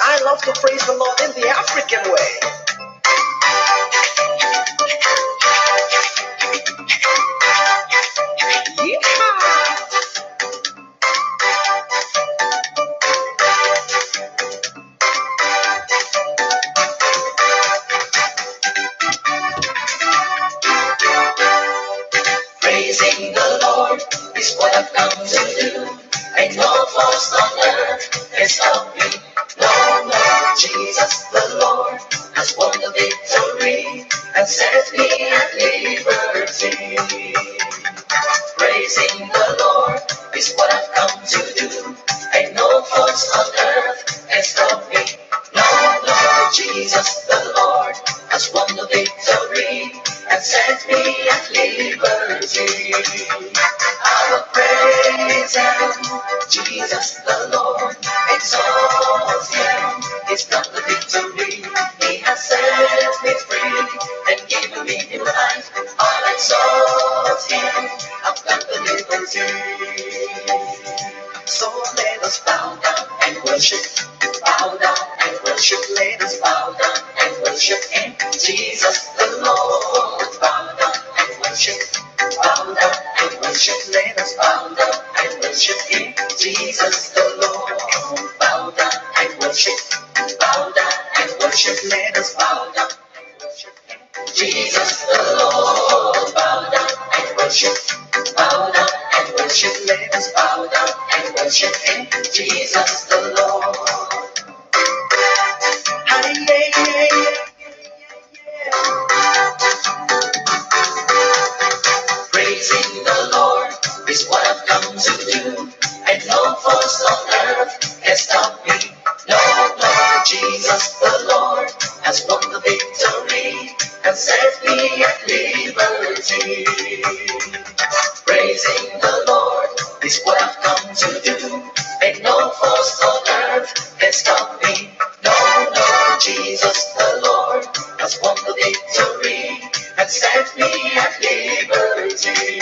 I love to praise the Lord in the African way. Praising the Lord is what I've come to do. Ain't no force on earth can stop me. No, no, Jesus the Lord has won the victory and set me at liberty. Praising the Lord is what I've come to do. Ain't no force on earth can stop me. No, no, Jesus the Lord has won the victory and set me at liberty. I will praise Him, Jesus the Lord, exalt Him. He's got the victory. He has set me free and given me new life. I'll exalt Him. I've got the liberty. So let us bow down and worship. Bow down and worship. Let us bow down and worship Him, Jesus the Lord. Bow down and worship. Bow down and worship. Let us bow down and worship Him, Jesus the Lord. Bow down and worship. Bow down and worship. Let us bow down and worship Him, Jesus the Lord. Bow down and worship. Bow down and worship. Let us bow down and worship Him, Jesus the Lord. Praising the Lord is what I've come to do, and no force on earth can stop me. No, no, Jesus the Lord has won the victory and set me at liberty. Praising the Lord is what I've come to do, and no force on earth can stop me. No, no, Jesus the Lord has won the victory and set me at liberty.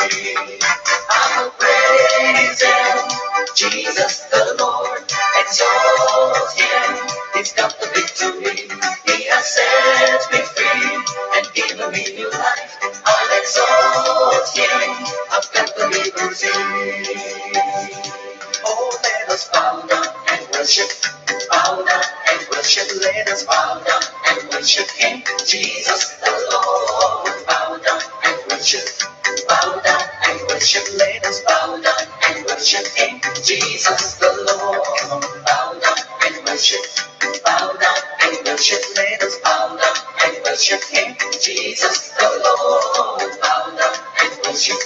I will praise Him, Jesus the Lord, exalt Him. He's got the victory. He has set me free and given me new life. I'll exalt Him. I've got the liberty. Oh, let us bow down and worship. Bow down and worship. Let us bow down and worship Him, Jesus the Lord. Bow down and worship. Bow down and worship. Let us bow down and worship Him, Jesus the Lord. Bow down and worship. Bow down and worship. Let us bow down and worship Him, Jesus the Lord. Bow down and worship.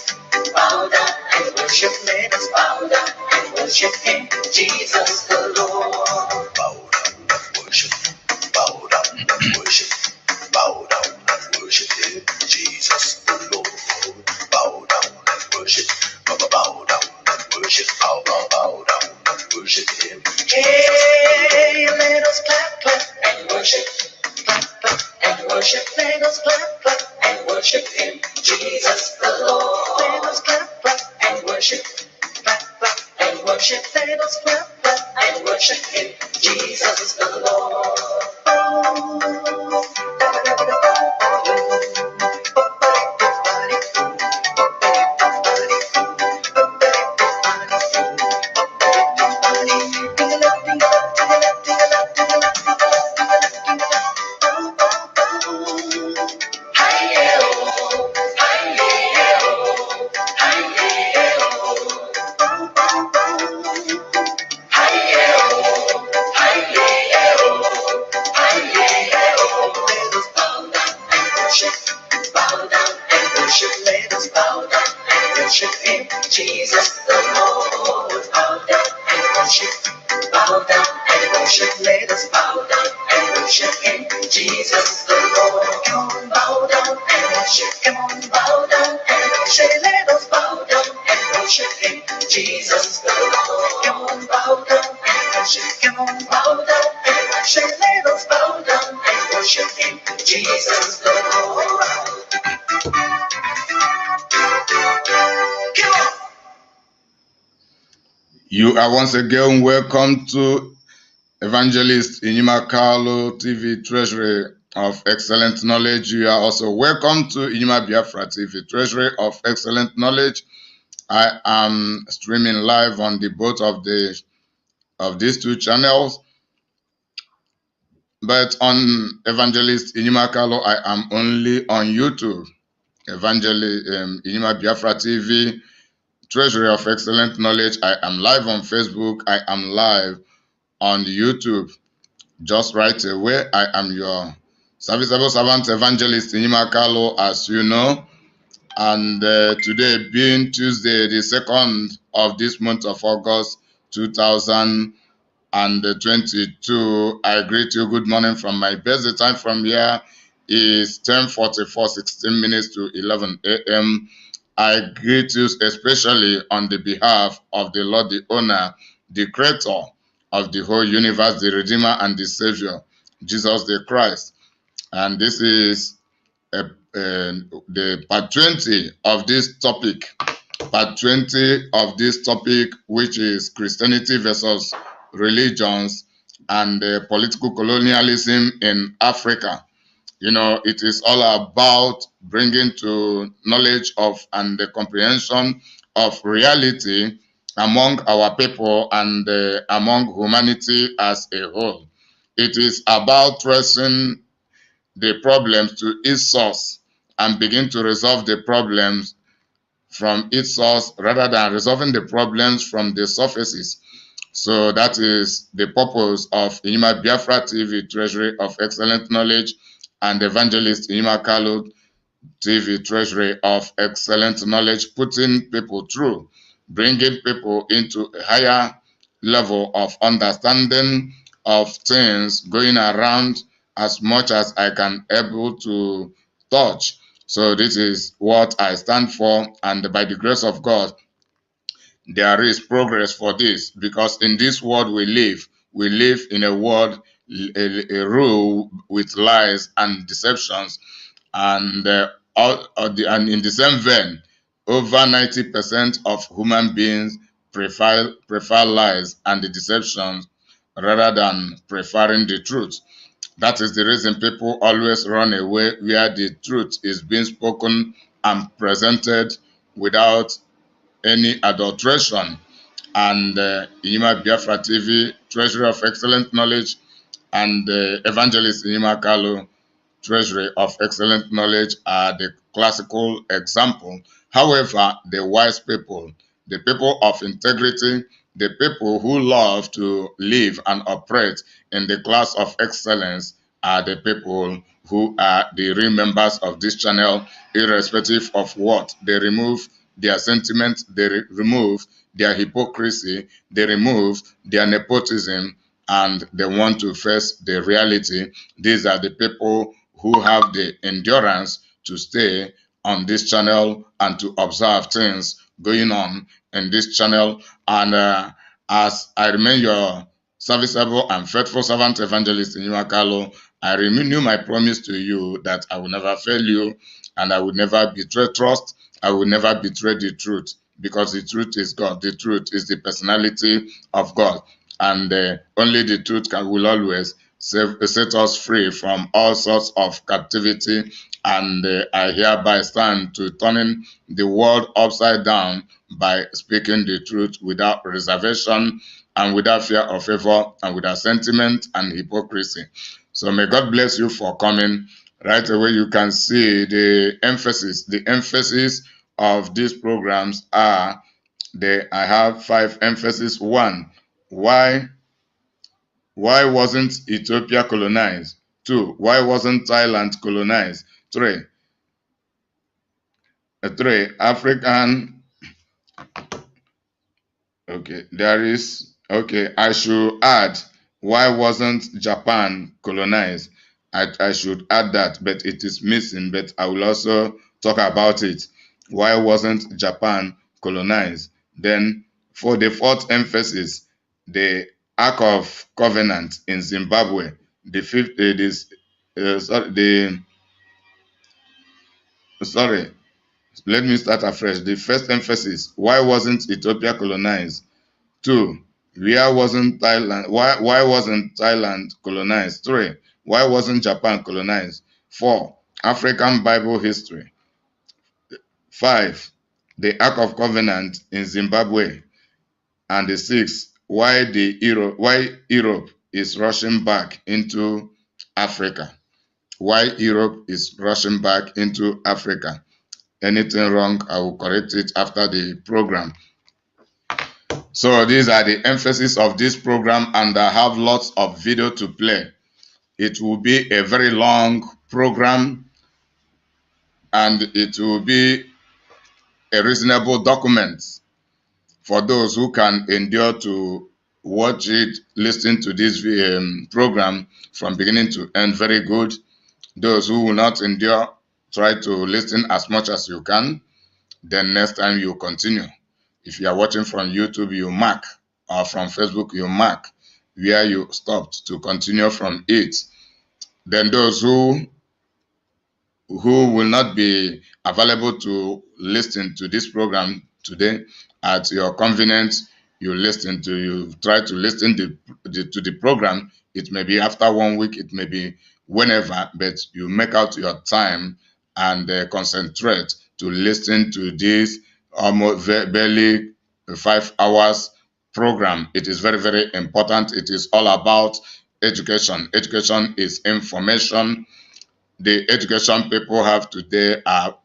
Bow down and worship. Let us bow down and worship Him, Jesus the Lord. Bow down and worship. Bow down and worship. Bow down and worship Him, Jesus the Lord. Bow down and worship. Bow down and worship. Bow down and worship Him. Hey, let us clap, clap And worship, clap, clap and worship, Let us clap, clap and worship Him, Jesus the Lord. Let us clap, clap And worship, clap, clap and worship, Let us clap, clap and worship Him, Jesus the Lord. Jesus the Lord, bow down and worship, bow down and worship, let us bow down and worship Him, Jesus the Lord. Come on, bow down and worship, come on, bow down and worship, let us bow down and worship Him, Jesus the Lord. Come on, bow down and worship, come on, bow down and worship, let us bow down and worship Him, Jesus the Lord. Come on. You are once again welcome to Evangelist Inyima Carlo TV Treasury of Excellent Knowledge. You are also welcome to Inyima Biafra TV Treasury of Excellent Knowledge. I am streaming live on the both of these two channels, but on Evangelist Inyima Carlo, I am only on YouTube. Evangelist Inyima Biafra TV Treasury of Excellent Knowledge. I am live on Facebook. I am live on YouTube. Just right away, I am your serviceable servant evangelist Inyima Carlo, as you know. And today being Tuesday, the 2nd of this month of August 2022, I greet you. Good morning from my base. The time from here is 10:44, 16 minutes to 11 a.m. I greet you especially on the behalf of the Lord, the owner, the creator of the whole universe, the Redeemer and the Savior, Jesus the Christ. And this is the part 20 of this topic. Part 20 of this topic, which is Christianity versus religions and political colonialism in Africa. You know, it is all about bringing to knowledge of and the comprehension of reality among our people and among humanity as a whole. It is about tracing the problems to its source and begin to resolve the problems from its source rather than resolving the problems from the surfaces. So that is the purpose of Inyima Biafra TV Treasury of Excellent Knowledge and Evangelist Inyima Carlo TV Treasury of Excellent Knowledge, putting people through, bringing people into a higher level of understanding of things going around as much as I can able to touch. So this is what I stand for, and by the grace of God, there is progress for this, because in this world we live in a world, a rule with lies and deceptions, and and in the same vein, over 90% of human beings prefer lies and the deceptions rather than preferring the truth. That is the reason people always run away where the truth is being spoken and presented without any adulteration. And Inyima Biafra TV, Treasury of Excellent Knowledge, and Evangelist Inyima Carlo, Treasury of Excellent Knowledge, are the classical example. However, the wise people, the people of integrity, the people who love to live and operate in the class of excellence are the people who are the real members of this channel, irrespective of what. They remove their sentiment, they remove their hypocrisy, they remove their nepotism, and they want to face the reality. These are the people who have the endurance to stay on this channel and to observe things going on in this channel. And as I remain your serviceable and faithful servant evangelist Inyima Carlo, I renew my promise to you that I will never fail you, and I will never betray trust. I will never betray the truth, because the truth is God. The truth is the personality of God, and only the truth will always set us free from all sorts of captivity. And I hereby stand to turning the world upside down by speaking the truth without reservation and without fear of favor and without sentiment and hypocrisy. So may God bless you for coming. Right away, you can see the emphasis. The emphasis of these programs are I have 5 emphasis. 1, why wasn't Ethiopia colonized? 2, why wasn't Thailand colonized? 3, African. Okay, I should add, why wasn't Japan colonized? I should add that, but it is missing, but I will also talk about it. Why wasn't Japan colonized? Then for the 4th emphasis, the Ark of Covenant in Zimbabwe. The 5th, sorry, let me start afresh. The 1st emphasis, why wasn't Ethiopia colonized? 2, Where wasn't Thailand? Why wasn't Thailand colonized? 3. Why wasn't Japan colonized? 4. African Bible history. 5. The Ark of Covenant in Zimbabwe. And the 6. Why Europe is rushing back into Africa. Why Europe is rushing back into Africa. Anything wrong, I will correct it after the program. So these are the emphasis of this program, and I have lots of video to play. It will be a very long program, and it will be a reasonable document for those who can endure to watch it, listen to this program from beginning to end. Very good. Those who will not endure, try to listen as much as you can. Then next time you continue. If you are watching from YouTube, you mark, or from Facebook, you mark where you stopped to continue from it. Then those who will not be available to listen to this program today, at your convenience, you try to listen to the program. It may be after 1 week, it may be whenever, but you make out your time and concentrate to listen to this almost barely 5 hours program. It is very, very important. It is all about education. Education is information. The education people have today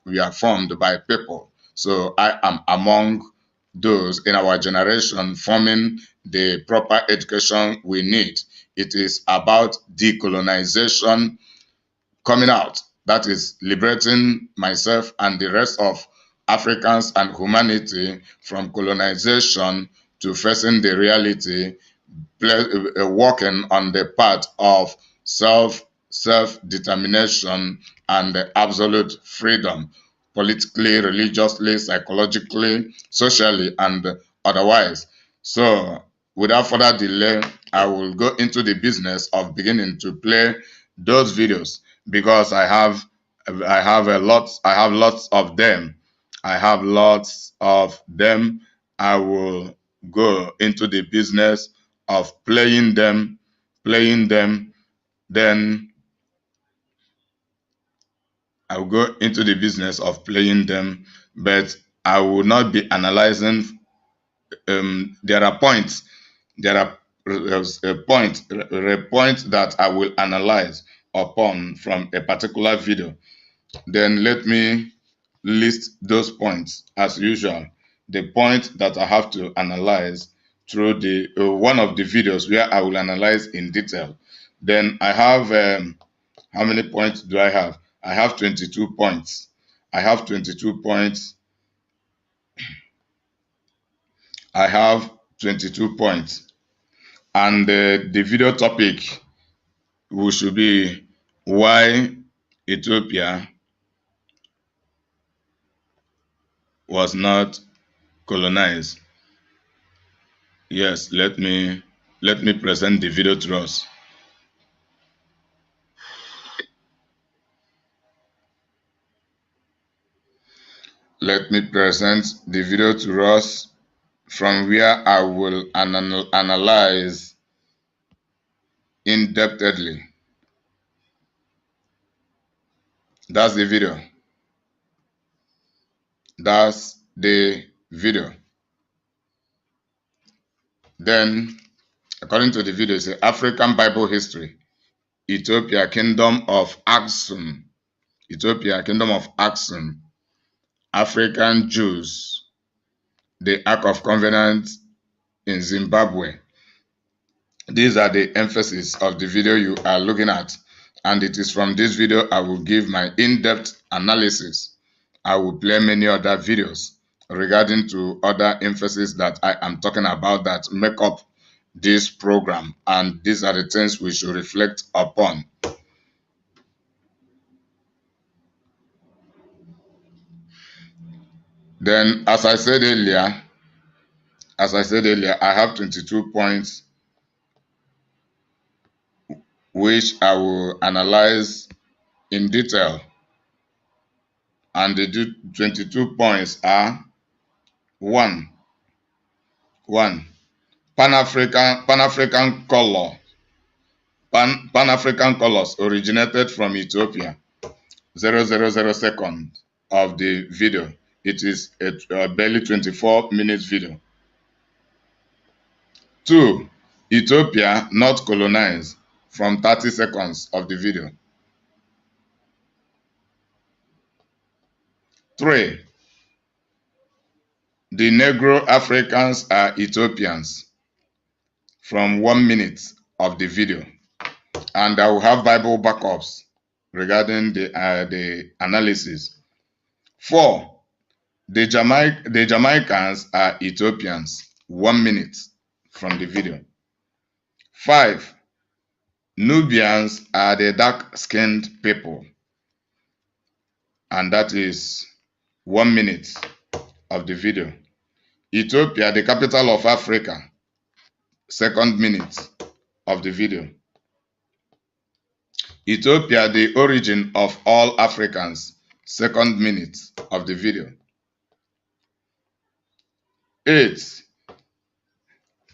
we are formed by people. So I am among those in our generation forming the proper education we need. It is about decolonization coming out. That is liberating myself and the rest of Africans and humanity from colonization to facing the reality, walking on the path of self-determination and absolute freedom, politically, religiously, psychologically, socially, and otherwise. So, without further delay, I will go into the business of beginning to play those videos, because I have lots of them. I have lots of them. I will go into the business of playing them. Then I will go into the business of playing them, but I will not be analyzing. There are points that I will analyze upon from a particular video. Then let me list those points as usual. The point that I have to analyze through the one of the videos where I will analyze in detail. Then I have how many points do I have? I have 22 points. I have 22 points. I have 22 points. And the video topic should be why Ethiopia was not colonized. Yes, let me present the video to us. Let me present the video to us from where I will analyze in-depthly. That's the video. That's the video. Then, according to the video, it's African Bible history. Ethiopia, Kingdom of Aksum. Ethiopia, Kingdom of Aksum. African Jews. The Ark of Covenant in Zimbabwe. These are the emphasis of the video you are looking at. And it is from this video I will give my in-depth analysis. I will play many other videos regarding to other emphasis that I am talking about that make up this program. And these are the things we should reflect upon. Then, as I said earlier, I have 22 points which I will analyze in detail. And the 22 points are: one, Pan-African colors originated from Ethiopia. 000 second of the video. It is a barely 24 minutes video. 2. Ethiopia not colonized from 30 seconds of the video. 3. The Negro Africans are Ethiopians from 1 minute of the video. And I will have Bible backups regarding the analysis. 4. The Jamaicans are Ethiopians, 1 minute from the video. 5. Nubians are the dark-skinned people, and that is 1 minute of the video. Ethiopia, the capital of Africa, 2nd minute of the video. Ethiopia, the origin of all Africans, 2nd minute of the video. 8.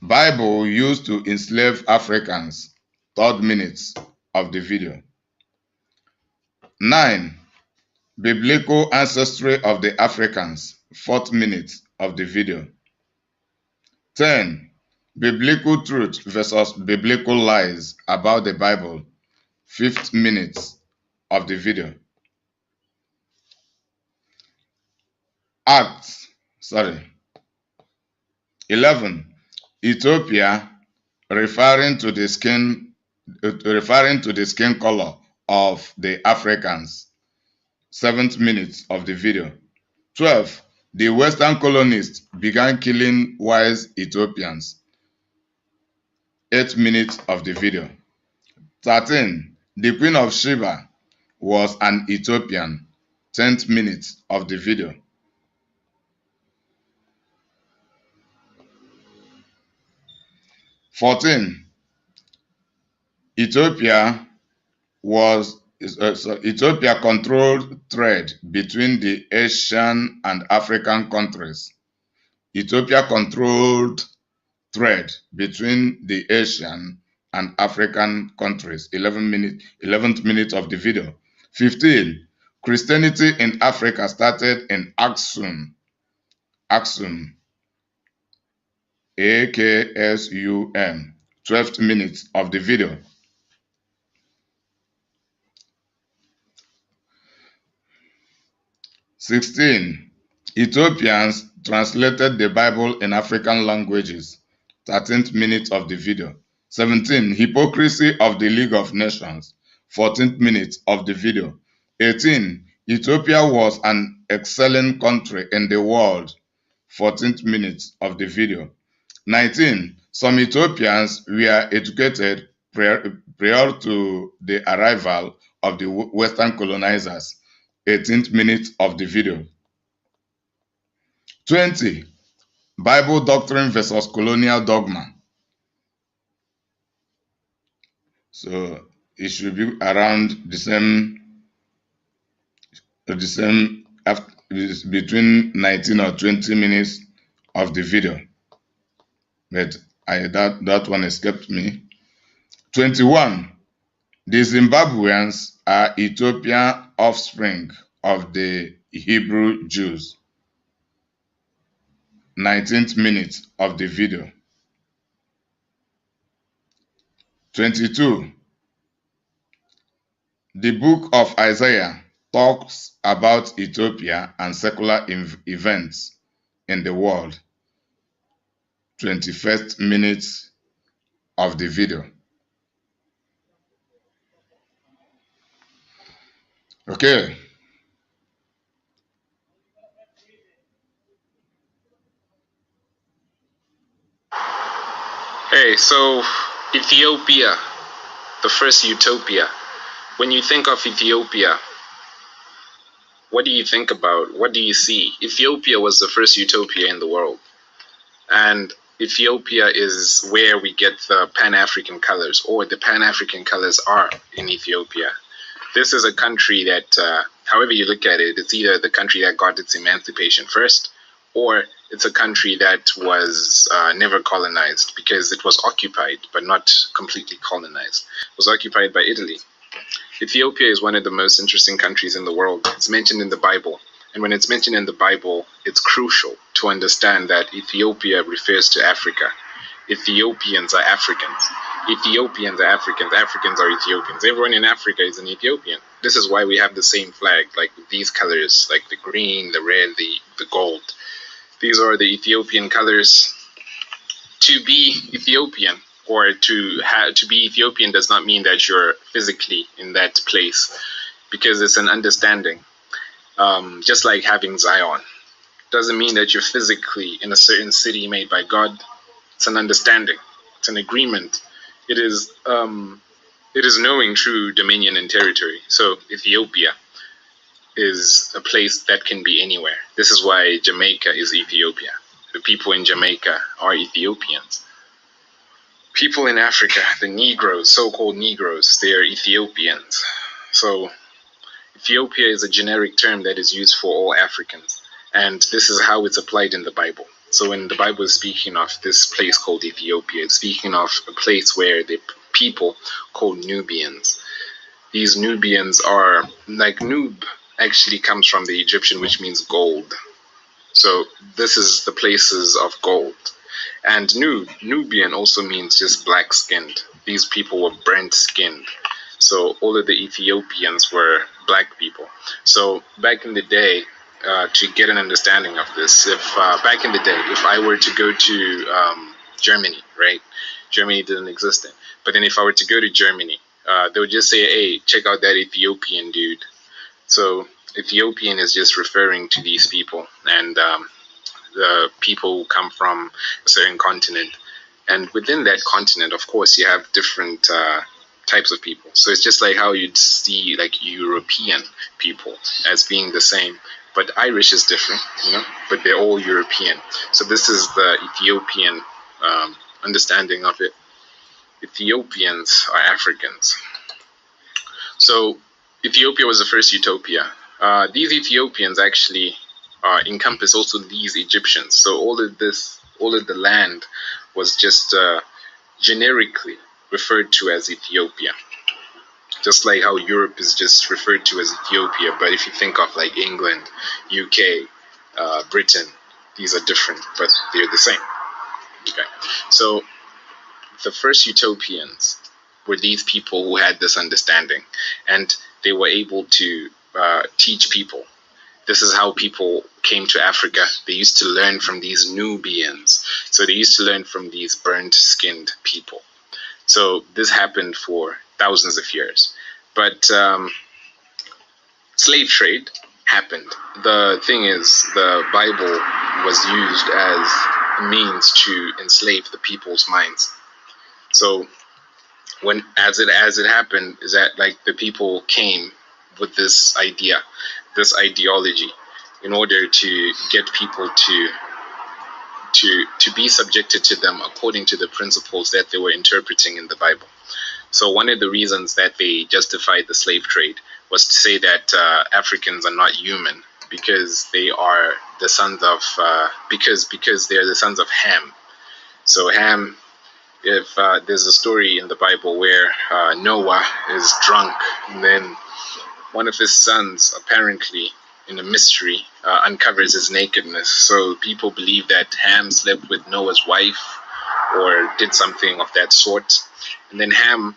Bible used to enslave Africans, 3rd minute of the video. 9. Biblical ancestry of the Africans, 4th minute of the video. 10. Biblical truth versus biblical lies about the Bible, 5th minute of the video. 11. Ethiopia, referring to the skin color of the Africans, 7th minute of the video. 12. The Western colonists began killing wise Ethiopians, 8th minute of the video. 13. The Queen of Sheba was an Ethiopian, 10th minute of the video. 14. Ethiopia controlled trade between the Asian and African countries. Ethiopia controlled trade between the Asian and African countries. 11th minute of the video. 15. Christianity in Africa started in Aksum, AKSUM, 12th minute of the video. 16. Ethiopians translated the Bible in African languages, 13th minute of the video. 17. Hypocrisy of the League of Nations, 14th minute of the video. 18. Ethiopia was an excelling country in the world, 14th minute of the video. 19. Some Ethiopians were educated prior to the arrival of the Western colonizers, 18th minute of the video. 20. Bible doctrine versus colonial dogma. So it should be around the same between 19 or 20 minutes of the video. But that one escaped me. 21. The Zimbabweans are Ethiopian offspring of the Hebrew Jews. 19th minute of the video. 22. The book of Isaiah talks about Ethiopia and secular events in the world. 21st minute of the video. Okay. Hey, so Ethiopia, the first utopia. When you think of Ethiopia, what do you think about? What do you see? Ethiopia was the first utopia in the world. And Ethiopia is where we get the Pan-African colors, or the Pan-African colors are in Ethiopia. This is a country that, however you look at it, it's either the country that got its emancipation first, or it's a country that was never colonized because it was occupied, but not completely colonized. It was occupied by Italy. Ethiopia is one of the most interesting countries in the world. It's mentioned in the Bible. And when it's mentioned in the Bible, it's crucial to understand that Ethiopia refers to Africa. Ethiopians are Africans. Ethiopians are Africans. Africans are Ethiopians. Everyone in Africa is an Ethiopian. This is why we have the same flag, like these colors, like the green, the red, the gold. These are the Ethiopian colors. To be Ethiopian or to be Ethiopian does not mean that you're physically in that place, because it's an understanding. Just like having Zion doesn't mean that you're physically in a certain city made by God. It's an understanding. It's an agreement. It is knowing true dominion and territory. So Ethiopia is a place that can be anywhere. This is why Jamaica is Ethiopia. The people in Jamaica are Ethiopians. People in Africa, the Negroes, so-called Negroes, they are Ethiopians. So Ethiopia is a generic term that is used for all Africans. And this is how it's applied in the Bible. So when the Bible is speaking of this place called Ethiopia, it's speaking of a place where the people called Nubians. These Nubians are, like Nub actually comes from the Egyptian, which means gold. So this is the places of gold. And Nubian also means just black-skinned. These people were burnt-skinned. So all of the Ethiopians were black people. So back in the day, to get an understanding of this, back in the day, if I were to go to Germany, right? Germany didn't exist then. But then if I were to go to Germany, they would just say, hey, check out that Ethiopian dude. So Ethiopian is just referring to these people, and the people who come from a certain continent. And within that continent, of course, you have different types of people. So it's just like how you'd see like European people as being the same. But Irish is different, but they're all European. So this is the Ethiopian understanding of it. Ethiopians are Africans. So Ethiopia was the first utopia. These Ethiopians actually encompass also these Egyptians. So all of the land was just generically referred to as Ethiopia. Just like how Europe is just referred to as Ethiopia, but if you think of like England, UK, Britain, these are different, but they're the same. Okay, so the first utopians were these people who had this understanding, and they were able to teach people. This is how people came to Africa. They used to learn from these Nubians. So they used to learn from these burnt-skinned people. So this happened for thousands of years. But slave trade happened. The thing is, the Bible was used as a means to enslave the people's minds. So as it happened, is that like the people came with this idea, this ideology, in order to get people to be subjected to them according to the principles that they were interpreting in the Bible. So one of the reasons that they justified the slave trade was to say that Africans are not human because they are the sons of because they are the sons of Ham. So Ham, if there's a story in the Bible where Noah is drunk, and then one of his sons apparently, in a mystery, uncovers his nakedness. So people believe that Ham slept with Noah's wife or did something of that sort. And then Ham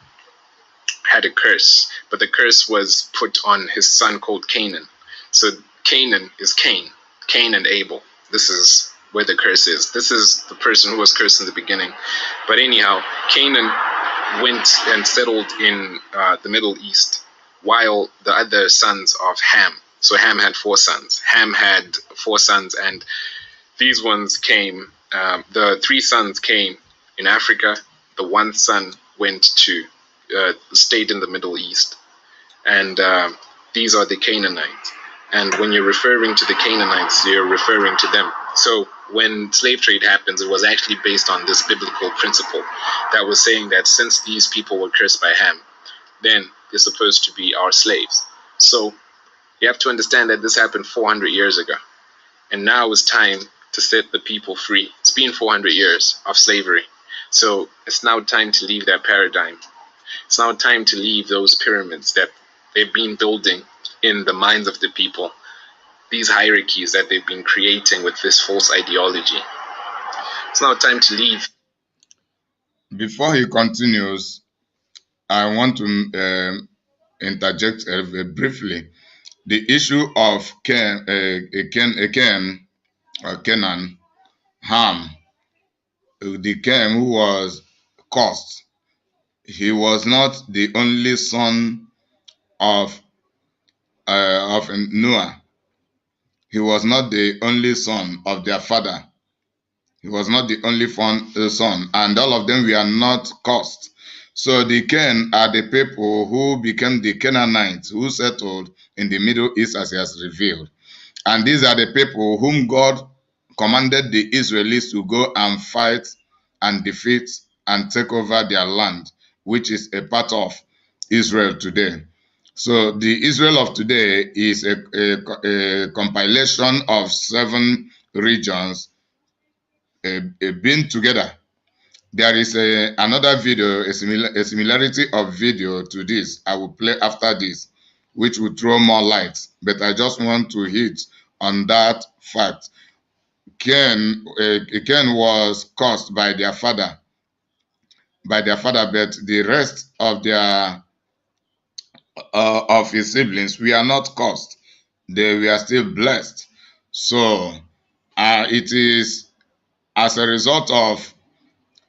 had a curse, but the curse was put on his son called Canaan. So Canaan is Cain and Abel. This is where the curse is. This is the person who was cursed in the beginning. But anyhow, Canaan went and settled in the Middle East, while the other sons of Ham, so Ham had 4 sons. Ham had 4 sons, and these ones came, the 3 sons came in Africa. The 1 son went to, stayed in the Middle East. And these are the Canaanites. And when you're referring to the Canaanites, you're referring to them. So when slave trade happens, it was actually based on this biblical principle that was saying that since these people were cursed by Ham, then they're supposed to be our slaves. So you have to understand that this happened 400 years ago. And now it's time to set the people free. It's been 400 years of slavery. So it's now time to leave that paradigm. It's now time to leave those pyramids that they've been building in the minds of the people, these hierarchies that they've been creating with this false ideology. It's now time to leave. Before he continues, I want to interject briefly. The issue of Canaan, Ham, the Cam who was cursed. He was not the only son of Noah. He was not the only son of their father. He was not the only son, and all of them were not cursed. So the Ken are the people who became the Canaanites, who settled in the Middle East as he has revealed. And these are the people whom God commanded the Israelites to go and fight and defeat and take over their land, which is a part of Israel today. So the Israel of today is a compilation of 7 regions being together. There is another video, a similarity of video to this. I will play after this, which will throw more light. But I just want to hit on that fact. Cain was cursed by their father, but the rest of their of his siblings were not cursed. They were still blessed. So it is as a result of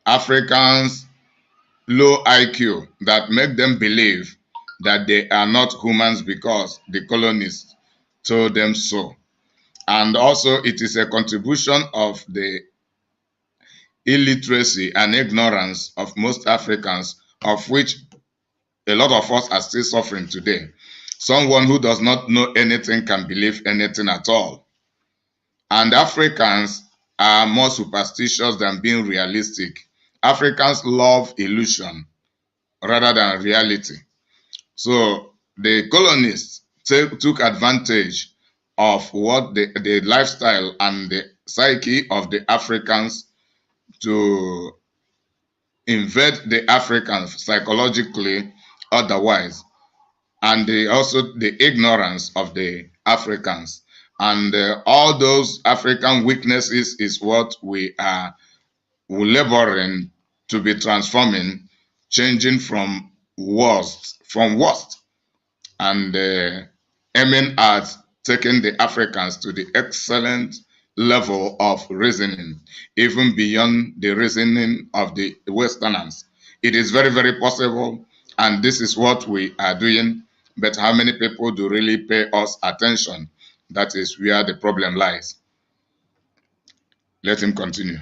Africans' low IQ that make them believe that they are not humans because the colonists told them so. And also it is a contribution of the illiteracy and ignorance of most Africans, of which a lot of us are still suffering today. Someone who does not know anything can believe anything at all. And Africans are more superstitious than being realistic. Africans love illusion rather than reality. So the colonists took advantage of what the lifestyle and the psyche of the Africans to invade the Africans psychologically, otherwise, and also the ignorance of the Africans. And all those African weaknesses is what we are laboring to be transforming, changing from worst, and aiming at taking the Africans to the excellent level of reasoning, even beyond the reasoning of the Westerners. It is very, very possible, and this is what we are doing, but how many people do really pay us attention? That is where the problem lies. Let him continue.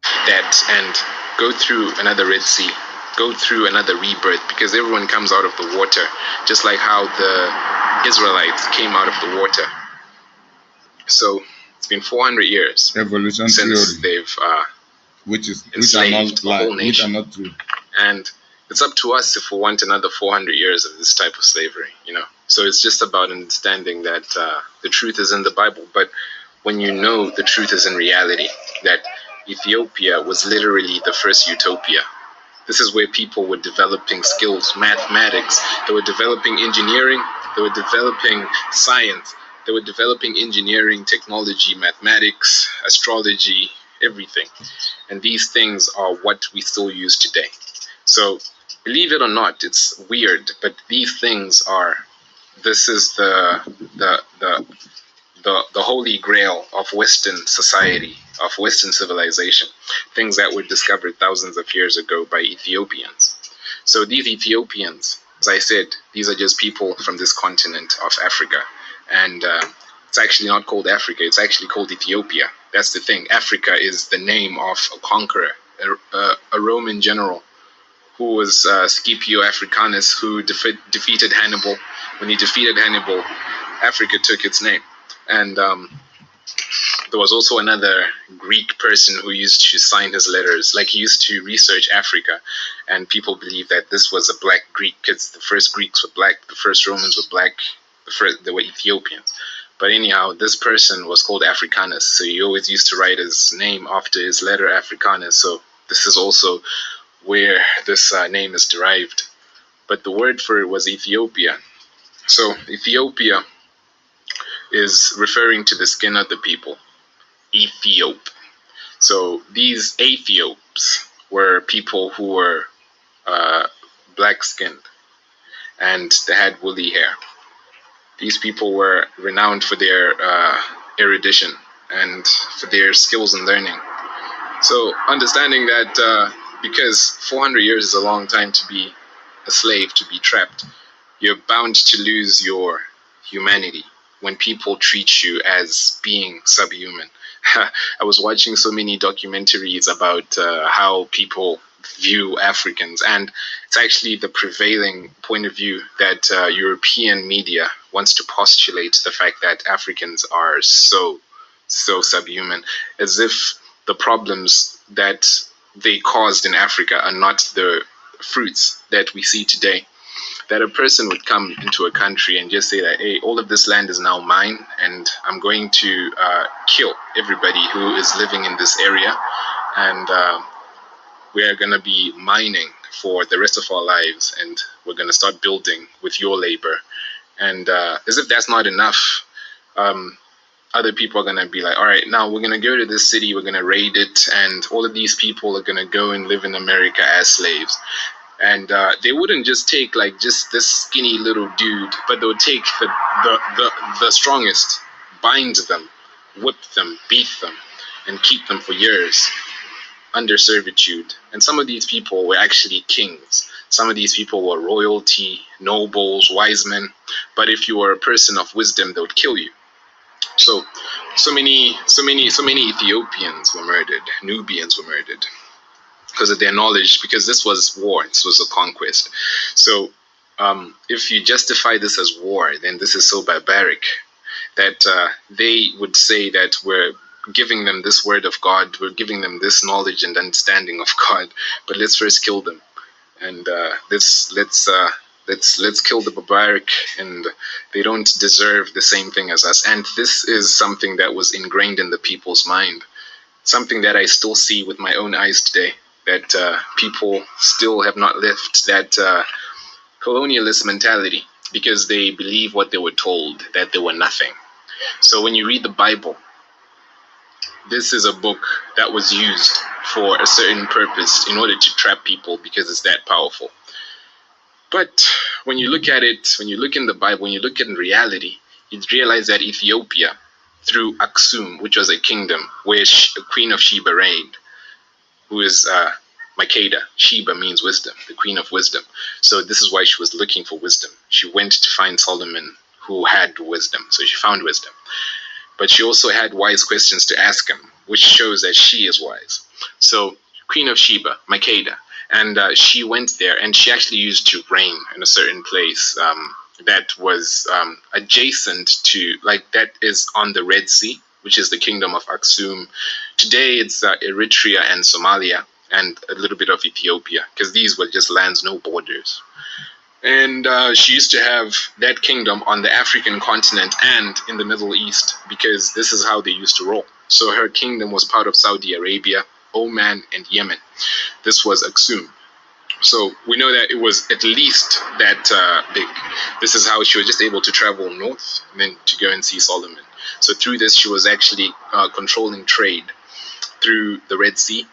That and go through another Red Sea, go through another rebirth, because everyone comes out of the water, just like how the Israelites came out of the water. So it's been 400 years Evolution since theory, they've which are enslaved not the whole which are nation. not true. And it's up to us if we want another 400 years of this type of slavery, you know. So it's just about understanding that the truth is in the Bible. But when you know the truth is in reality, that Ethiopia was literally the first utopia. This is where people were developing skills, mathematics. They were developing engineering. They were developing science. They were developing engineering, technology, mathematics, astrology, everything. And these things are what we still use today. So believe it or not, it's weird, but these things are, this is the holy grail of Western society, of Western civilization, things that were discovered thousands of years ago by Ethiopians. So these Ethiopians, as I said, these are just people from this continent of Africa. And it's actually not called Africa, it's actually called Ethiopia. That's the thing. Africa is the name of a conqueror, a Roman general who was Scipio Africanus, who defeated Hannibal. When he defeated Hannibal, Africa took its name. And there was also another Greek person who used to sign his letters. Like, he used to research Africa, and people believe that this was a black Greek, because the first Greeks were black, the first Romans were black, they were Ethiopians. But anyhow, this person was called Africanus, so he always used to write his name after his letter Africanus. So this is also where this name is derived. But the word for it was Ethiopia. So Ethiopia is referring to the skin of the people, Ethiop. So these Ethiops were people who were black-skinned, and they had woolly hair. These people were renowned for their erudition and for their skills in learning. So understanding that because 400 years is a long time to be a slave, to be trapped, you're bound to lose your humanity when people treat you as being subhuman. I was watching so many documentaries about how people view Africans, and it's actually the prevailing point of view that European media wants to postulate the fact that Africans are so subhuman, as if the problems that they caused in Africa are not the fruits that we see today. That a person would come into a country and just say that, hey, all of this land is now mine, and I'm going to kill everybody who is living in this area, and we are going to be mining for the rest of our lives, and we're going to start building with your labor. And as if that's not enough, other people are going to be like, all right, now we're going to go to this city, we're going to raid it, and all of these people are going to go and live in America as slaves. And they wouldn't just take like just this skinny little dude, but they would take the strongest, bind them, whip them, beat them, and keep them for years under servitude. And some of these people were actually kings. Some of these people were royalty, nobles, wise men. But if you were a person of wisdom, they would kill you. So many Ethiopians were murdered, Nubians were murdered, because of their knowledge, because this was war, this was a conquest. So if you justify this as war, then this is so barbaric that they would say that we're giving them this word of God, we're giving them this knowledge and understanding of God, but let's first kill them, and let's kill the barbaric, and they don't deserve the same thing as us. And this is something that was ingrained in the people's mind, something that I still see with my own eyes today, that people still have not left that colonialist mentality, because they believe what they were told, that they were nothing. So when you read the Bible, this is a book that was used for a certain purpose in order to trap people, because it's that powerful. But when you look at it, when you look in the Bible, when you look in reality, you'd realize that Ethiopia, through Aksum, which was a kingdom where Queen of Sheba reigned, who is Makeda. Sheba means wisdom, the queen of wisdom. So this is why she was looking for wisdom. She went to find Solomon, who had wisdom. So she found wisdom. But she also had wise questions to ask him, which shows that she is wise. So Queen of Sheba, Makeda, and she went there, and she actually used to reign in a certain place that was adjacent to, like, that is on the Red Sea, which is the kingdom of Aksum. Today it's Eritrea and Somalia and a little bit of Ethiopia, because these were just lands, no borders. And she used to have that kingdom on the African continent and in the Middle East, because this is how they used to roll. So her kingdom was part of Saudi Arabia, Oman, and Yemen. This was Aksum. So we know that it was at least that big. This is how she was just able to travel north and then to go and see Solomon. So through this, she was actually controlling trade through the Red Sea.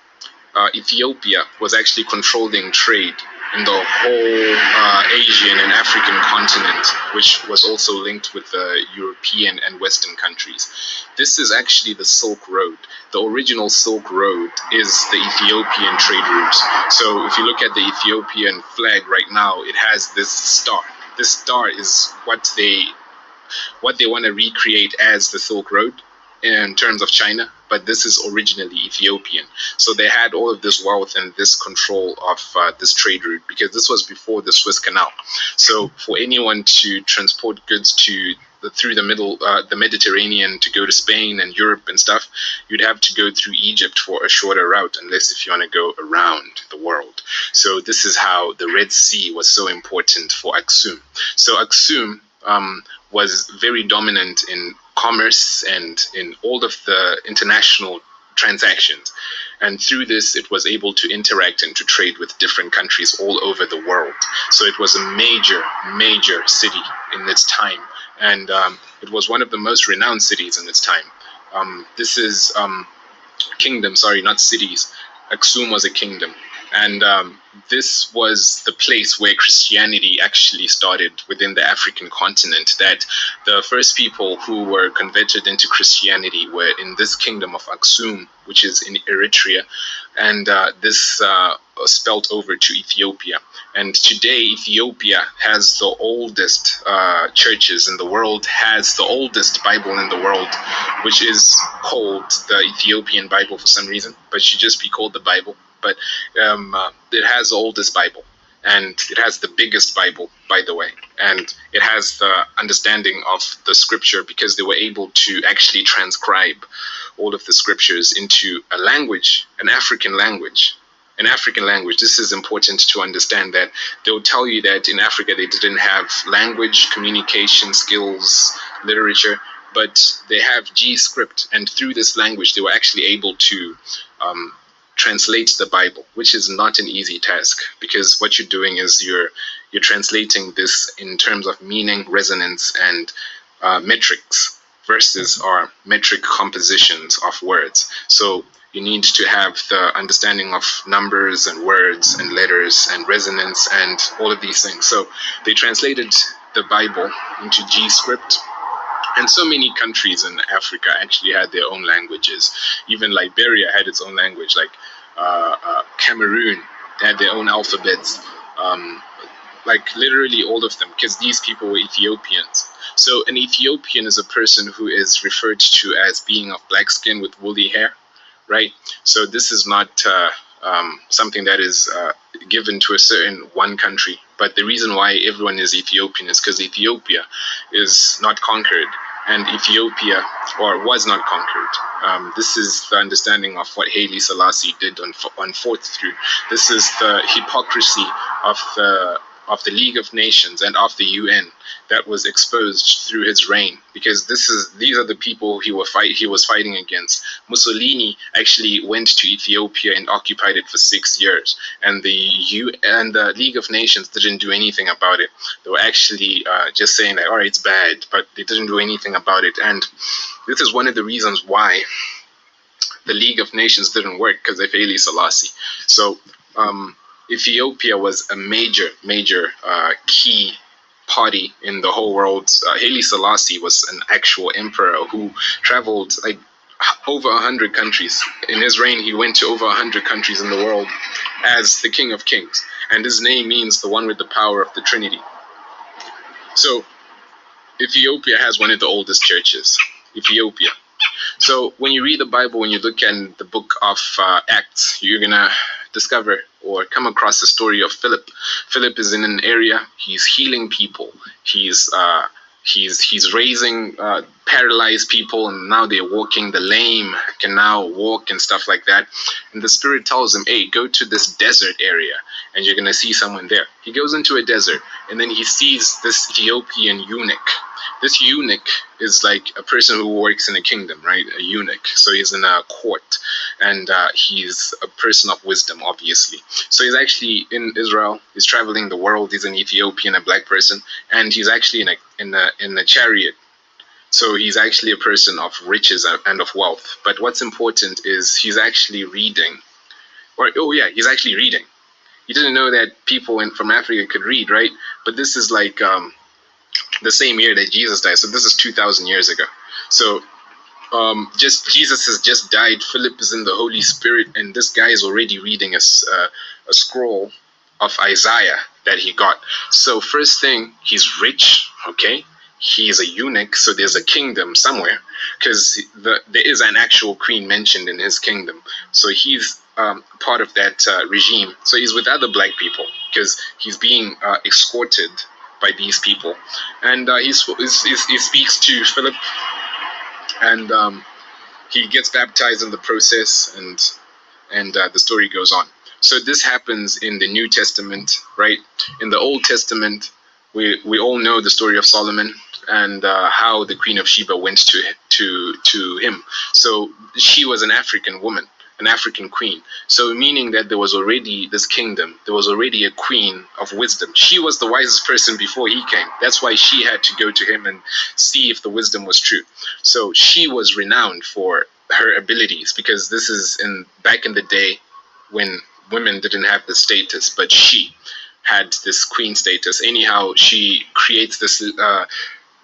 Ethiopia was actually controlling trade in the whole Asian and African continent, which was also linked with the European and Western countries. This is actually the Silk Road. The original Silk Road is the Ethiopian trade route. So if you look at the Ethiopian flag right now, it has this star. This star is what they want to recreate as the Silk Road in terms of China, but this is originally Ethiopian. So they had all of this wealth and this control of this trade route, because this was before the Suez Canal. So for anyone to transport goods through the Mediterranean to go to Spain and Europe and stuff, you'd have to go through Egypt for a shorter route, unless if you want to go around the world. So this is how the Red Sea was so important for Aksum. So Aksum was very dominant in commerce and in all of the international transactions. And through this, it was able to interact and to trade with different countries all over the world. So it was a major city in its time. And it was one of the most renowned cities in its time. This is kingdom, sorry, not cities. Aksum was a kingdom. And this was the place where Christianity actually started within the African continent, that the first people who were converted into Christianity were in this kingdom of Aksum, which is in Eritrea, and this spelled over to Ethiopia. And today, Ethiopia has the oldest churches in the world, has the oldest Bible in the world, which is called the Ethiopian Bible for some reason, but should just be called the Bible. But it has the oldest Bible, and it has the biggest Bible, by the way, and it has the understanding of the scripture because they were able to actually transcribe all of the scriptures into a language, an African language. An African language. This is important to understand, that they'll tell you that in Africa they didn't have language, communication skills, literature, but they have G script, and through this language they were actually able to translate the Bible, which is not an easy task, because what you're doing is you're translating this in terms of meaning, resonance, and metrics. Verses are metric compositions of words. So you need to have the understanding of numbers and words and letters and resonance and all of these things. So they translated the Bible into G script. And so many countries in Africa actually had their own languages. Even Liberia had its own language, like Cameroon had their own alphabets, like literally all of them, because these people were Ethiopians. So an Ethiopian is a person who is referred to as being of black skin with woolly hair, right? So this is not something that is given to a certain one country. But the reason why everyone is Ethiopian is because Ethiopia is not conquered, and Ethiopia, or was not conquered. This is the understanding of what Haile Selassie did on 4th through. This is the hypocrisy of the League of Nations and of the UN that was exposed through his reign, because these are the people he was fighting against. Mussolini actually went to Ethiopia and occupied it for 6 years, and the League of Nations didn't do anything about it. They were actually just saying that, all right, it's bad, but they didn't do anything about it. And this is one of the reasons why the League of Nations didn't work, because of Haile Selassie. So Ethiopia was a major key party in the whole world. Haile Selassie was an actual emperor who traveled like over 100 countries. In his reign, he went to over 100 countries in the world as the King of Kings. And his name means the one with the power of the Trinity. So Ethiopia has one of the oldest churches, Ethiopia. So when you read the Bible, when you look at the book of Acts, you're going to discover or come across the story of Philip. Philip is in an area, he's healing people, he's raising paralyzed people, and now they're walking. The lame can now walk and stuff like that. And the Spirit tells him, hey, go to this desert area and you're going to see someone there. He goes into a desert, and then he sees this Ethiopian eunuch. This eunuch is like a person who works in a kingdom, right? A eunuch. So he's in a court, and he's a person of wisdom, obviously. So he's actually in Israel. He's traveling the world. He's an Ethiopian, a black person, and he's actually in a chariot. So he's actually a person of riches and of wealth. But what's important is he's actually reading. He's actually reading. He didn't know that people from Africa could read, right? But this is like the same year that Jesus died. So this is 2,000 years ago. So Jesus has just died. Philip is in the Holy Spirit, and this guy is already reading a scroll of Isaiah that he got. So first thing, he's rich, okay? He's a eunuch, so there's a kingdom somewhere, because there is an actual queen mentioned in his kingdom. So he's part of that regime. So he's with other black people because he's being escorted by these people, and he speaks to Philip, and he gets baptized in the process, and the story goes on. So this happens in the New Testament, right? In the Old Testament, we all know the story of Solomon. and how the Queen of Sheba went to him. So she was an African woman, an African queen. So meaning that there was already this kingdom, there was already a queen of wisdom. She was the wisest person before he came. That's why she had to go to him and see if the wisdom was true. So she was renowned for her abilities, because this is back in the day when women didn't have the status, but she had this queen status. Anyhow, she creates this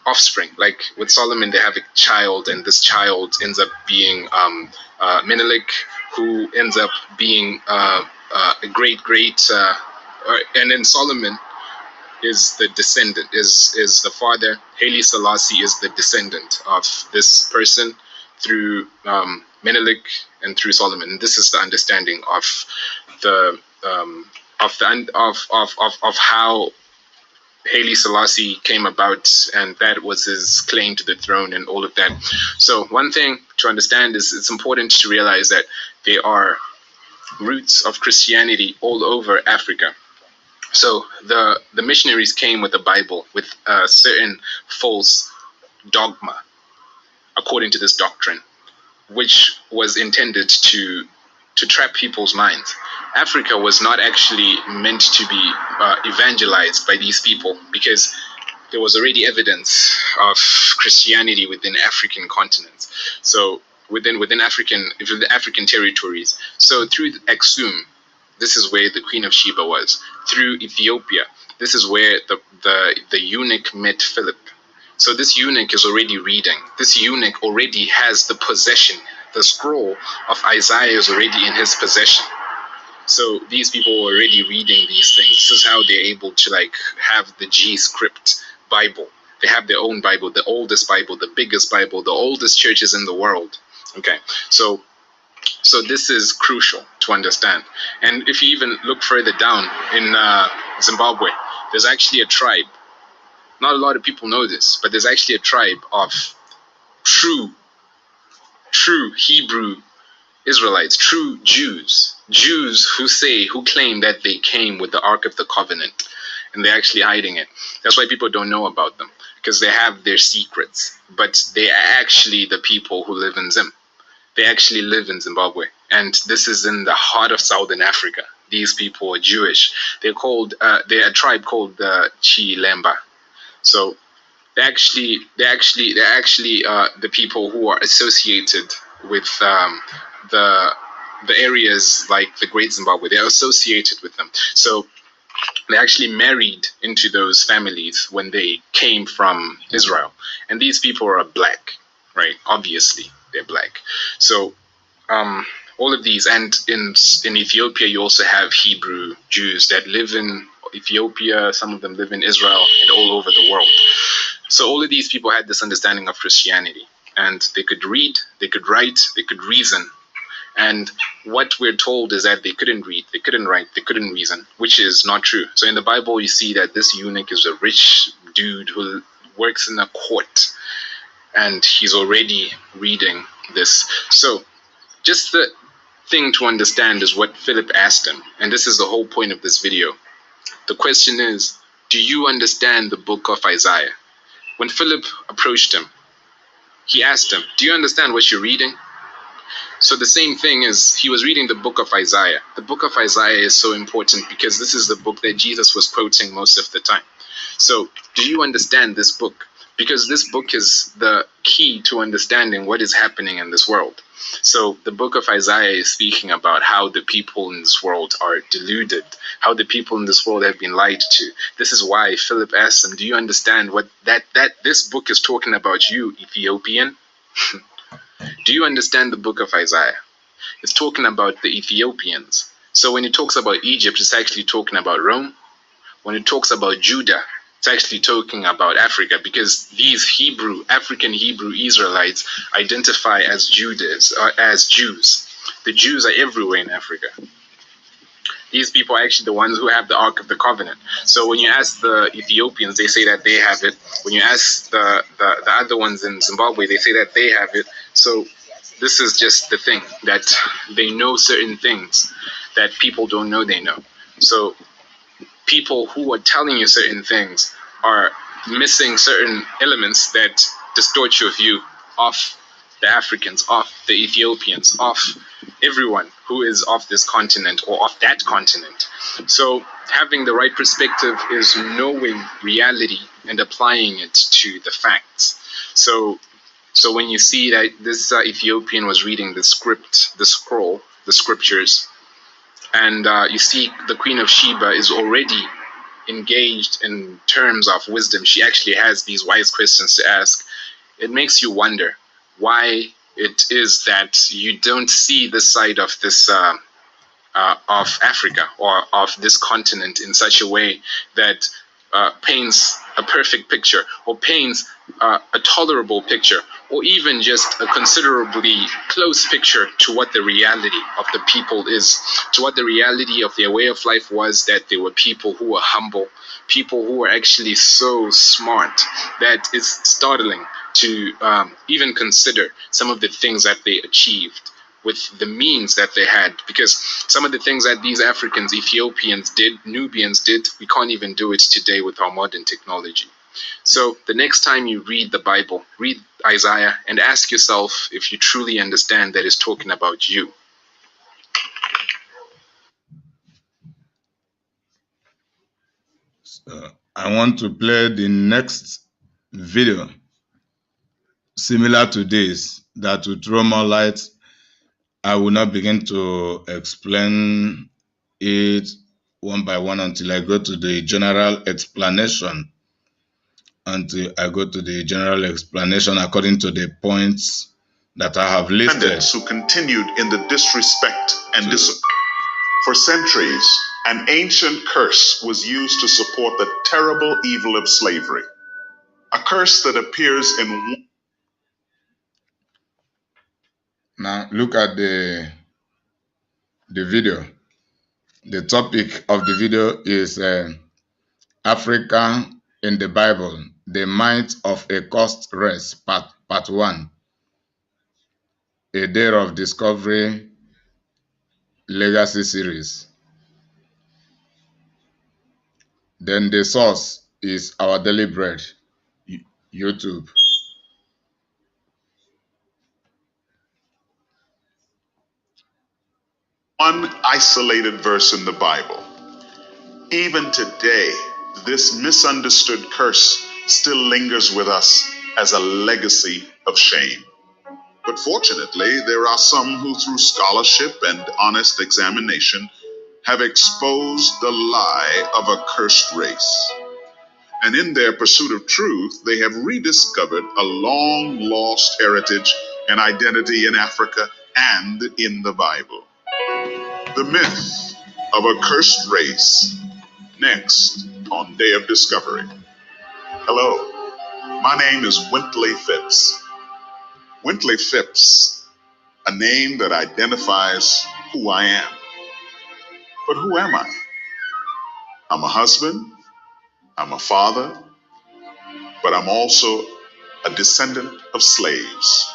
offspring. Like with Solomon, they have a child, and this child ends up being Menelik, who ends up being a great, and then Solomon is the descendant, is the father. Haile Selassie is the descendant of this person through Menelik and through Solomon. And this is the understanding of the of how Haile Selassie came about, and that was his claim to the throne and all of that. So one thing to understand is it's important to realize that there are roots of Christianity all over Africa. So the missionaries came with the Bible, with a certain false dogma, according to this doctrine, which was intended to trap people's minds. Africa was not actually meant to be evangelized by these people, because there was already evidence of Christianity within African continents. So within African territories. So through Aksum, this is where the Queen of Sheba was. Through Ethiopia, this is where the eunuch met Philip. So this eunuch is already reading. This eunuch already has the possession. The scroll of Isaiah is already in his possession. So these people were already reading these things. This is how they're able to have the G script Bible. They have their own Bible, the oldest Bible, the biggest Bible, the oldest churches in the world. Okay, so this is crucial to understand. And if you even look further down in Zimbabwe, there's actually a tribe. Not a lot of people know this, but there's actually a tribe of true Hebrew Israelites, true Jews who claim that they came with the Ark of the Covenant, and they're actually hiding it. That's why people don't know about them, because they have their secrets, but they are actually the people who live in Zim. They actually live in Zimbabwe, and this is in the heart of Southern Africa. These people are Jewish. They're a tribe called the Chilemba. So they're actually the people who are associated with the areas like the Great Zimbabwe. They're associated with them. So they actually married into those families when they came from Israel. And these people are black, right? Obviously, they're black. So all of these, and in Ethiopia, you also have Hebrew Jews that live in Ethiopia. Some of them live in Israel and all over the world. So all of these people had this understanding of Christianity, and they could read, they could write, they could reason. And what we're told is that they couldn't read, they couldn't write, they couldn't reason, which is not true. So in the Bible, you see that this eunuch is a rich dude who works in a court, and he's already reading this. So just the thing to understand is what Philip asked him. And this is the whole point of this video. The question is, do you understand the book of Isaiah? When Philip approached him, he asked him, do you understand what you're reading? So the same thing is, he was reading the book of Isaiah. The book of Isaiah is so important because this is the book that Jesus was quoting most of the time. So do you understand this book? Because this book is the key to understanding what is happening in this world. So the book of Isaiah is speaking about how the people in this world are deluded, how the people in this world have been lied to. This is why Philip asked him, do you understand what that this book is talking about, you Ethiopian? Do you understand the book of Isaiah? It's talking about the Ethiopians. So when it talks about Egypt, it's actually talking about Rome. When it talks about Judah, it's actually talking about Africa, because these African Hebrew Israelites identify as Jews. The Jews are everywhere in Africa. These people are actually the ones who have the Ark of the Covenant. So when you ask the Ethiopians, they say that they have it. When you ask the other ones in Zimbabwe, they say that they have it. So this is just the thing, that they know certain things that people don't know they know. So people who are telling you certain things are missing certain elements that distort your view of the Africans, of the Ethiopians, of everyone who is of this continent or of that continent. So having the right perspective is knowing reality and applying it to the facts. So when you see that this Ethiopian was reading the scroll, the scriptures, and you see the Queen of Sheba is already engaged in terms of wisdom. She actually has these wise questions to ask. It makes you wonder why it is that you don't see this side of this of Africa or of this continent in such a way that paints a perfect picture or paints a tolerable picture or even just a considerably close picture to what the reality of the people is, to what the reality of their way of life was, that they were people who were humble, people who were actually so smart that it's startling to even consider some of the things that they achieved with the means that they had, because some of the things that these Africans, Ethiopians did, Nubians did, we can't even do it today with our modern technology. So the next time you read the Bible, read Isaiah and ask yourself if you truly understand that it's talking about you. I want to play the next video similar to this that will throw more light. I will not begin to explain it one by one until I go to the general explanation. Until I go to the general explanation according to the points that I have listed. Who continued in the disrespect and for centuries, an ancient curse was used to support the terrible evil of slavery. A curse that appears in... Now look at the video. The topic of the video is Africa in the Bible, the might of a cursed race, part 1. A Day of Discovery Legacy Series. Then the source is Our Daily Bread, YouTube. One isolated verse in the Bible. Even today, this misunderstood curse still lingers with us as a legacy of shame. But fortunately, there are some who, through scholarship and honest examination, have exposed the lie of a cursed race. And in their pursuit of truth, they have rediscovered a long-lost heritage and identity in Africa and in the Bible. The myth of a cursed race, next on Day of Discovery. Hello, my name is Wintley Phipps. Wintley Phipps, a name that identifies who I am. But who am I? I'm a husband, I'm a father, but I'm also a descendant of slaves.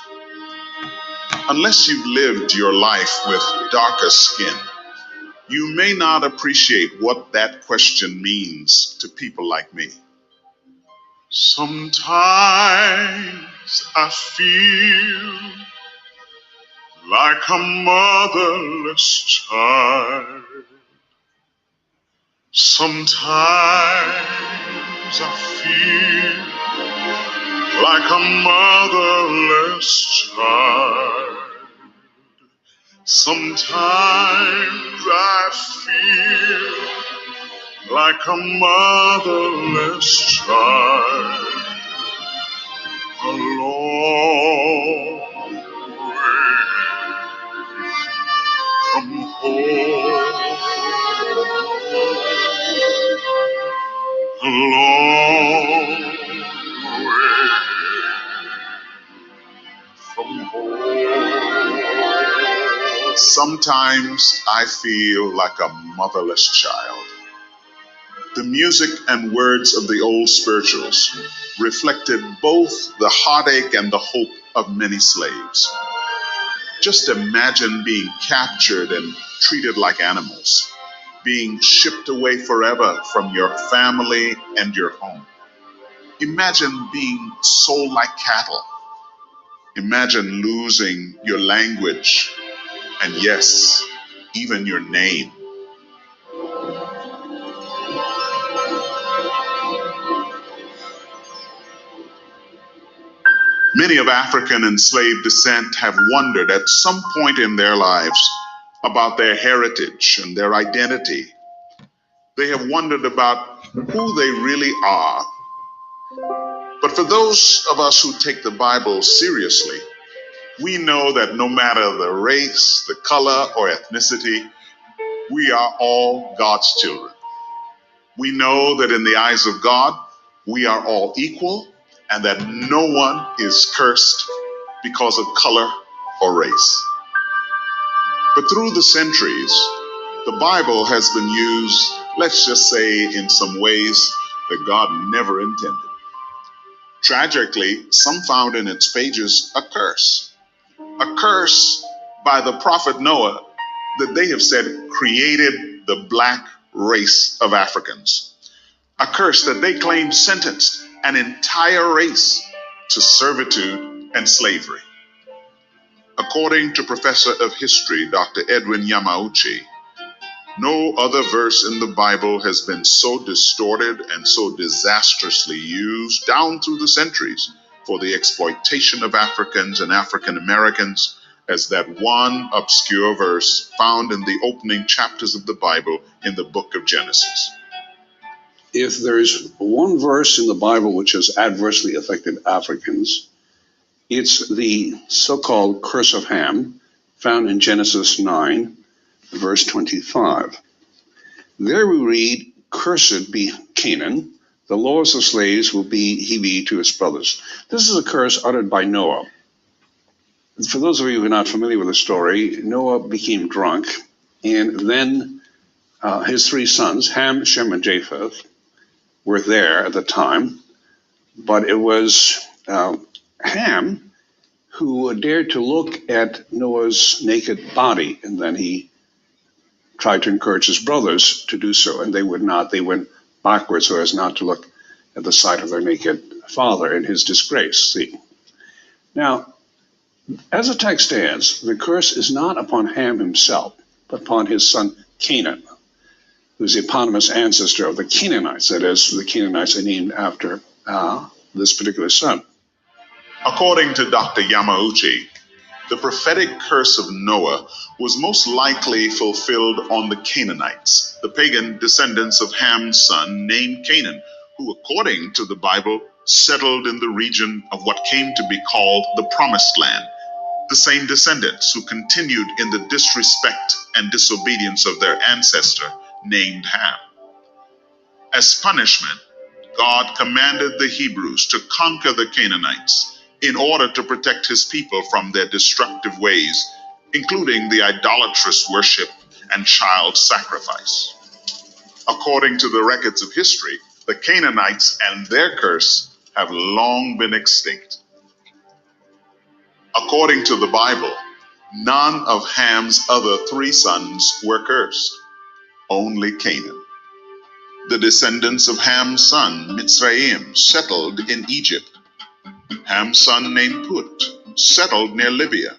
Unless you've lived your life with darker skin, you may not appreciate what that question means to people like me. Sometimes I feel like a motherless child. Sometimes I feel like a motherless child. Sometimes I feel like a motherless child. A long way from home. A long way from home. Sometimes I feel like a motherless child. The music and words of the old spirituals reflected both the heartache and the hope of many slaves. Just imagine being captured and treated like animals, being shipped away forever from your family and your home. Imagine being sold like cattle. Imagine losing your language and, yes, even your name. Many of African enslaved descent have wondered at some point in their lives about their heritage and their identity. They have wondered about who they really are. But for those of us who take the Bible seriously, we know that no matter the race, the color, or ethnicity, we are all God's children. We know that in the eyes of God, we are all equal and that no one is cursed because of color or race. But through the centuries, the Bible has been used, let's just say, in some ways that God never intended. Tragically, some found in its pages a curse by the prophet Noah that they have said created the black race of Africans. A curse that they claim sentenced an entire race to servitude and slavery. According to Professor of History, Dr. Edwin Yamauchi, no other verse in the Bible has been so distorted and so disastrously used down through the centuries for the exploitation of Africans and African Americans as that one obscure verse found in the opening chapters of the Bible in the book of Genesis. If there is one verse in the Bible which has adversely affected Africans, it's the so-called curse of Ham, found in Genesis 9, verse 25. There we read, "Cursed be Canaan, the lords of slaves will he be to his brothers." This is a curse uttered by Noah. For those of you who are not familiar with the story, Noah became drunk, and then his three sons, Ham, Shem, and Japheth, were there at the time, but it was Ham who dared to look at Noah's naked body, and then he tried to encourage his brothers to do so, and they would not. They went backwards so as not to look at the sight of their naked father in his disgrace. See? Now, as the text stands, the curse is not upon Ham himself, but upon his son Canaan, who's the eponymous ancestor of the Canaanites. That is, the Canaanites are named after this particular son. According to Dr. Yamauchi, the prophetic curse of Noah was most likely fulfilled on the Canaanites, the pagan descendants of Ham's son named Canaan, who, according to the Bible, settled in the region of what came to be called the Promised Land, the same descendants who continued in the disrespect and disobedience of their ancestor named Ham. As punishment, God commanded the Hebrews to conquer the Canaanites in order to protect his people from their destructive ways, including the idolatrous worship and child sacrifice. According to the records of history, the Canaanites and their curse have long been extinct. According to the Bible, none of Ham's other three sons were cursed, only Canaan. The descendants of Ham's son, Mitzrayim, settled in Egypt. Ham's son named Put settled near Libya,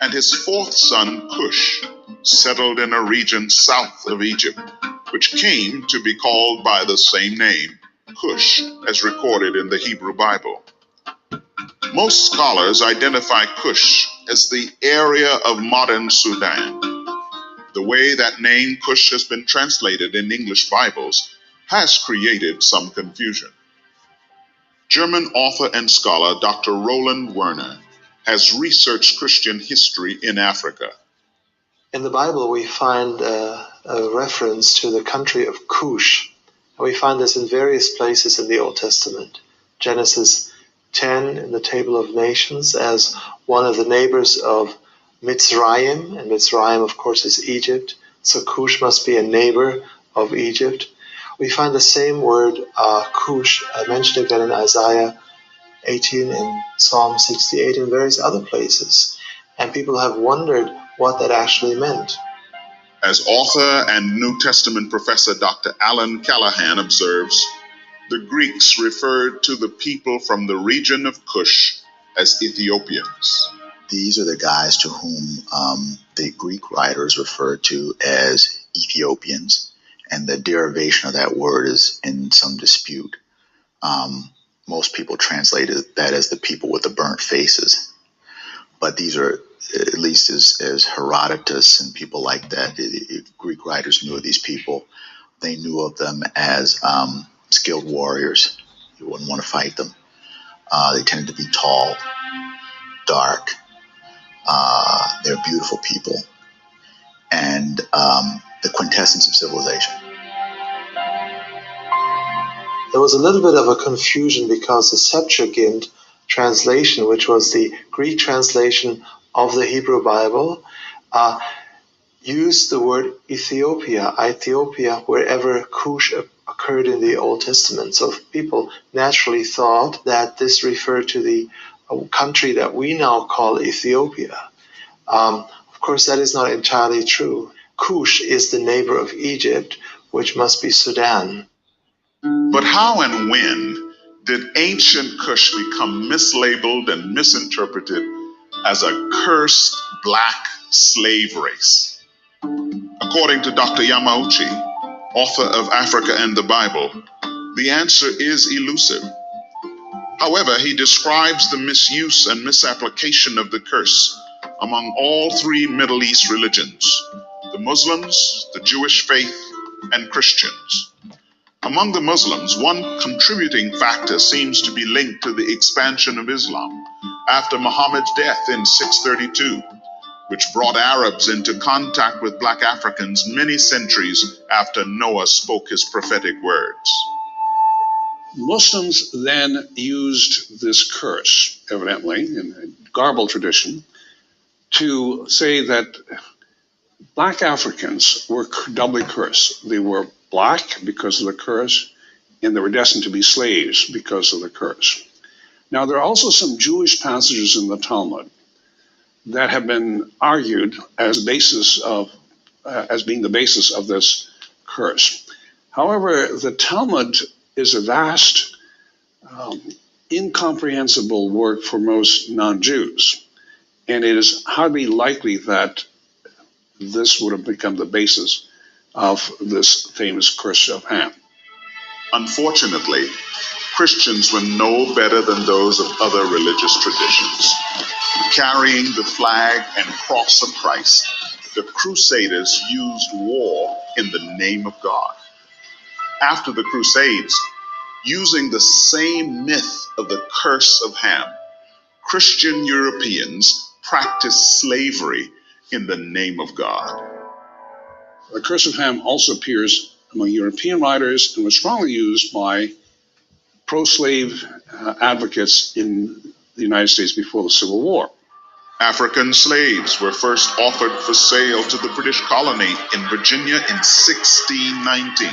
and his fourth son, Cush, settled in a region south of Egypt, which came to be called by the same name, Cush, as recorded in the Hebrew Bible. Most scholars identify Cush as the area of modern Sudan. The way that name Cush has been translated in English Bibles has created some confusion. German author and scholar Dr. Roland Werner has researched Christian history in Africa. In the Bible, we find a reference to the country of Cush. We find this in various places in the Old Testament. Genesis 10 in the Table of Nations as one of the neighbors of Mitzrayim, and Mitzrayim, of course, is Egypt. So Cush must be a neighbor of Egypt. We find the same word, Cush, mentioned again in Isaiah 18, in Psalm 68, and various other places. And people have wondered what that actually meant. As author and New Testament professor Dr. Alan Callahan observes, the Greeks referred to the people from the region of Cush as Ethiopians. These are the guys to whom the Greek writers referred to as Ethiopians, and the derivation of that word is in some dispute. Most people translated that as the people with the burnt faces, but these are, at least as Herodotus and people like that, Greek writers knew of these people. They knew of them as skilled warriors. You wouldn't want to fight them. They tended to be tall, dark. They're beautiful people, and the quintessence of civilization. There was a little bit of a confusion because the Septuagint translation, which was the Greek translation of the Hebrew Bible, used the word Ethiopia, wherever Cush occurred in the Old Testament. So people naturally thought that this referred to the country that we now call Ethiopia. Of course, that is not entirely true. Cush is the neighbor of Egypt, which must be Sudan. But how and when did ancient Cush become mislabeled and misinterpreted as a cursed black slave race? According to Dr. Yamauchi, author of Africa and the Bible, the answer is elusive. However, he describes the misuse and misapplication of the curse among all three Middle East religions, the Muslims, the Jewish faith, and Christians. Among the Muslims, one contributing factor seems to be linked to the expansion of Islam after Muhammad's death in 632, which brought Arabs into contact with black Africans many centuries after Noah spoke his prophetic words. Muslims then used this curse, evidently, in a garbled tradition, to say that black Africans were doubly cursed. They were black because of the curse, and they were destined to be slaves because of the curse. Now, there are also some Jewish passages in the Talmud that have been argued as being the basis of this curse. However, the Talmud is a vast, incomprehensible work for most non-Jews, and it is hardly likely that this would have become the basis of this famous curse of Ham. Unfortunately, Christians were no better than those of other religious traditions. Carrying the flag and cross of Christ, the Crusaders used war in the name of God. After the Crusades, using the same myth of the curse of Ham, Christian Europeans practiced slavery in the name of God. The curse of Ham also appears among European writers and was strongly used by pro-slave advocates in the United States before the Civil War. African slaves were first offered for sale to the British colony in Virginia in 1619.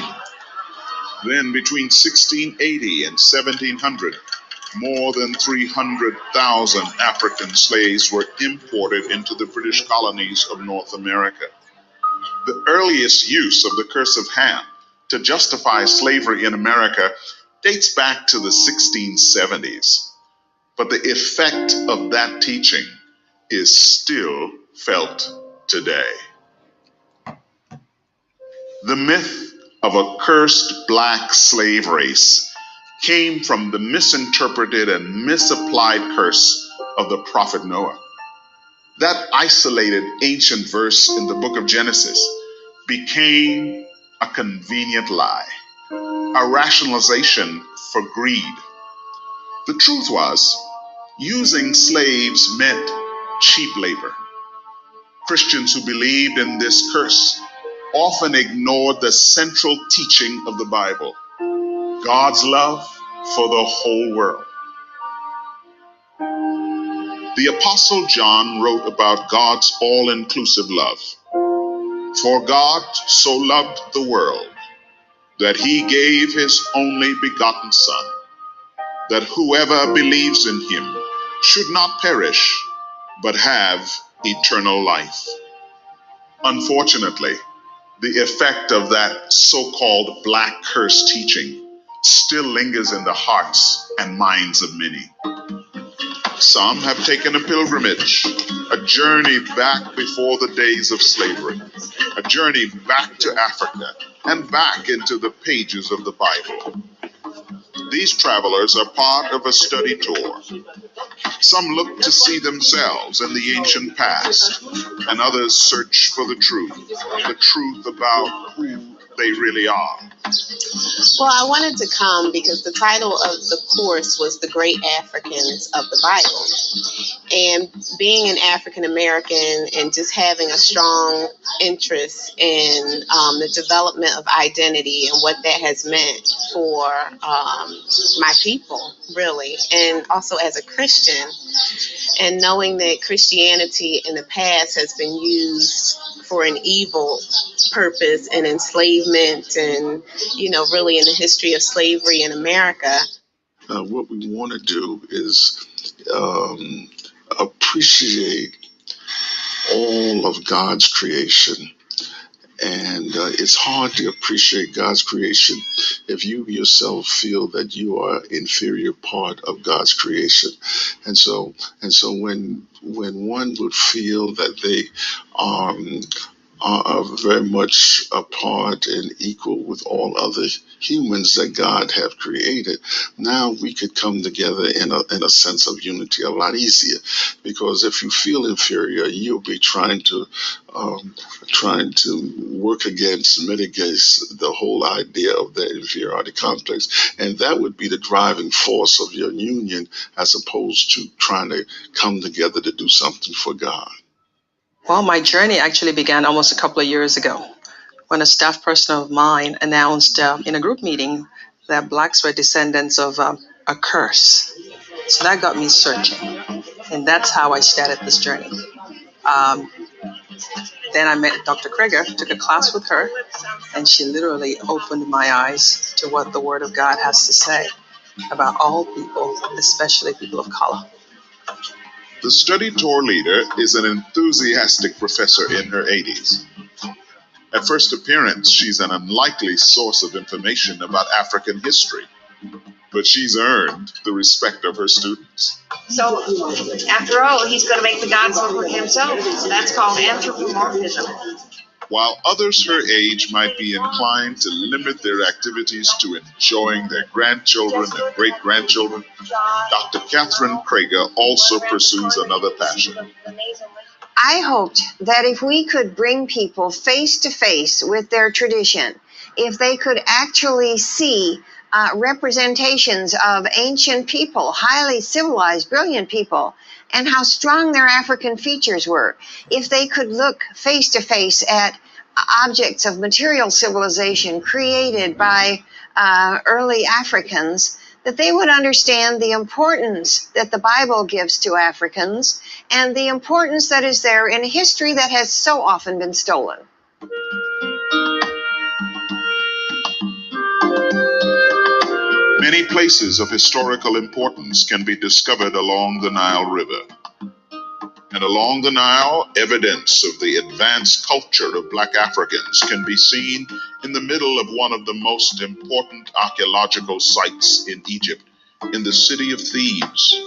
Then between 1680 and 1700, more than 300,000 African slaves were imported into the British colonies of North America. The earliest use of the curse of Ham to justify slavery in America dates back to the 1670s, but the effect of that teaching is still felt today. The myth of a cursed black slave race came from the misinterpreted and misapplied curse of the prophet Noah. That isolated ancient verse in the book of Genesis became a convenient lie, a rationalization for greed. The truth was, using slaves meant cheap labor. Christians who believed in this curse often ignored the central teaching of the Bible, God's love for the whole world. The Apostle John wrote about God's all-inclusive love. For God so loved the world that he gave his only begotten Son, that whoever believes in him should not perish, but have eternal life. Unfortunately, the effect of that so-called black curse teaching still lingers in the hearts and minds of many. Some have taken a pilgrimage, a journey back before the days of slavery, a journey back to Africa and back into the pages of the Bible. These travelers are part of a study tour. Some look to see themselves in the ancient past, and others search for the truth about who they really are. Well, I wanted to come because the title of the course was The Great Africans of the Bible. And being an African American and just having a strong interest in the development of identity and what that has meant for my people, really, and also as a Christian, and knowing that Christianity in the past has been used for an evil purpose and enslavement and, really in the history of slavery in America. What we want to do is appreciate all of God's creation. And it's hard to appreciate God's creation if you yourself feel that you are an inferior part of God's creation. And so when one would feel that they are very much a part and equal with all other humans that God have created, now we could come together in a sense of unity a lot easier. Because if you feel inferior, you'll be trying to work against, mitigate the whole idea of the inferiority complex, and that would be the driving force of your union, as opposed to trying to come together to do something for God. Well, my journey actually began almost a couple of years ago when a staff person of mine announced in a group meeting that blacks were descendants of a curse. So that got me searching, and that's how I started this journey. Then I met Dr. Krieger, took a class with her, and she literally opened my eyes to what the Word of God has to say about all people, especially people of color. The study tour leader is an enthusiastic professor in her 80s. At first appearance, she's an unlikely source of information about African history, but she's earned the respect of her students. So, after all, he's going to make the gods look like himself. That's called anthropomorphism. While others her age might be inclined to limit their activities to enjoying their grandchildren and great-grandchildren, Dr. Catherine Krieger also pursues another passion. I hoped that if we could bring people face to face with their tradition, if they could actually see representations of ancient people, highly civilized, brilliant people, and how strong their African features were, if they could look face to face at objects of material civilization created by early Africans, that they would understand the importance that the Bible gives to Africans and the importance that is there in a history that has so often been stolen. Many places of historical importance can be discovered along the Nile River. And along the Nile, evidence of the advanced culture of Black Africans can be seen in the middle of one of the most important archaeological sites in Egypt, in the city of Thebes.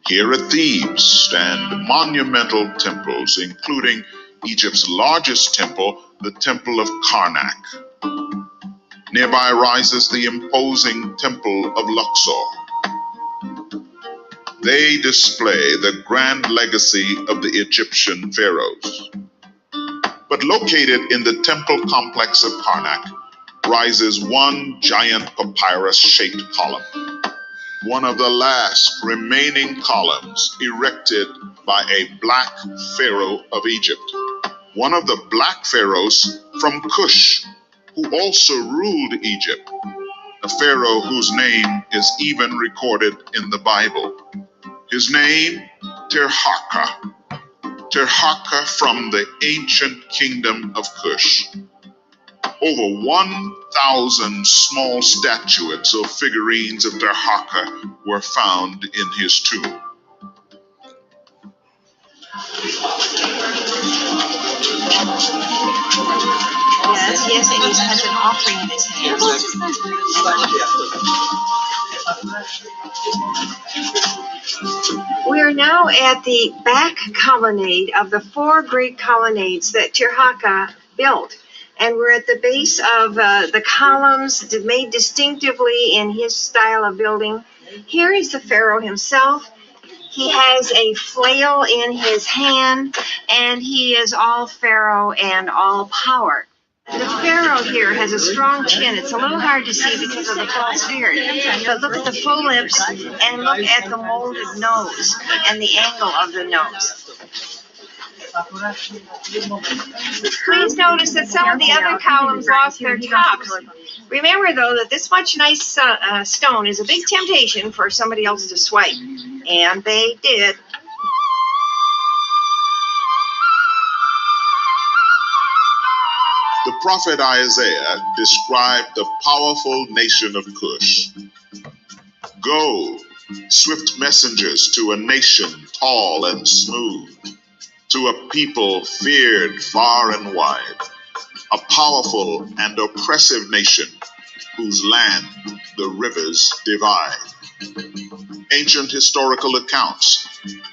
Here at Thebes stand monumental temples, including Egypt's largest temple, the Temple of Karnak. Nearby rises the imposing Temple of Luxor. They display the grand legacy of the Egyptian pharaohs. But located in the temple complex of Karnak rises one giant papyrus-shaped column, one of the last remaining columns erected by a black pharaoh of Egypt, one of the black pharaohs from Cush, who also ruled Egypt, a pharaoh whose name is even recorded in the Bible. His name, Tirhakah. Tirhakah from the ancient kingdom of Cush. Over 1,000 small statuettes or figurines of Tirhakah were found in his tomb. Yes, and he has an offering in his hand. We are now at the back colonnade of the 4 great colonnades that Tirhaka built. And we're at the base of the columns made distinctively in his style of building. Here is the pharaoh himself. He has a flail in his hand, and he is all pharaoh and all power. The pharaoh here has a strong chin. It's a little hard to see because of the false beard. But look at the full lips and look at the molded nose and the angle of the nose. Please notice that some of the other columns lost their tops. Remember, though, that this much nice stone is a big temptation for somebody else to swipe. And they did. The prophet Isaiah described the powerful nation of Cush. Go, swift messengers to a nation tall and smooth, to a people feared far and wide, a powerful and oppressive nation whose land the rivers divide. Ancient historical accounts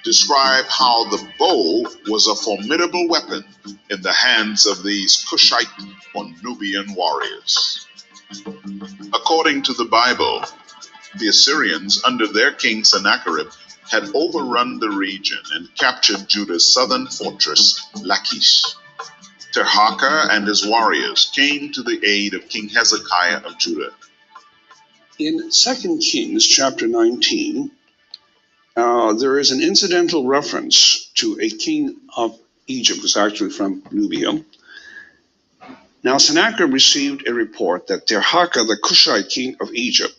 describe how the bow was a formidable weapon in the hands of these Cushite or Nubian warriors. According to the Bible, the Assyrians, under their king Sennacherib, had overrun the region and captured Judah's southern fortress, Lachish. Tirhaka and his warriors came to the aid of King Hezekiah of Judah. In 2 Kings chapter 19, there is an incidental reference to a king of Egypt, who's actually from Nubia. Now, Sennacherib received a report that Tirhaka, the Cushite king of Egypt,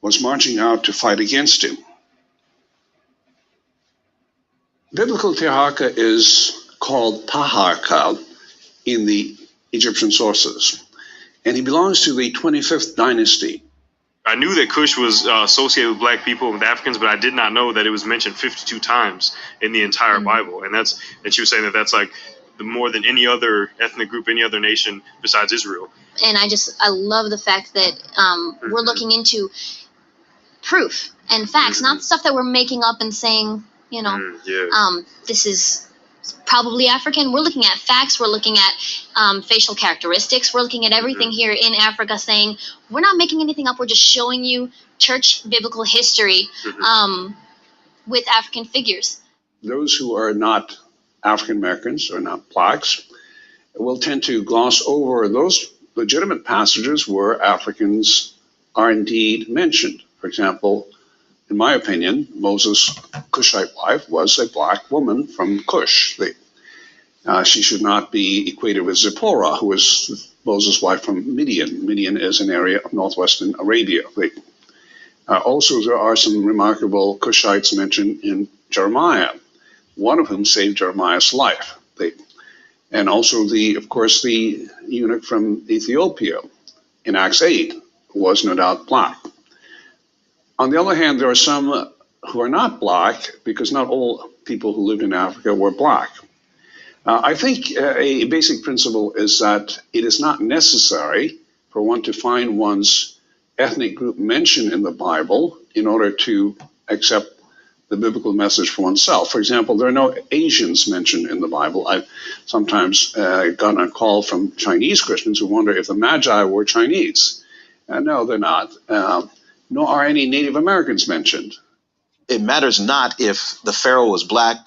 was marching out to fight against him. Biblical Tirhaka is called Taharka in the Egyptian sources, and he belongs to the 25th dynasty. I knew that Cush was associated with black people and Africans, but I did not know that it was mentioned 52 times in the entire Bible. And she was saying that that's like more than any other ethnic group, any other nation besides Israel. And I love the fact that we're looking into proof and facts, not stuff that we're making up and saying, this is probably African. We're looking at facts. We're looking at facial characteristics. We're looking at everything here in Africa, saying we're not making anything up. We're just showing you church biblical history with African figures. Those who are not African Americans or not blacks will tend to gloss over those legitimate passages where Africans are indeed mentioned. For example, in my opinion, Moses' Cushite wife was a black woman from Cush. She should not be equated with Zipporah, who was Moses' wife from Midian. Midian is an area of northwestern Arabia. Also, there are some remarkable Cushites mentioned in Jeremiah, one of whom saved Jeremiah's life. And also, of course, the eunuch from Ethiopia in Acts 8 was no doubt black. On the other hand, there are some who are not black, because not all people who lived in Africa were black. I think a basic principle is that it is not necessary for one to find one's ethnic group mentioned in the Bible in order to accept the biblical message for oneself. For example, there are no Asians mentioned in the Bible. I've sometimes gotten a call from Chinese Christians who wonder if the Magi were Chinese. No, they're not. Nor are any Native Americans mentioned. It matters not if the Pharaoh was black.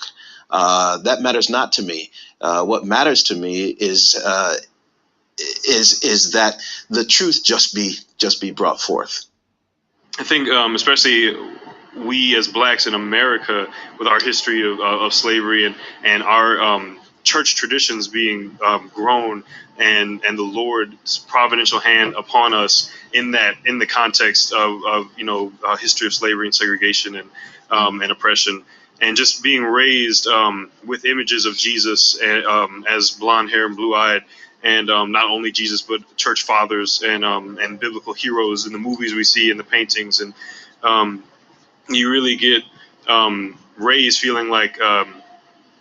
That matters not to me. What matters to me is that the truth just be brought forth. I think, especially we as blacks in America, with our history of slavery and our church traditions being grown, and the Lord's providential hand upon us in the context of history of slavery and segregation and oppression, and just being raised with images of Jesus as blonde hair and blue eyed, and not only Jesus but church fathers and biblical heroes in the movies we see, in the paintings, and you really get raised feeling like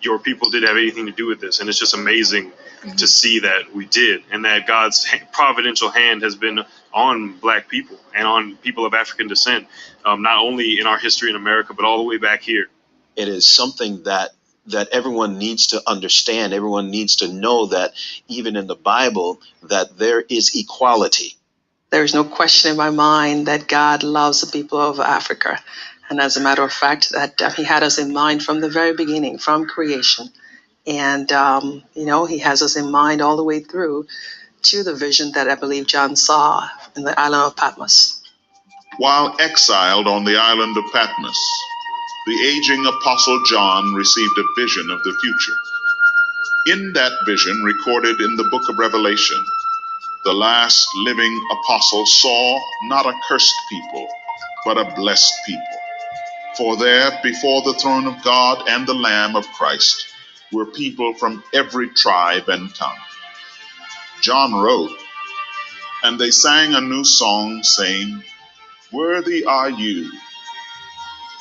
your people didn't have anything to do with this, and it's just amazing to see that we did, and that God's providential hand has been on Black people and on people of African descent, not only in our history in America, but all the way back here. It is something that everyone needs to understand. Everyone needs to know that even in the Bible, that there is equality. There's no question in my mind that God loves the people of Africa. And as a matter of fact, that he had us in mind from the very beginning, from creation. And, he has us in mind all the way through to the vision that I believe John saw in the island of Patmos. While exiled on the island of Patmos, the aging Apostle John received a vision of the future. In that vision, recorded in the book of Revelation, the last living apostle saw not a cursed people, but a blessed people. For there, before the throne of God and the Lamb of Christ, were people from every tribe and tongue. John wrote, "And they sang a new song, saying, 'Worthy are you,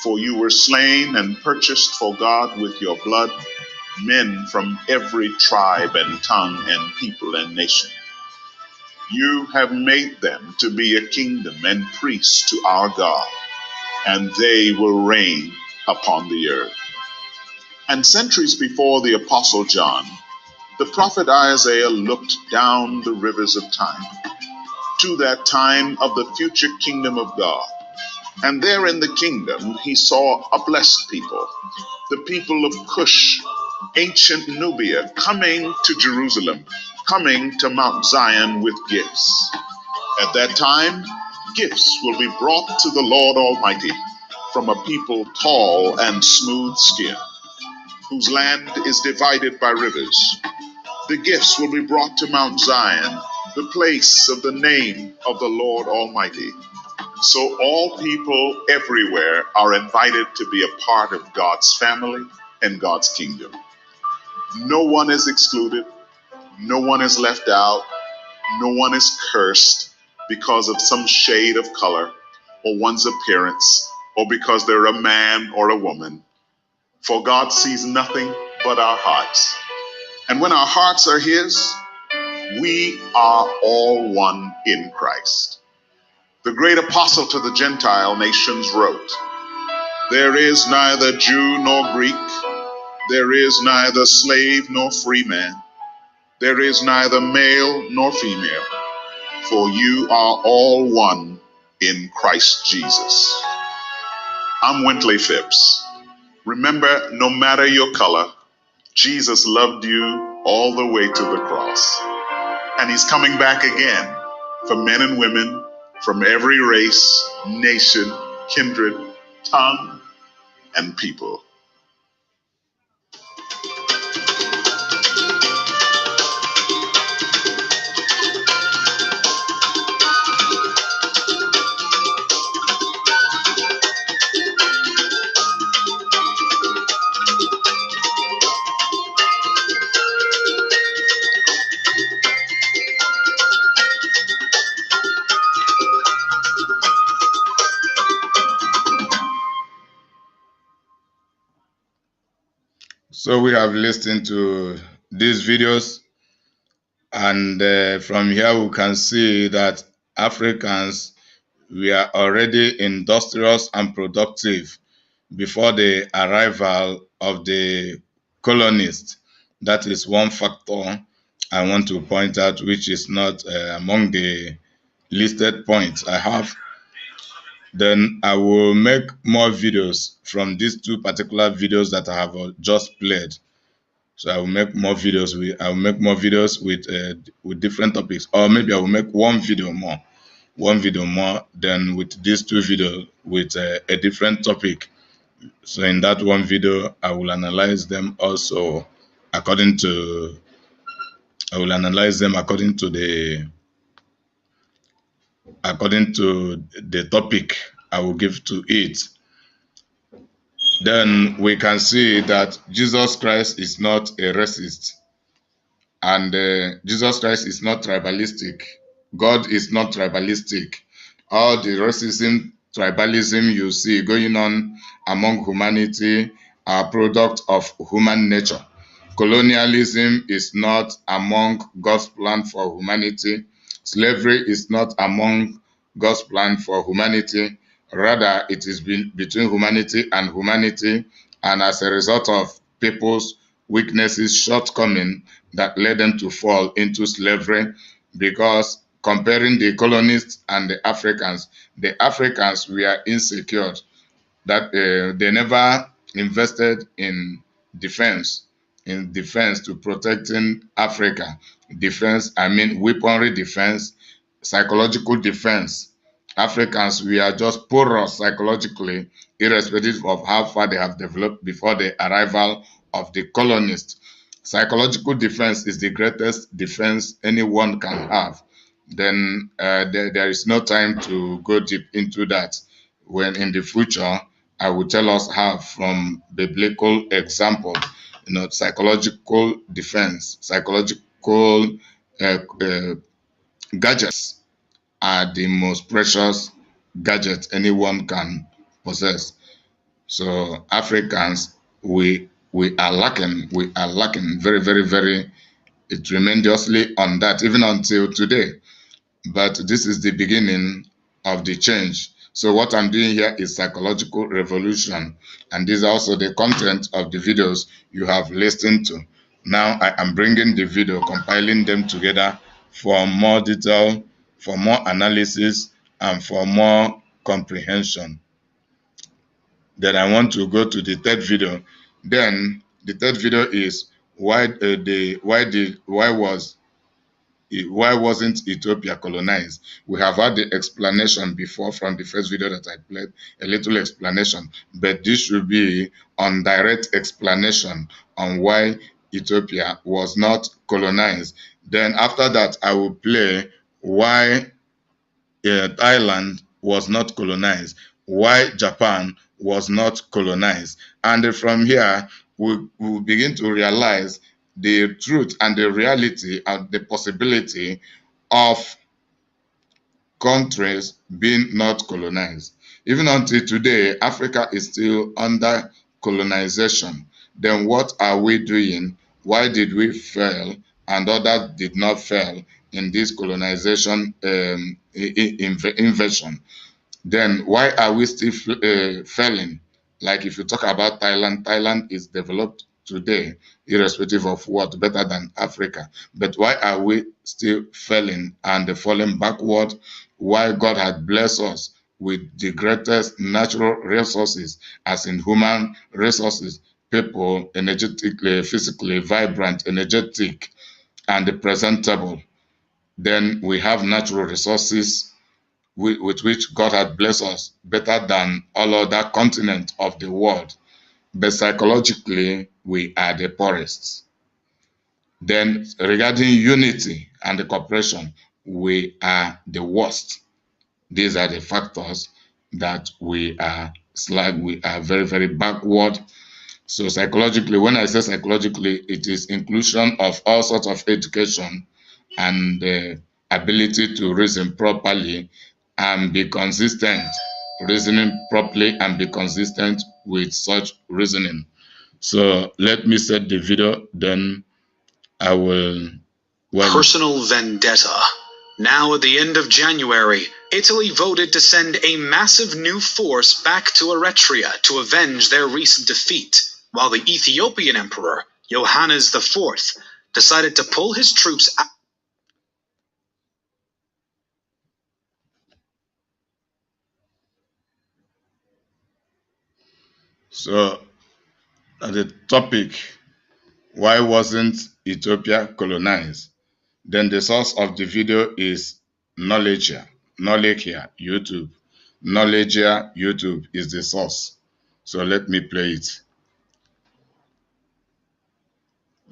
for you were slain and purchased for God with your blood men from every tribe and tongue and people and nation. You have made them to be a kingdom and priests to our God, and they will reign upon the earth.'" And centuries before the Apostle John, the prophet Isaiah looked down the rivers of time to that time of the future kingdom of God. And there in the kingdom, he saw a blessed people, the people of Cush, ancient Nubia, coming to Jerusalem, coming to Mount Zion with gifts. At that time, gifts will be brought to the Lord Almighty from a people tall and smooth skinned, whose land is divided by rivers. The gifts will be brought to Mount Zion, the place of the name of the Lord Almighty. So all people everywhere are invited to be a part of God's family and God's kingdom. No one is excluded. No one is left out. No one is cursed because of some shade of color or one's appearance or because they're a man or a woman. For God sees nothing but our hearts. And when our hearts are His, we are all one in Christ. The great apostle to the Gentile nations wrote, "There is neither Jew nor Greek, there is neither slave nor free man, there is neither male nor female, for you are all one in Christ Jesus." I'm Wintley Phipps. Remember, no matter your color, Jesus loved you all the way to the cross. And He's coming back again for men and women from every race, nation, kindred, tongue, and people. So we have listened to these videos, and from here we can see that Africans, we are already industrious and productive before the arrival of the colonists. That is one factor I want to point out, which is not among the listed points I have. Then I will make more videos from these two particular videos that I have just played. So I will make more videos with different topics, or maybe I will make one video more than with these two videos with a different topic. So in that one video, I will analyze them also according to the topic I will give to it. Then we can see that Jesus Christ is not a racist, and Jesus Christ is not tribalistic. God is not tribalistic. All the racism, tribalism you see going on among humanity are a product of human nature colonialism is not among God's plan for humanity. Slavery is not among God's plan for humanity. Rather, it is between humanity and humanity, and as a result of people's weaknesses, shortcomings that led them to fall into slavery. Because comparing the colonists and the Africans were insecure, that they never invested in defense to protecting Africa. Defense, I mean weaponry defense, psychological defense. Africans, we are just porous psychologically, irrespective of how far they have developed before the arrival of the colonists. Psychological defense is the greatest defense anyone can have. Then there is no time to go deep into that. When in the future, I will tell us how from biblical example, psychological defense, psychological gadgets are the most precious gadgets anyone can possess. So Africans, we are lacking very, very, very tremendously on that, even until today. But this is the beginning of the change. So what I'm doing here is psychological revolution, and these are also the content of the videos you have listened to. Now I am bringing the video, compiling them together for more detail, for more analysis, and for more comprehension. Then I want to go to the third video. Then the third video is why wasn't Ethiopia colonized? We have had the explanation before from the first video that I played, a little explanation, but this should be on direct explanation on why Ethiopia was not colonized. Then after that, I will play why Thailand was not colonized, why Japan was not colonized. And from here, we'll begin to realize the truth and the reality and the possibility of countries being not colonized. Even until today, Africa is still under colonization. Then what are we doing? Why did we fail and others did not fail in this colonization invasion? Then why are we still failing? Like if you talk about Thailand, Thailand is developed today, irrespective of what, better than Africa. But why are we still failing and falling backward? Why God had blessed us with the greatest natural resources, as in human resources, people energetically, physically vibrant, energetic, and presentable. Then we have natural resources with which God had blessed us better than all other continents of the world. But psychologically, we are the poorest. Then regarding unity and the cooperation, we are the worst. These are the factors that we are very, very backward. So psychologically, when I say psychologically, it is inclusion of all sorts of education and the ability to reason properly and be consistent, reasoning properly and be consistent with such reasoning. So let me set the video, then I will... Personal vendetta. Now at the end of January, Italy voted to send a massive new force back to Eritrea to avenge their recent defeat, while the Ethiopian Emperor, Johannes IV, decided to pull his troops out. So, the topic, why wasn't Ethiopia colonized? Then the source of the video is Knowledge Here, YouTube. Knowledge Here, YouTube is the source. So let me play it.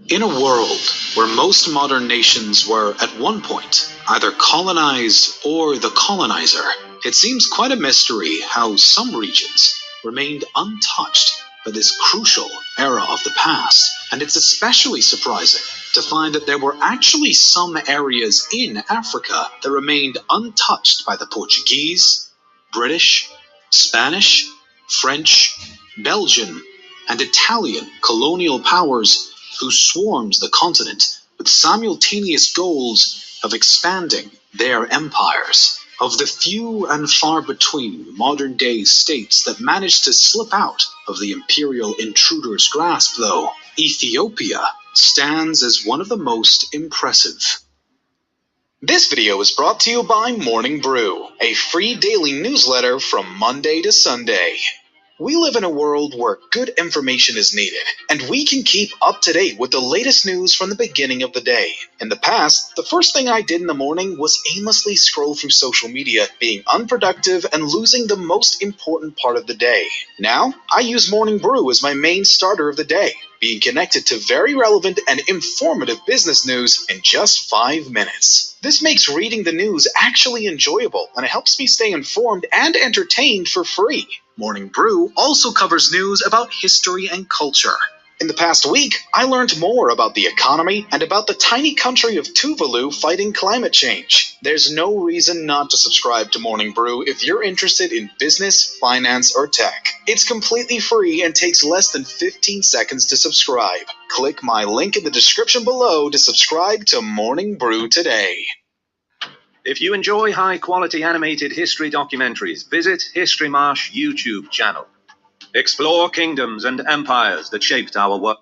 In a world where most modern nations were, at one point, either colonized or the colonizer, it seems quite a mystery how some regions remained untouched by this crucial era of the past. And it's especially surprising to find that there were actually some areas in Africa that remained untouched by the Portuguese, British, Spanish, French, Belgian, and Italian colonial powers who swarmed the continent with simultaneous goals of expanding their empires. Of the few and far between modern-day states that managed to slip out of the imperial intruder's grasp, though, Ethiopia stands as one of the most impressive. This video is brought to you by Morning Brew, a free daily newsletter from Monday to Sunday. We live in a world where good information is needed, and we can keep up to date with the latest news from the beginning of the day. In the past, the first thing I did in the morning was aimlessly scroll through social media, being unproductive and losing the most important part of the day. Now, I use Morning Brew as my main starter of the day, being connected to very relevant and informative business news in just 5 minutes. This makes reading the news actually enjoyable, and it helps me stay informed and entertained for free. Morning Brew also covers news about history and culture. In the past week, I learned more about the economy and about the tiny country of Tuvalu fighting climate change. There's no reason not to subscribe to Morning Brew if you're interested in business, finance, or tech. It's completely free and takes less than 15 seconds to subscribe. Click my link in the description below to subscribe to Morning Brew today. If you enjoy high-quality animated history documentaries, visit History Marsh YouTube channel. Explore kingdoms and empires that shaped our world.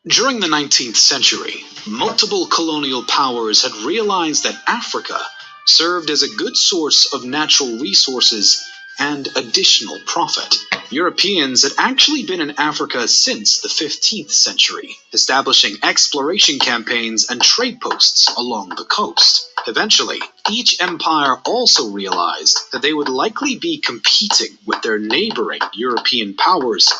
During the 19th century, multiple colonial powers had realized that Africa served as a good source of natural resources and additional profit. Europeans had actually been in Africa since the 15th century, establishing exploration campaigns and trade posts along the coast. Eventually, each empire also realized that they would likely be competing with their neighboring European powers,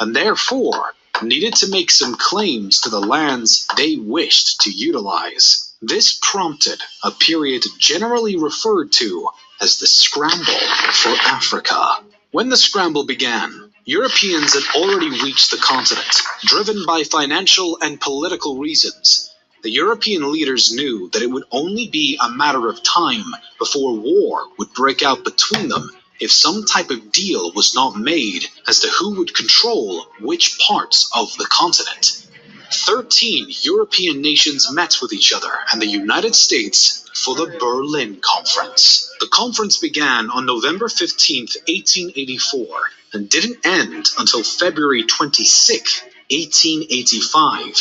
and therefore needed to make some claims to the lands they wished to utilize. This prompted a period generally referred to as the Scramble for Africa. When the scramble began, Europeans had already reached the continent, driven by financial and political reasons. The European leaders knew that it would only be a matter of time before war would break out between them if some type of deal was not made as to who would control which parts of the continent. 13 European nations met with each other and the United States for the Berlin Conference. The conference began on November 15, 1884, and didn't end until February 26, 1885,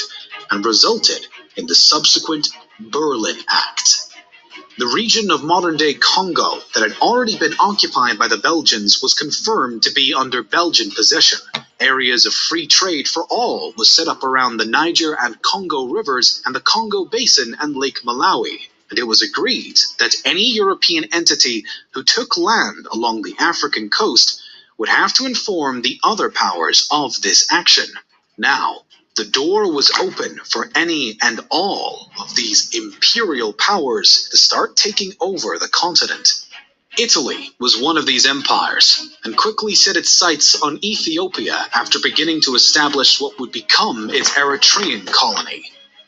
and resulted in the subsequent Berlin Act. The region of modern-day Congo that had already been occupied by the Belgians was confirmed to be under Belgian possession. Areas of free trade for all was set up around the Niger and Congo rivers and the Congo Basin and Lake Malawi, and it was agreed that any European entity who took land along the African coast would have to inform the other powers of this action. Now, the door was open for any and all of these imperial powers to start taking over the continent. Italy was one of these empires, and quickly set its sights on Ethiopia after beginning to establish what would become its Eritrean colony.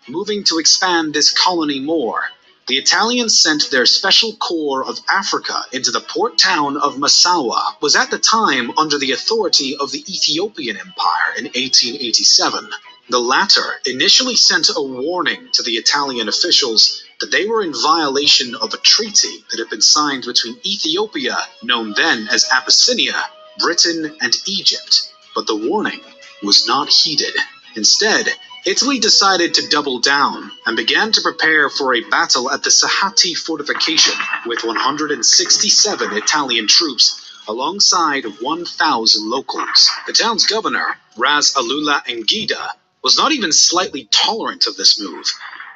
Moving to expand this colony more, the Italians sent their Special Corps of Africa into the port town of Massawa, was at the time under the authority of the Ethiopian Empire in 1887. The latter initially sent a warning to the Italian officials that they were in violation of a treaty that had been signed between Ethiopia, known then as Abyssinia, Britain, and Egypt. But the warning was not heeded. Instead, Italy decided to double down and began to prepare for a battle at the Sahati fortification with 167 Italian troops alongside 1,000 locals. The town's governor, Ras Alula Ngida, was not even slightly tolerant of this move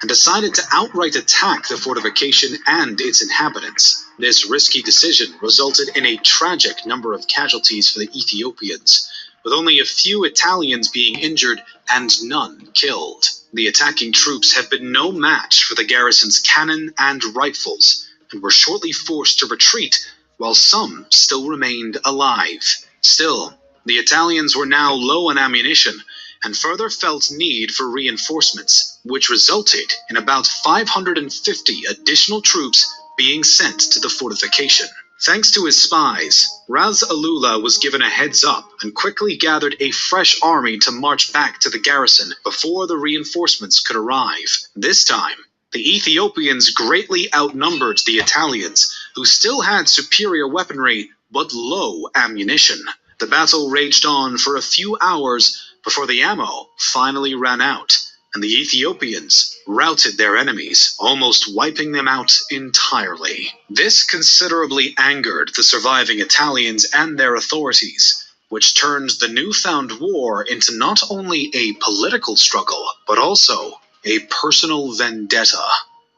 and decided to outright attack the fortification and its inhabitants. This risky decision resulted in a tragic number of casualties for the Ethiopians, with only a few Italians being injured and none killed. The attacking troops had been no match for the garrison's cannon and rifles, and were shortly forced to retreat, while some still remained alive. Still, the Italians were now low on ammunition, and further felt need for reinforcements, which resulted in about 550 additional troops being sent to the fortification. Thanks to his spies, Ras Alula was given a heads up and quickly gathered a fresh army to march back to the garrison before the reinforcements could arrive. This time, the Ethiopians greatly outnumbered the Italians, who still had superior weaponry but low ammunition. The battle raged on for a few hours before the ammo finally ran out, and the Ethiopians routed their enemies, almost wiping them out entirely. This considerably angered the surviving Italians and their authorities, which turned the newfound war into not only a political struggle, but also a personal vendetta.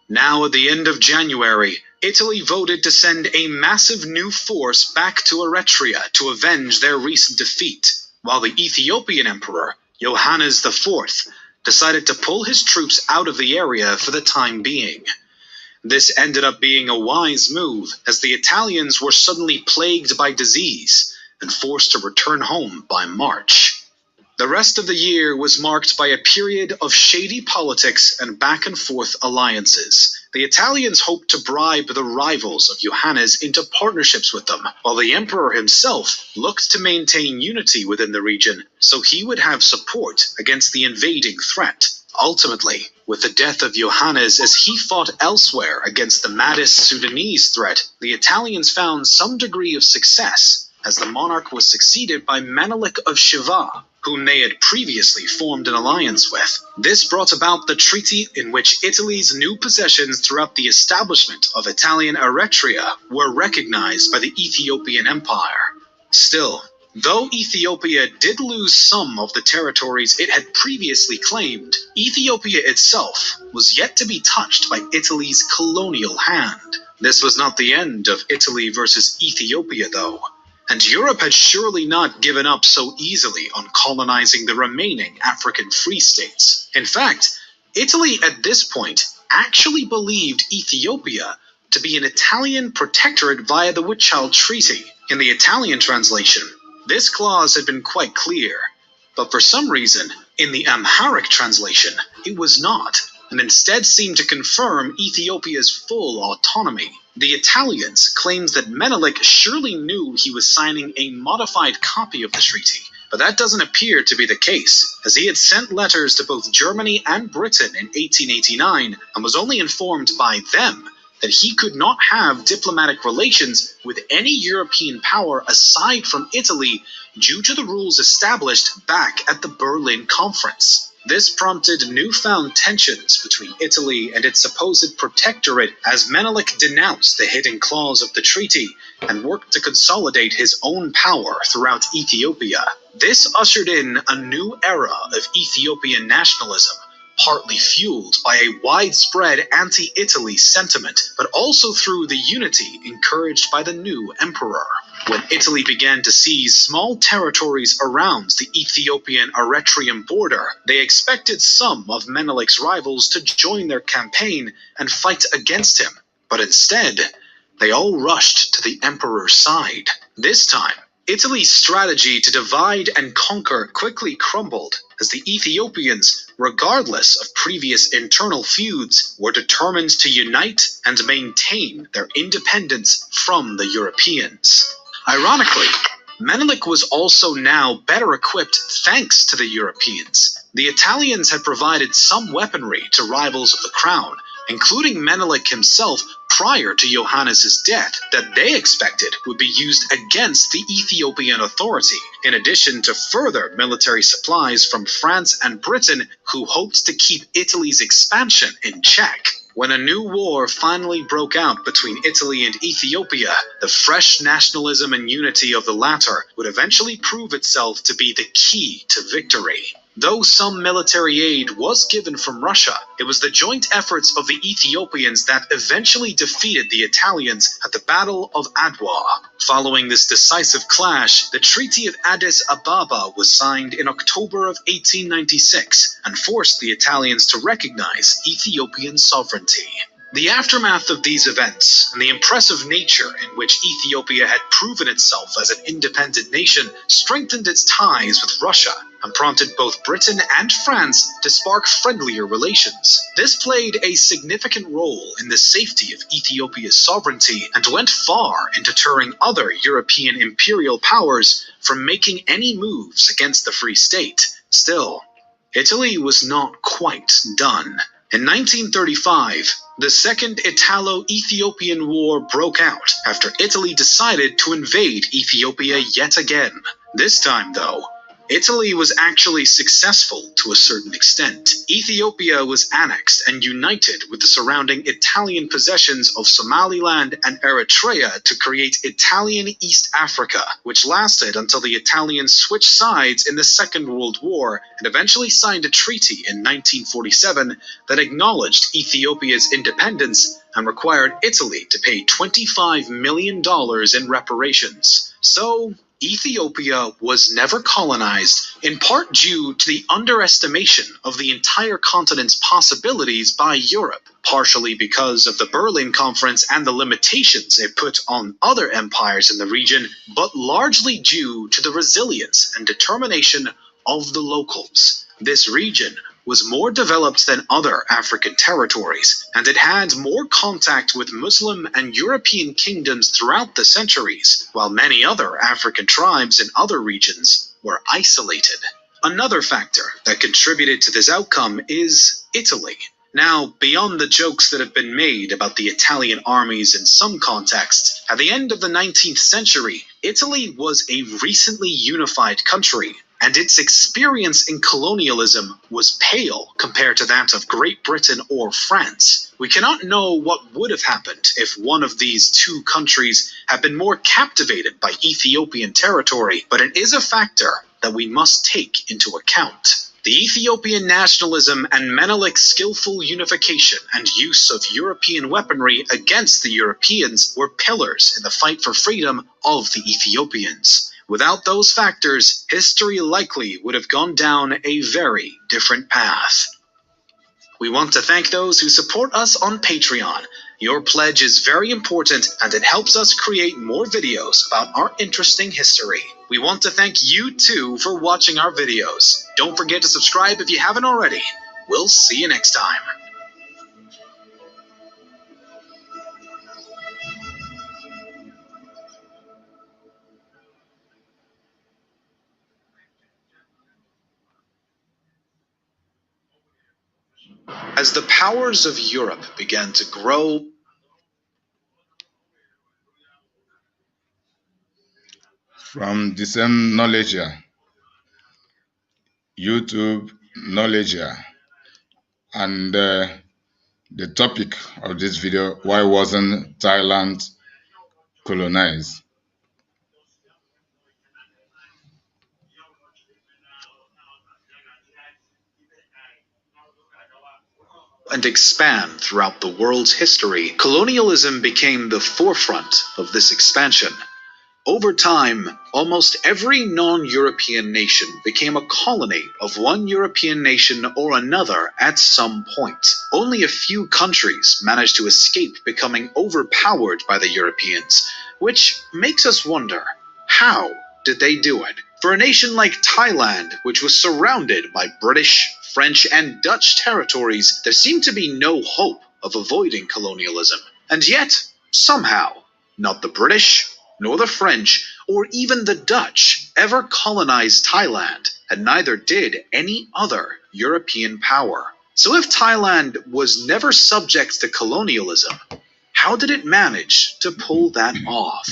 Now, at the end of January, Italy voted to send a massive new force back to Eritrea to avenge their recent defeat, while the Ethiopian emperor, Johannes IV, decided to pull his troops out of the area for the time being. This ended up being a wise move, as the Italians were suddenly plagued by disease and forced to return home by March. The rest of the year was marked by a period of shady politics and back-and-forth alliances. The Italians hoped to bribe the rivals of Johannes into partnerships with them, while the emperor himself looked to maintain unity within the region so he would have support against the invading threat. Ultimately, with the death of Johannes as he fought elsewhere against the maddest Sudanese threat, the Italians found some degree of success, as the monarch was succeeded by Menelik of Shiva, whom they had previously formed an alliance with. This brought about the treaty in which Italy's new possessions throughout the establishment of Italian Eritrea were recognized by the Ethiopian Empire. Still, though Ethiopia did lose some of the territories it had previously claimed, Ethiopia itself was yet to be touched by Italy's colonial hand. This was not the end of Italy versus Ethiopia, though. And Europe had surely not given up so easily on colonizing the remaining African free states. In fact, Italy at this point actually believed Ethiopia to be an Italian protectorate via the Whitchild Treaty. In the Italian translation, this clause had been quite clear, but for some reason, in the Amharic translation, it was not, and instead seemed to confirm Ethiopia's full autonomy. The Italians claimed that Menelik surely knew he was signing a modified copy of the treaty, but that doesn't appear to be the case, as he had sent letters to both Germany and Britain in 1889 and was only informed by them that he could not have diplomatic relations with any European power aside from Italy due to the rules established back at the Berlin Conference. This prompted newfound tensions between Italy and its supposed protectorate as Menelik denounced the hidden clause of the treaty and worked to consolidate his own power throughout Ethiopia. This ushered in a new era of Ethiopian nationalism, partly fueled by a widespread anti-Italy sentiment, but also through the unity encouraged by the new emperor. When Italy began to seize small territories around the Ethiopian-Eritrean border, they expected some of Menelik's rivals to join their campaign and fight against him, but instead, they all rushed to the emperor's side. This time, Italy's strategy to divide and conquer quickly crumbled, as the Ethiopians, regardless of previous internal feuds, were determined to unite and maintain their independence from the Europeans. Ironically, Menelik was also now better equipped thanks to the Europeans. The Italians had provided some weaponry to rivals of the crown, including Menelik himself prior to Johannes' death, that they expected would be used against the Ethiopian authority, in addition to further military supplies from France and Britain, who hoped to keep Italy's expansion in check. When a new war finally broke out between Italy and Ethiopia, the fresh nationalism and unity of the latter would eventually prove itself to be the key to victory. Though some military aid was given from Russia, it was the joint efforts of the Ethiopians that eventually defeated the Italians at the Battle of Adwa. Following this decisive clash, the Treaty of Addis Ababa was signed in October of 1896 and forced the Italians to recognize Ethiopian sovereignty. The aftermath of these events and the impressive nature in which Ethiopia had proven itself as an independent nation strengthened its ties with Russia and prompted both Britain and France to spark friendlier relations. This played a significant role in the safety of Ethiopia's sovereignty and went far in deterring other European imperial powers from making any moves against the Free State. Still, Italy was not quite done. In 1935, the Second Italo-Ethiopian War broke out after Italy decided to invade Ethiopia yet again. This time, though, Italy was actually successful to a certain extent. Ethiopia was annexed and united with the surrounding Italian possessions of Somaliland and Eritrea to create Italian East Africa, which lasted until the Italians switched sides in the Second World War and eventually signed a treaty in 1947 that acknowledged Ethiopia's independence and required Italy to pay $25 million in reparations. So, Ethiopia was never colonized, in part due to the underestimation of the entire continent's possibilities by Europe, partially because of the Berlin Conference and the limitations it put on other empires in the region, but largely due to the resilience and determination of the locals. This region was more developed than other African territories, and it had more contact with Muslim and European kingdoms throughout the centuries, while many other African tribes in other regions were isolated. Another factor that contributed to this outcome is Italy. Now, beyond the jokes that have been made about the Italian armies in some contexts, at the end of the 19th century, Italy was a recently unified country, and its experience in colonialism was pale compared to that of Great Britain or France. We cannot know what would have happened if one of these two countries had been more captivated by Ethiopian territory, but it is a factor that we must take into account. The Ethiopian nationalism and Menelik's skillful unification and use of European weaponry against the Europeans were pillars in the fight for freedom of the Ethiopians. Without those factors, history likely would have gone down a very different path. We want to thank those who support us on Patreon. Your pledge is very important and it helps us create more videos about our interesting history. We want to thank you too for watching our videos. Don't forget to subscribe if you haven't already. We'll see you next time. As the powers of Europe began to grow, from the same knowledge here, YouTube knowledge here, and the topic of this video, why wasn't Thailand colonized? and expand throughout the world's history, colonialism became the forefront of this expansion. Over time, almost every non-European nation became a colony of one European nation or another at some point. Only a few countries managed to escape becoming overpowered by the Europeans, which makes us wonder, how did they do it? For a nation like Thailand, which was surrounded by British, French, and Dutch territories, there seemed to be no hope of avoiding colonialism. And yet, somehow, not the British, nor the French, or even the Dutch ever colonized Thailand, and neither did any other European power. So if Thailand was never subject to colonialism, how did it manage to pull that off?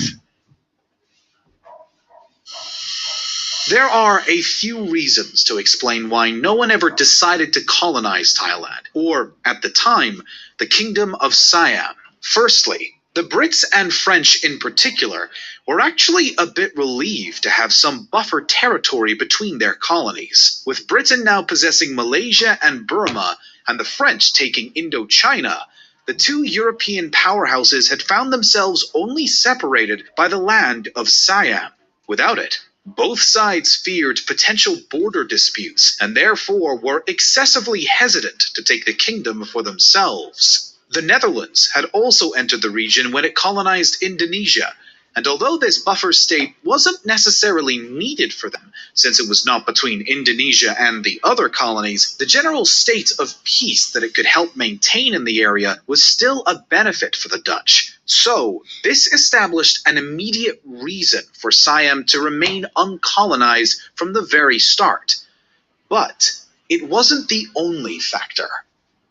There are a few reasons to explain why no one ever decided to colonize Thailand, or, at the time, the Kingdom of Siam. Firstly, the Brits and French in particular were actually a bit relieved to have some buffer territory between their colonies. With Britain now possessing Malaysia and Burma, and the French taking Indochina, the two European powerhouses had found themselves only separated by the land of Siam. Without it, both sides feared potential border disputes and therefore were excessively hesitant to take the kingdom for themselves. The Netherlands had also entered the region when it colonized Indonesia, and although this buffer state wasn't necessarily needed for them, since it was not between Indonesia and the other colonies, the general state of peace that it could help maintain in the area was still a benefit for the Dutch. So, this established an immediate reason for Siam to remain uncolonized from the very start. But it wasn't the only factor.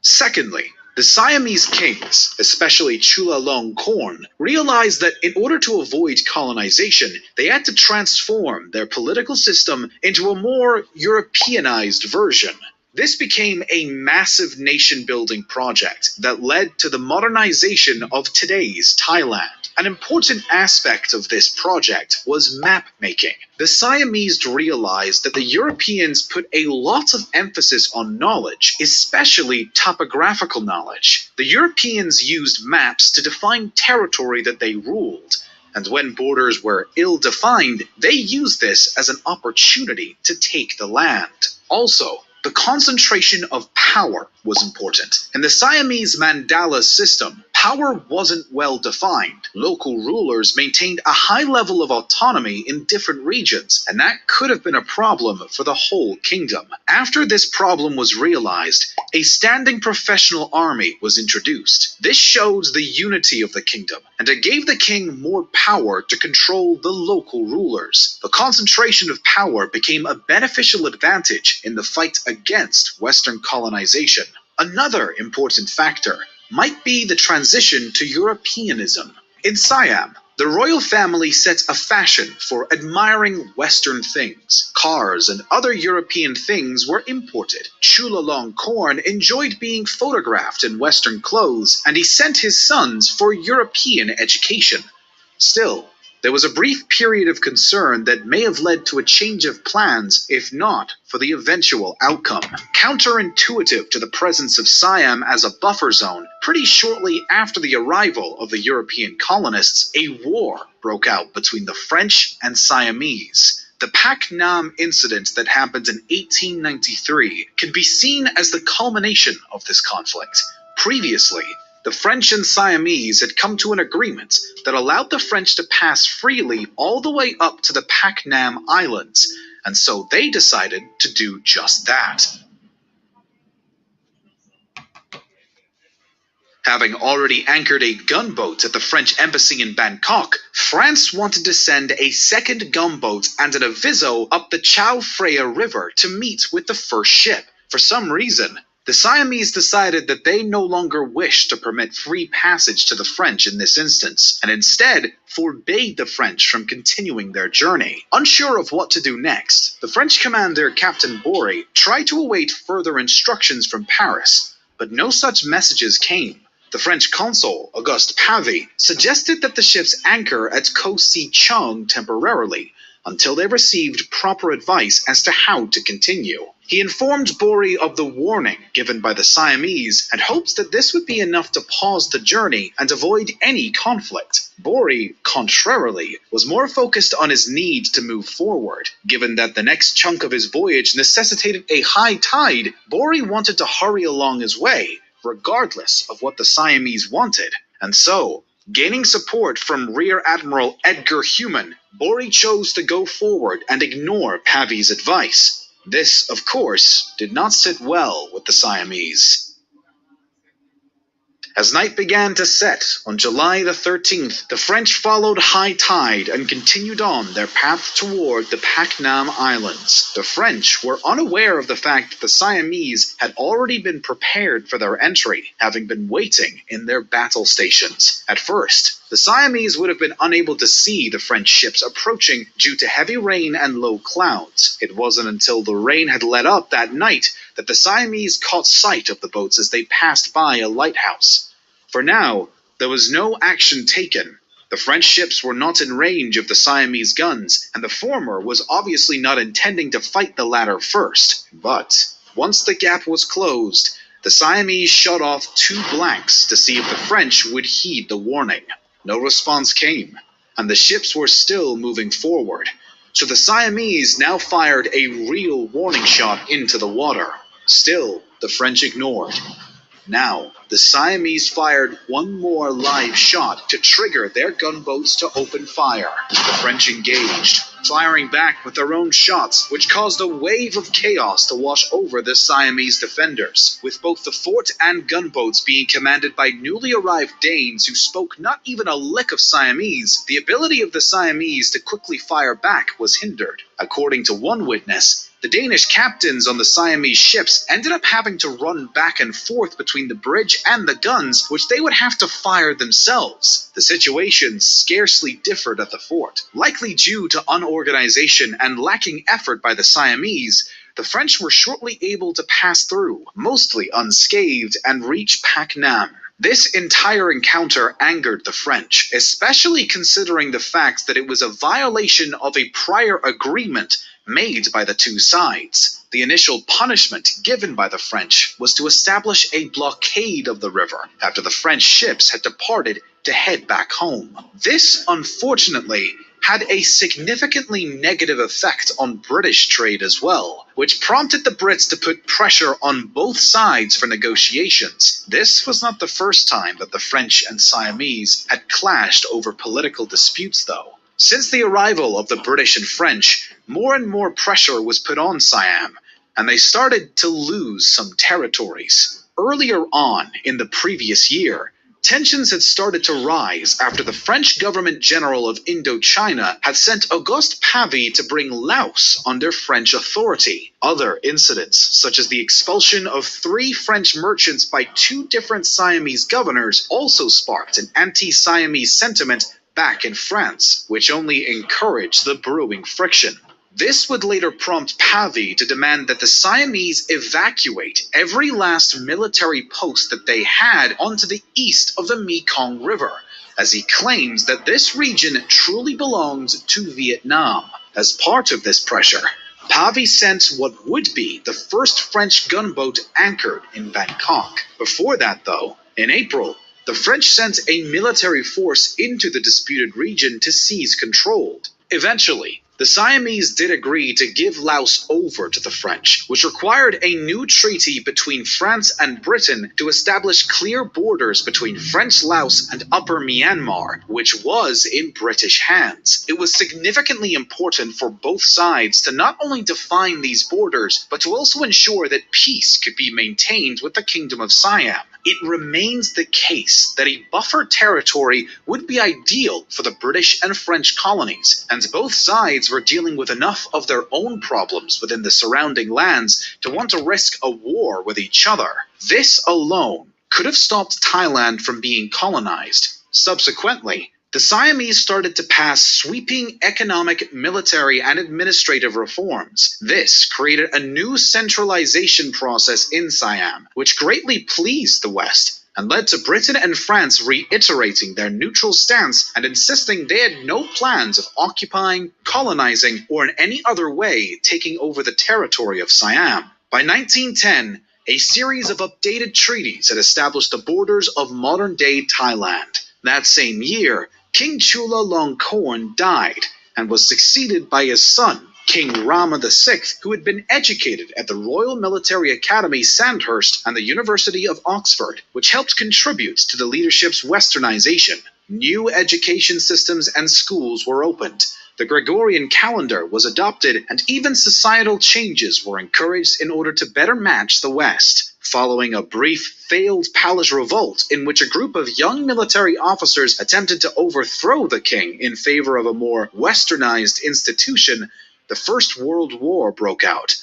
Secondly, the Siamese kings, especially Chulalongkorn, realized that in order to avoid colonization, they had to transform their political system into a more Europeanized version. This became a massive nation-building project that led to the modernization of today's Thailand. An important aspect of this project was map-making. The Siamese realized that the Europeans put a lot of emphasis on knowledge, especially topographical knowledge. The Europeans used maps to define territory that they ruled, and when borders were ill-defined, they used this as an opportunity to take the land. Also, the concentration of power was important. In the Siamese mandala system, power wasn't well defined. Local rulers maintained a high level of autonomy in different regions, and that could have been a problem for the whole kingdom. After this problem was realized, a standing professional army was introduced. This showed the unity of the kingdom, and it gave the king more power to control the local rulers. The concentration of power became a beneficial advantage in the fight against Western colonization. Another important factor might be the transition to Europeanism. In Siam, the royal family set a fashion for admiring Western things. Cars and other European things were imported. Chulalongkorn enjoyed being photographed in Western clothes, and he sent his sons for European education. Still, there was a brief period of concern that may have led to a change of plans, if not for the eventual outcome. Counterintuitive to the presence of Siam as a buffer zone, pretty shortly after the arrival of the European colonists, a war broke out between the French and Siamese. The Pak Nam incident that happened in 1893 can be seen as the culmination of this conflict. Previously, the French and Siamese had come to an agreement that allowed the French to pass freely all the way up to the Pak Nam Islands, and so they decided to do just that. Having already anchored a gunboat at the French embassy in Bangkok, France wanted to send a second gunboat and an aviso up the Chao Phraya River to meet with the first ship. For some reason, the Siamese decided that they no longer wished to permit free passage to the French in this instance, and instead forbade the French from continuing their journey. Unsure of what to do next, the French commander Captain Bory tried to await further instructions from Paris, but no such messages came. The French consul, Auguste Pavy, suggested that the ships anchor at Ko Si Chung temporarily, until they received proper advice as to how to continue. He informed Bory of the warning given by the Siamese and hoped that this would be enough to pause the journey and avoid any conflict. Bory, contrarily, was more focused on his need to move forward. Given that the next chunk of his voyage necessitated a high tide, Bory wanted to hurry along his way, regardless of what the Siamese wanted. And so, gaining support from Rear Admiral Edgar Heuman, Bory chose to go forward and ignore Pavy's advice. This, of course, did not sit well with the Siamese. As night began to set on July the 13th, the French followed high tide and continued on their path toward the Pak Nam Islands. The French were unaware of the fact that the Siamese had already been prepared for their entry, having been waiting in their battle stations. At first, the Siamese would have been unable to see the French ships approaching due to heavy rain and low clouds. It wasn't until the rain had let up that night that the Siamese caught sight of the boats as they passed by a lighthouse. For now, there was no action taken. The French ships were not in range of the Siamese guns, and the former was obviously not intending to fight the latter first. But once the gap was closed, the Siamese shot off 2 blanks to see if the French would heed the warning. No response came, and the ships were still moving forward. So the Siamese now fired a real warning shot into the water. Still, the French ignored. Now, the Siamese fired one more live shot to trigger their gunboats to open fire. The French engaged, firing back with their own shots, which caused a wave of chaos to wash over the Siamese defenders, with both the fort and gunboats being commanded by newly arrived Danes who spoke not even a lick of Siamese. The ability of the Siamese to quickly fire back was hindered. According to one witness, the Danish captains on the Siamese ships ended up having to run back and forth between the bridge and the guns, which they would have to fire themselves. The situation scarcely differed at the fort. Likely due to unorganization and lacking effort by the Siamese, the French were shortly able to pass through, mostly unscathed, and reach Pac Nam. This entire encounter angered the French, especially considering the fact that it was a violation of a prior agreement made by the two sides. The initial punishment given by the French was to establish a blockade of the river after the French ships had departed to head back home. This, unfortunately, had a significantly negative effect on British trade as well, which prompted the Brits to put pressure on both sides for negotiations. This was not the first time that the French and Siamese had clashed over political disputes, though. Since the arrival of the British and French, more and more pressure was put on Siam, and they started to lose some territories. Earlier on in the previous year, tensions had started to rise after the French government general of Indochina had sent Auguste Pavie to bring Laos under French authority. Other incidents, such as the expulsion of 3 French merchants by 2 different Siamese governors, also sparked an anti-Siamese sentiment back in France, which only encouraged the brewing friction. This would later prompt Pavie to demand that the Siamese evacuate every last military post that they had onto the east of the Mekong River, as he claims that this region truly belongs to Vietnam. As part of this pressure, Pavie sent what would be the first French gunboat anchored in Bangkok. Before that, though, in April, the French sent a military force into the disputed region to seize control. Eventually, the Siamese did agree to give Laos over to the French, which required a new treaty between France and Britain to establish clear borders between French Laos and Upper Myanmar, which was in British hands. It was significantly important for both sides to not only define these borders, but to also ensure that peace could be maintained with the Kingdom of Siam. It remains the case that a buffer territory would be ideal for the British and French colonies, and both sides were dealing with enough of their own problems within the surrounding lands to want to risk a war with each other. This alone could have stopped Thailand from being colonized. Subsequently, the Siamese started to pass sweeping economic, military, and administrative reforms. This created a new centralization process in Siam, which greatly pleased the West, and led to Britain and France reiterating their neutral stance and insisting they had no plans of occupying, colonizing, or in any other way taking over the territory of Siam. By 1910, a series of updated treaties had established the borders of modern-day Thailand. That same year, King Chulalongkorn died and was succeeded by his son, King Rama VI, who had been educated at the Royal Military Academy Sandhurst and the University of Oxford, which helped contribute to the leadership's westernization. New education systems and schools were opened. The Gregorian calendar was adopted, and even societal changes were encouraged in order to better match the West. Following a brief failed palace revolt in which a group of young military officers attempted to overthrow the king in favor of a more westernized institution, the First World War broke out.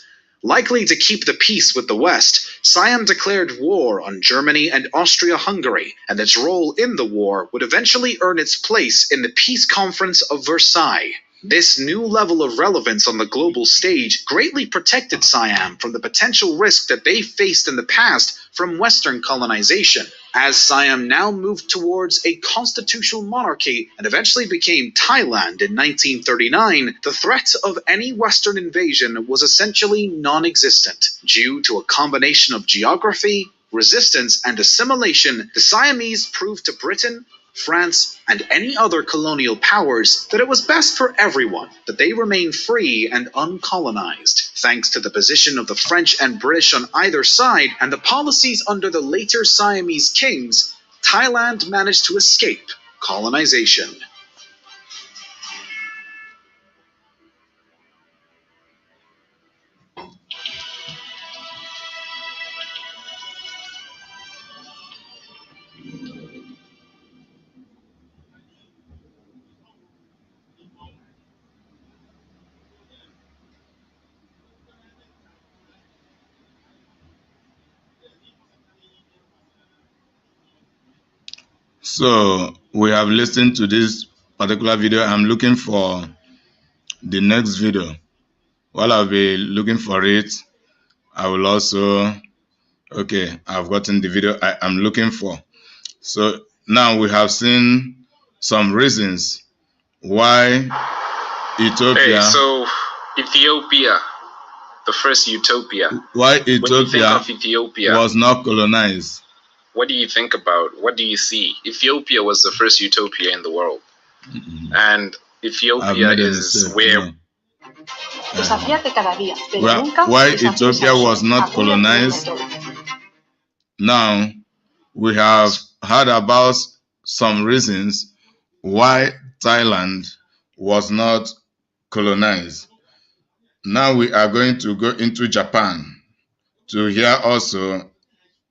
Likely to keep the peace with the West, Siam declared war on Germany and Austria-Hungary, and its role in the war would eventually earn its place in the Peace Conference of Versailles. This new level of relevance on the global stage greatly protected Siam from the potential risk that they faced in the past from Western colonization. As Siam now moved towards a constitutional monarchy and eventually became Thailand in 1939, the threat of any Western invasion was essentially non-existent. Due to a combination of geography, resistance, and assimilation, the Siamese proved to Britain, France, and any other colonial powers that it was best for everyone that they remain free and uncolonized. Thanks to the position of the French and British on either side and the policies under the later Siamese kings, Thailand managed to escape colonization. So we have listened to this particular video. I'm looking for the next video. While I'll be looking for it, I will also, okay, I've gotten the video I am looking for. So now we have seen some reasons why Ethiopia. Hey, so Ethiopia, the first utopia. Why When you think Ethiopia of Ethiopia, was not colonized. what do you think about? What do you see? Ethiopia was the first utopia in the world, and Ethiopia is where. Why Ethiopia was not colonized. Now we have heard about some reasons why Thailand was not colonized. Now we are going to go into Japan to hear also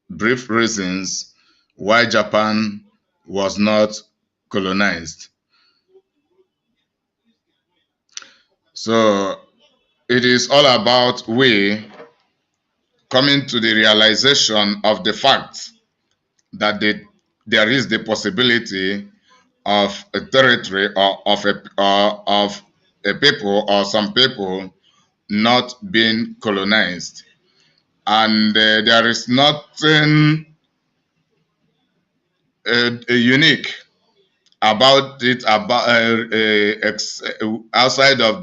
brief reasons why Japan was not colonized. So it is all about we coming to the realization of the fact that there is the possibility of a territory or of a people or some people not being colonized. And there is nothing unique about it, outside of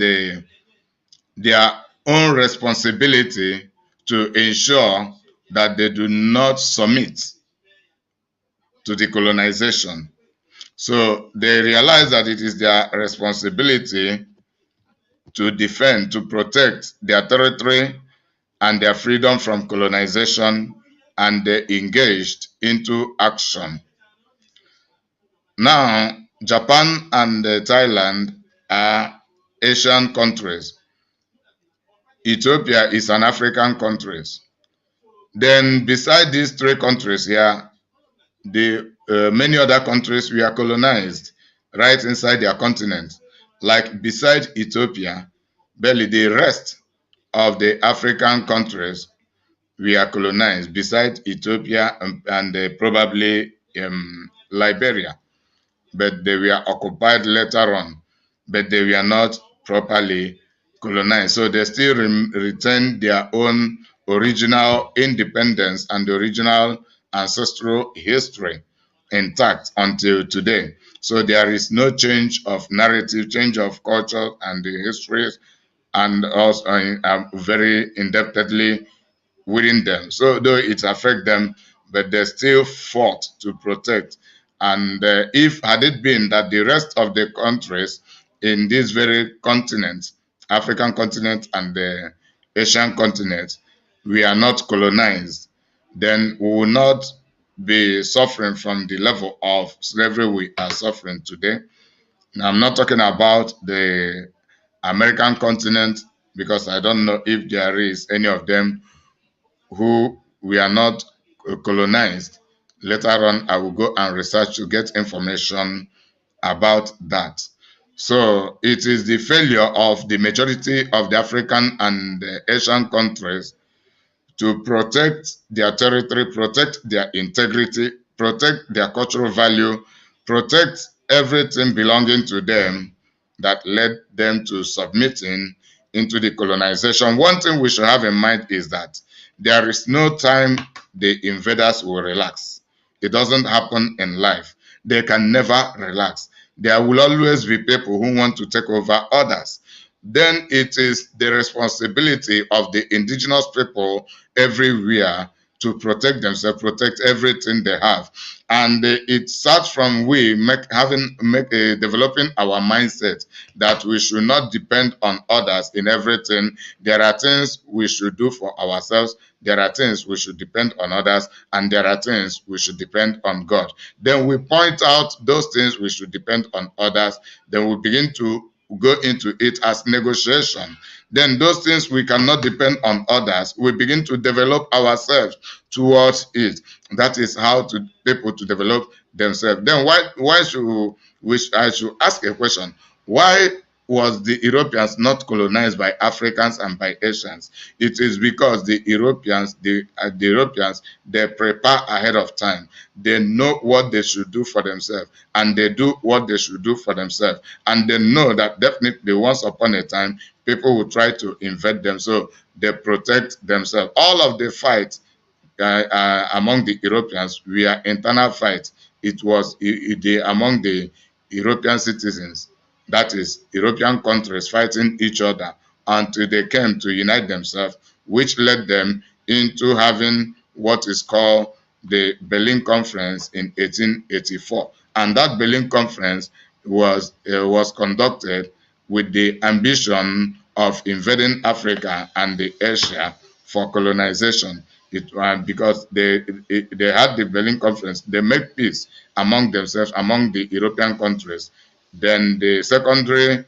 their own responsibility to ensure that they do not submit to the colonization. So they realize that it is their responsibility to defend, to protect their territory and their freedom from colonization, and they engaged into action. Now, Japan and Thailand are Asian countries. Ethiopia is an African country. Then beside these three countries here, many other countries were colonized right inside their continent. Like beside Ethiopia, barely the rest of the African countries were colonized, beside Ethiopia and probably Liberia. But they were occupied later on, but they were not properly colonized. So they still retain their own original independence and the original ancestral history intact until today. So there is no change of narrative, change of culture and the histories, and also very indebtedly within them. So though it affects them, but they still fought to protect. And if had it been that the rest of the countries in this very continent, African continent and the Asian continent, we are not colonized, then we will not be suffering from the level of slavery we are suffering today. Now, I'm not talking about the American continent, because I don't know if there is any of them who we are not colonized. Later on, I will go and research to get information about that. So it is the failure of the majority of the African and the Asian countries to protect their territory, protect their integrity, protect their cultural value, protect everything belonging to them that led them to submitting into the colonization. One thing we should have in mind is that there is no time the invaders will relax. It doesn't happen in life. They can never relax. There will always be people who want to take over others. Then it is the responsibility of the indigenous people everywhere to protect themselves, protect everything they have. And it starts from developing our mindset that we should not depend on others in everything. There are things we should do for ourselves. There are things we should depend on others, and there are things we should depend on God. Then we point out those things we should depend on others. Then we begin to go into it as negotiation. Then those things we cannot depend on others, we begin to develop ourselves towards it. That is how people to develop themselves. Then why should I should ask a question? Why was the Europeans not colonized by Africans and by Asians? It is because the Europeans, they prepare ahead of time. They know what they should do for themselves, and they do what they should do for themselves. And they know that definitely once upon a time, people will try to invade them, so they protect themselves. All of the fights among the Europeans were internal fights. It was among the European citizens, that is, European countries fighting each other until they came to unite themselves, which led them into having what is called the Berlin Conference in 1884. And that Berlin Conference was conducted with the ambition of invading Africa and Asia for colonization. Because they had the Berlin Conference, they made peace among themselves, among the European countries. Then the secondary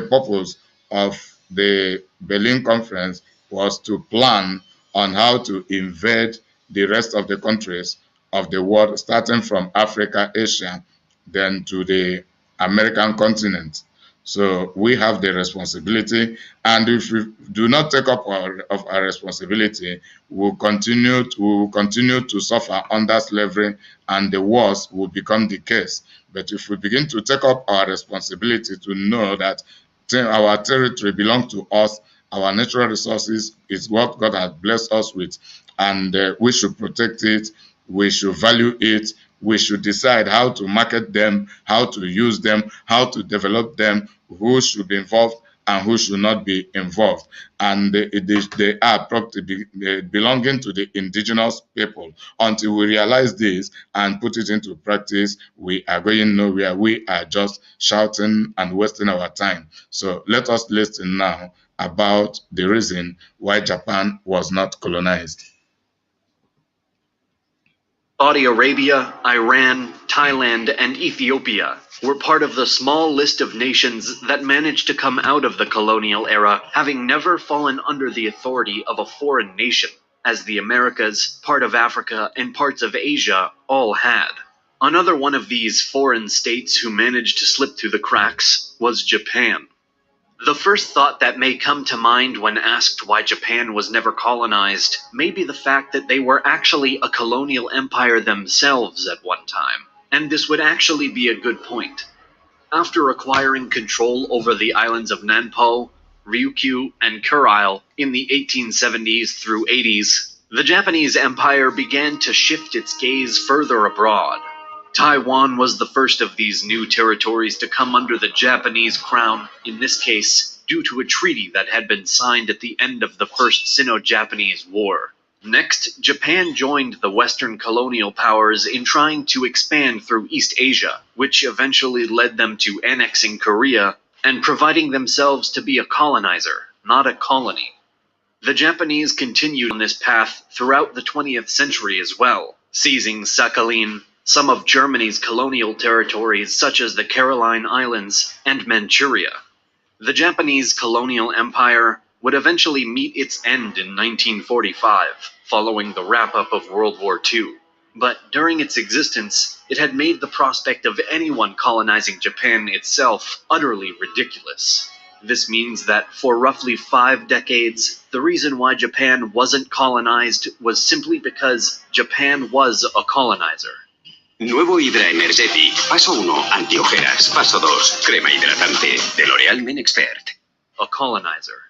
purpose of the Berlin Conference was to plan on how to invade the rest of the countries of the world, starting from Africa, Asia, then to the American continent. So we have the responsibility, and if we do not take up our responsibility, we will continue to suffer under slavery, and the worst will become the case. But if we begin to take up our responsibility to know that our territory belongs to us, our natural resources is what God has blessed us with, and we should protect it, we should value it, we should decide how to market them, how to use them, how to develop them, who should be involved and who should not be involved. And they are property belonging to the indigenous people. Until we realize this and put it into practice, we are going nowhere. We are just shouting and wasting our time. So let us listen now about the reason why Japan was not colonized. Saudi Arabia, Iran, Thailand, and Ethiopia were part of the small list of nations that managed to come out of the colonial era, having never fallen under the authority of a foreign nation, as the Americas, part of Africa, and parts of Asia all had. Another one of these foreign states who managed to slip through the cracks was Japan. The first thought that may come to mind when asked why Japan was never colonized may be the fact that they were actually a colonial empire themselves at one time, and this would actually be a good point. After acquiring control over the islands of Nanpo, Ryukyu, and Kurile in the 1870s through 80s, the Japanese empire began to shift its gaze further abroad. Taiwan was the first of these new territories to come under the Japanese crown, in this case, due to a treaty that had been signed at the end of the First Sino-Japanese War. Next, Japan joined the Western colonial powers in trying to expand through East Asia, which eventually led them to annexing Korea and providing themselves to be a colonizer, not a colony. The Japanese continued on this path throughout the 20th century as well, seizing Sakhalin, some of Germany's colonial territories such as the Caroline Islands and Manchuria. The Japanese colonial empire would eventually meet its end in 1945, following the wrap-up of World War II. But during its existence, it had made the prospect of anyone colonizing Japan itself utterly ridiculous. This means that for roughly 5 decades, the reason why Japan wasn't colonized was simply because Japan was a colonizer. Nuevo Hydra Energetic. Paso 1, antiojeras. Paso 2, crema hidratante. De L'Oréal Men Expert. A colonizer.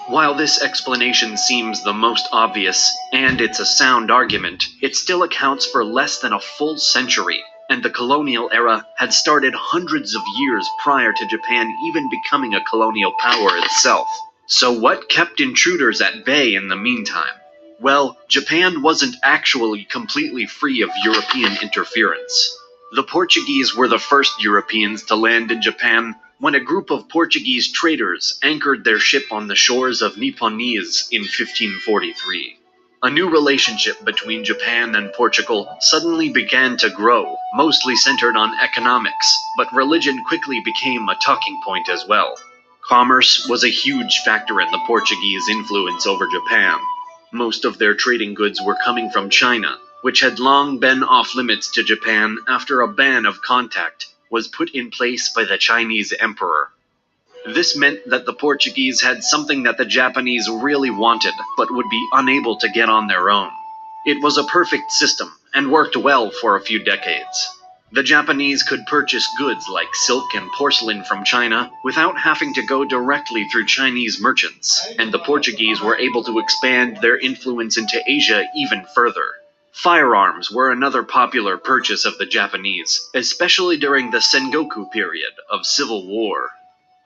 While this explanation seems the most obvious, and it's a sound argument, it still accounts for less than a full century, and the colonial era had started hundreds of years prior to Japan even becoming a colonial power itself. So what kept intruders at bay in the meantime? Well, Japan wasn't actually completely free of European interference. The Portuguese were the first Europeans to land in Japan when a group of Portuguese traders anchored their ship on the shores of Nipponese in 1543. A new relationship between Japan and Portugal suddenly began to grow, mostly centered on economics, but religion quickly became a talking point as well. Commerce was a huge factor in the Portuguese influence over Japan. Most of their trading goods were coming from China, which had long been off limits to Japan after a ban of contact was put in place by the Chinese emperor. This meant that the Portuguese had something that the Japanese really wanted, but would be unable to get on their own. It was a perfect system, and worked well for a few decades. The Japanese could purchase goods like silk and porcelain from China without having to go directly through Chinese merchants, and the Portuguese were able to expand their influence into Asia even further. Firearms were another popular purchase of the Japanese, especially during the Sengoku period of civil war.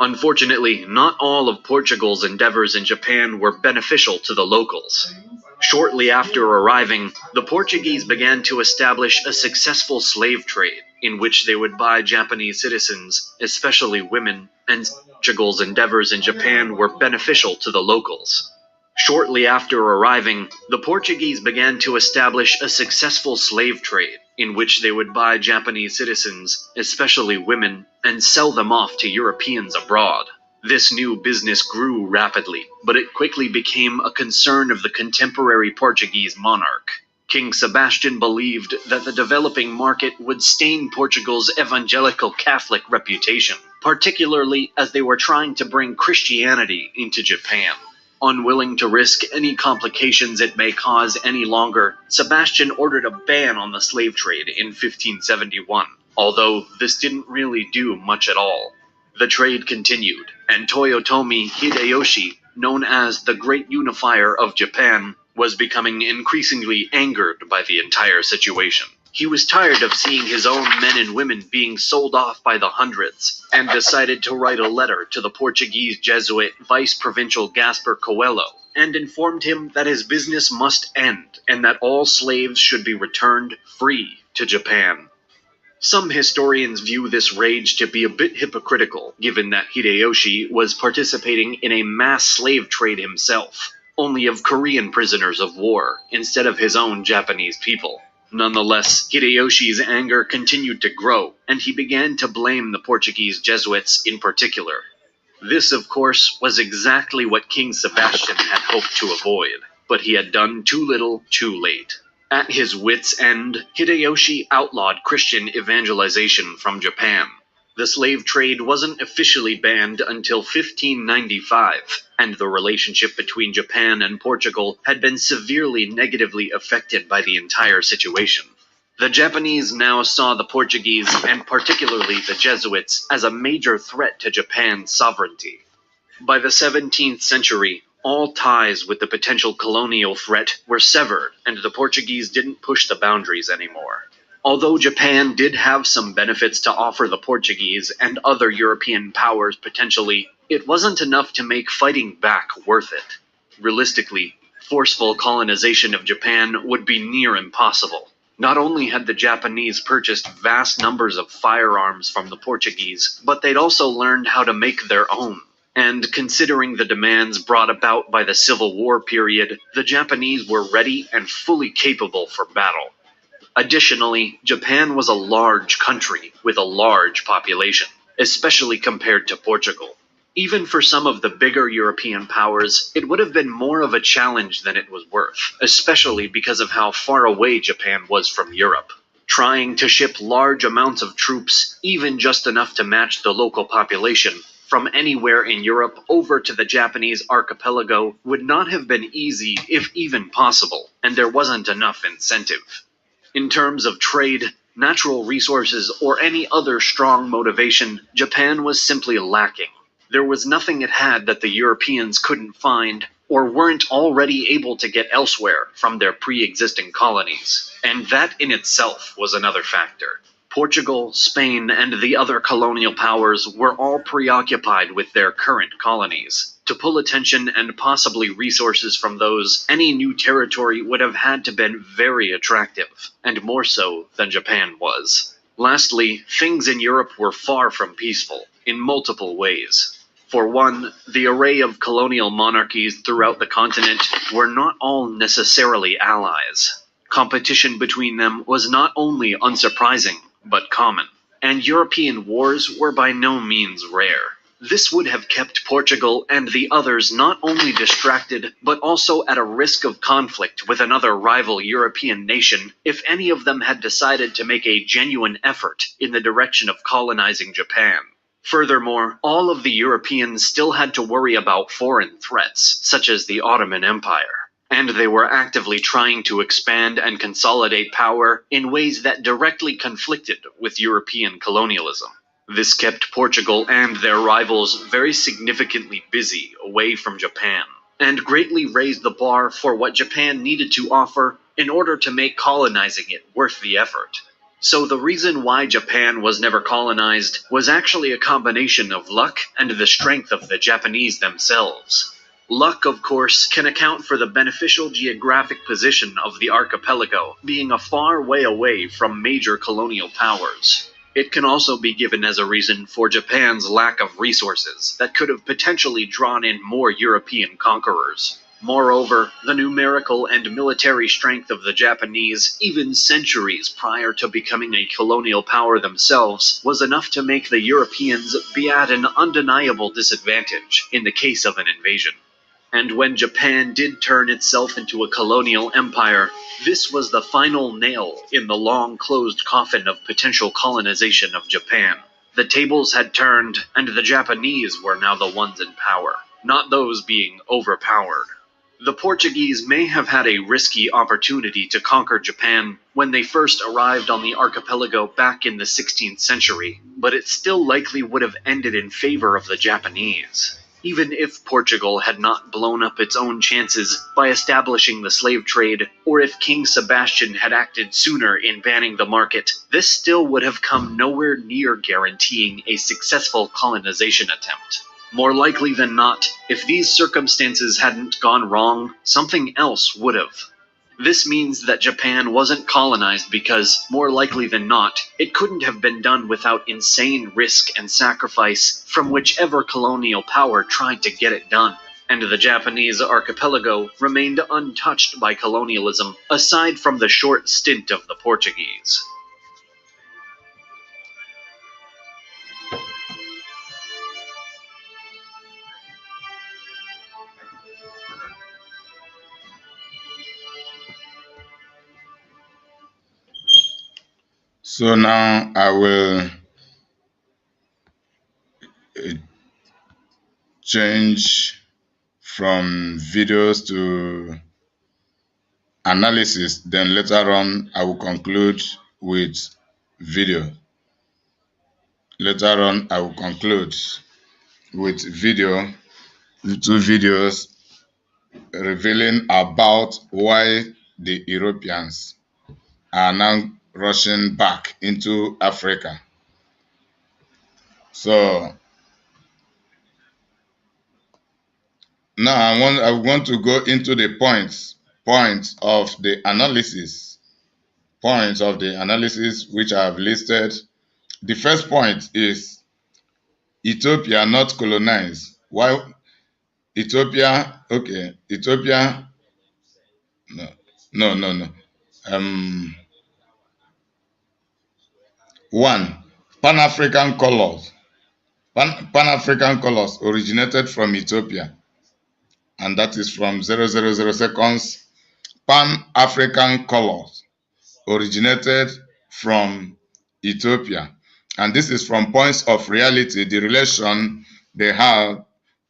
Unfortunately, not all of Portugal's endeavors in Japan were beneficial to the locals. Shortly after arriving, the Portuguese began to establish a successful slave trade, in which they would buy Japanese citizens, especially women, and Portugal's endeavors in Japan were beneficial to the locals. Shortly after arriving, the Portuguese began to establish a successful slave trade, in which they would buy Japanese citizens, especially women, and sell them off to Europeans abroad. This new business grew rapidly, but it quickly became a concern of the contemporary Portuguese monarch. King Sebastian believed that the developing market would stain Portugal's evangelical Catholic reputation, particularly as they were trying to bring Christianity into Japan. Unwilling to risk any complications it may cause any longer, Sebastian ordered a ban on the slave trade in 1571, although this didn't really do much at all. The trade continued, and Toyotomi Hideyoshi, known as the Great Unifier of Japan, was becoming increasingly angered by the entire situation. He was tired of seeing his own men and women being sold off by the hundreds, and decided to write a letter to the Portuguese Jesuit Vice-Provincial Gaspar Coelho, and informed him that his business must end, and that all slaves should be returned free to Japan. Some historians view this rage to be a bit hypocritical, given that Hideyoshi was participating in a mass slave trade himself, only of Korean prisoners of war, instead of his own Japanese people. Nonetheless, Hideyoshi's anger continued to grow, and he began to blame the Portuguese Jesuits in particular. This, of course, was exactly what King Sebastian had hoped to avoid, but he had done too little, too late. At his wits' end, Hideyoshi outlawed Christian evangelization from Japan. The slave trade wasn't officially banned until 1595, and the relationship between Japan and Portugal had been severely negatively affected by the entire situation. The Japanese now saw the Portuguese, and particularly the Jesuits, as a major threat to Japan's sovereignty. By the 17th century, all ties with the potential colonial threat were severed, and the Portuguese didn't push the boundaries anymore. Although Japan did have some benefits to offer the Portuguese and other European powers potentially, it wasn't enough to make fighting back worth it. Realistically, forceful colonization of Japan would be near impossible. Not only had the Japanese purchased vast numbers of firearms from the Portuguese, but they'd also learned how to make their own. And considering the demands brought about by the Civil War period, the Japanese were ready and fully capable for battle. Additionally, Japan was a large country with a large population, especially compared to Portugal. Even for some of the bigger European powers, it would have been more of a challenge than it was worth, especially because of how far away Japan was from Europe. Trying to ship large amounts of troops, even just enough to match the local population, from anywhere in Europe over to the Japanese archipelago would not have been easy, if even possible, and there wasn't enough incentive. In terms of trade, natural resources, or any other strong motivation, Japan was simply lacking. There was nothing it had that the Europeans couldn't find, or weren't already able to get elsewhere from their pre-existing colonies, and that in itself was another factor. Portugal, Spain, and the other colonial powers were all preoccupied with their current colonies, To pull attention and possibly resources from those, any new territory would have had to been very attractive, and more so than Japan was. Lastly, things in Europe were far from peaceful, in multiple ways. For one, the array of colonial monarchies throughout the continent were not all necessarily allies. Competition between them was not only unsurprising, but common, and European wars were by no means rare. This would have kept Portugal and the others not only distracted, but also at a risk of conflict with another rival European nation if any of them had decided to make a genuine effort in the direction of colonizing Japan. Furthermore, all of the Europeans still had to worry about foreign threats, such as the Ottoman Empire, and they were actively trying to expand and consolidate power in ways that directly conflicted with European colonialism. This kept Portugal and their rivals very significantly busy away from Japan, and greatly raised the bar for what Japan needed to offer in order to make colonizing it worth the effort. So the reason why Japan was never colonized was actually a combination of luck and the strength of the Japanese themselves. Luck, of course, can account for the beneficial geographic position of the archipelago being a far way away from major colonial powers. It can also be given as a reason for Japan's lack of resources that could have potentially drawn in more European conquerors. Moreover, the numerical and military strength of the Japanese, even centuries prior to becoming a colonial power themselves, was enough to make the Europeans be at an undeniable disadvantage in the case of an invasion. And when Japan did turn itself into a colonial empire, this was the final nail in the long-closed coffin of potential colonization of Japan. The tables had turned, and the Japanese were now the ones in power, not those being overpowered. The Portuguese may have had a risky opportunity to conquer Japan when they first arrived on the archipelago back in the 16th century, but it still likely would have ended in favor of the Japanese. Even if Portugal had not blown up its own chances by establishing the slave trade, or if King Sebastian had acted sooner in banning the market, this still would have come nowhere near guaranteeing a successful colonization attempt. More likely than not, if these circumstances hadn't gone wrong, something else would have. This means that Japan wasn't colonized because, more likely than not, it couldn't have been done without insane risk and sacrifice from whichever colonial power tried to get it done. And the Japanese archipelago remained untouched by colonialism, aside from the short stint of the Portuguese. So now I will change from videos to analysis. Then later on, I will conclude with video. Later on, I will conclude with video, two videos revealing about why the Europeans are now rushing back into Africa. So now I want to go into the points of the analysis which I have listed. The first point is Ethiopia not colonized. Why Ethiopia? Okay, Ethiopia. No. One, Pan-African colors. Pan-African colors originated from Ethiopia, and that is from 000 seconds. Pan-African colors originated from Ethiopia, and this is from points of reality, the relation they have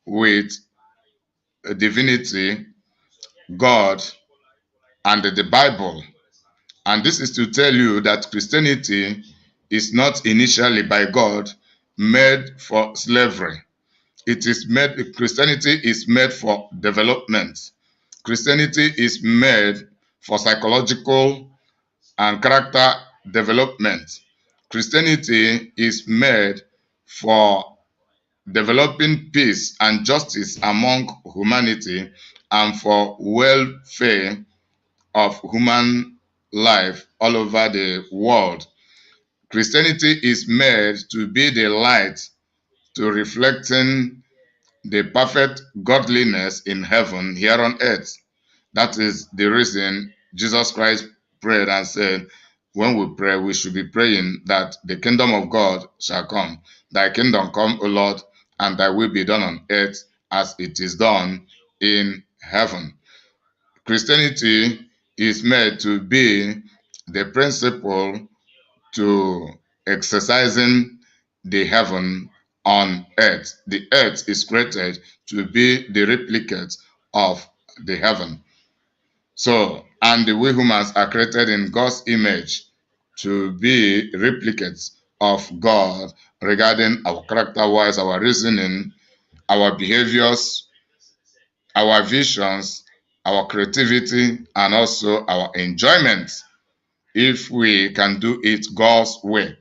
with divinity, God, and the Bible. And this is to tell you that Christianity is not initially by God made for slavery. Christianity is made for development. Christianity is made for psychological and character development. Christianity is made for developing peace and justice among humanity and for welfare of human life all over the world. Christianity is made to be the light to reflecting the perfect godliness in heaven here on earth. That is the reason Jesus Christ prayed and said, when we pray, we should be praying that the kingdom of God shall come. Thy kingdom come, O Lord, and thy will be done on earth as it is done in heaven. Christianity is made to be the principle to exercising the heaven on earth. The earth is created to be the replicate of the heaven. So, and we humans are created in God's image to be replicates of God regarding our character-wise, our reasoning, our behaviors, our visions, our creativity, and also our enjoyment, if we can do it God's way.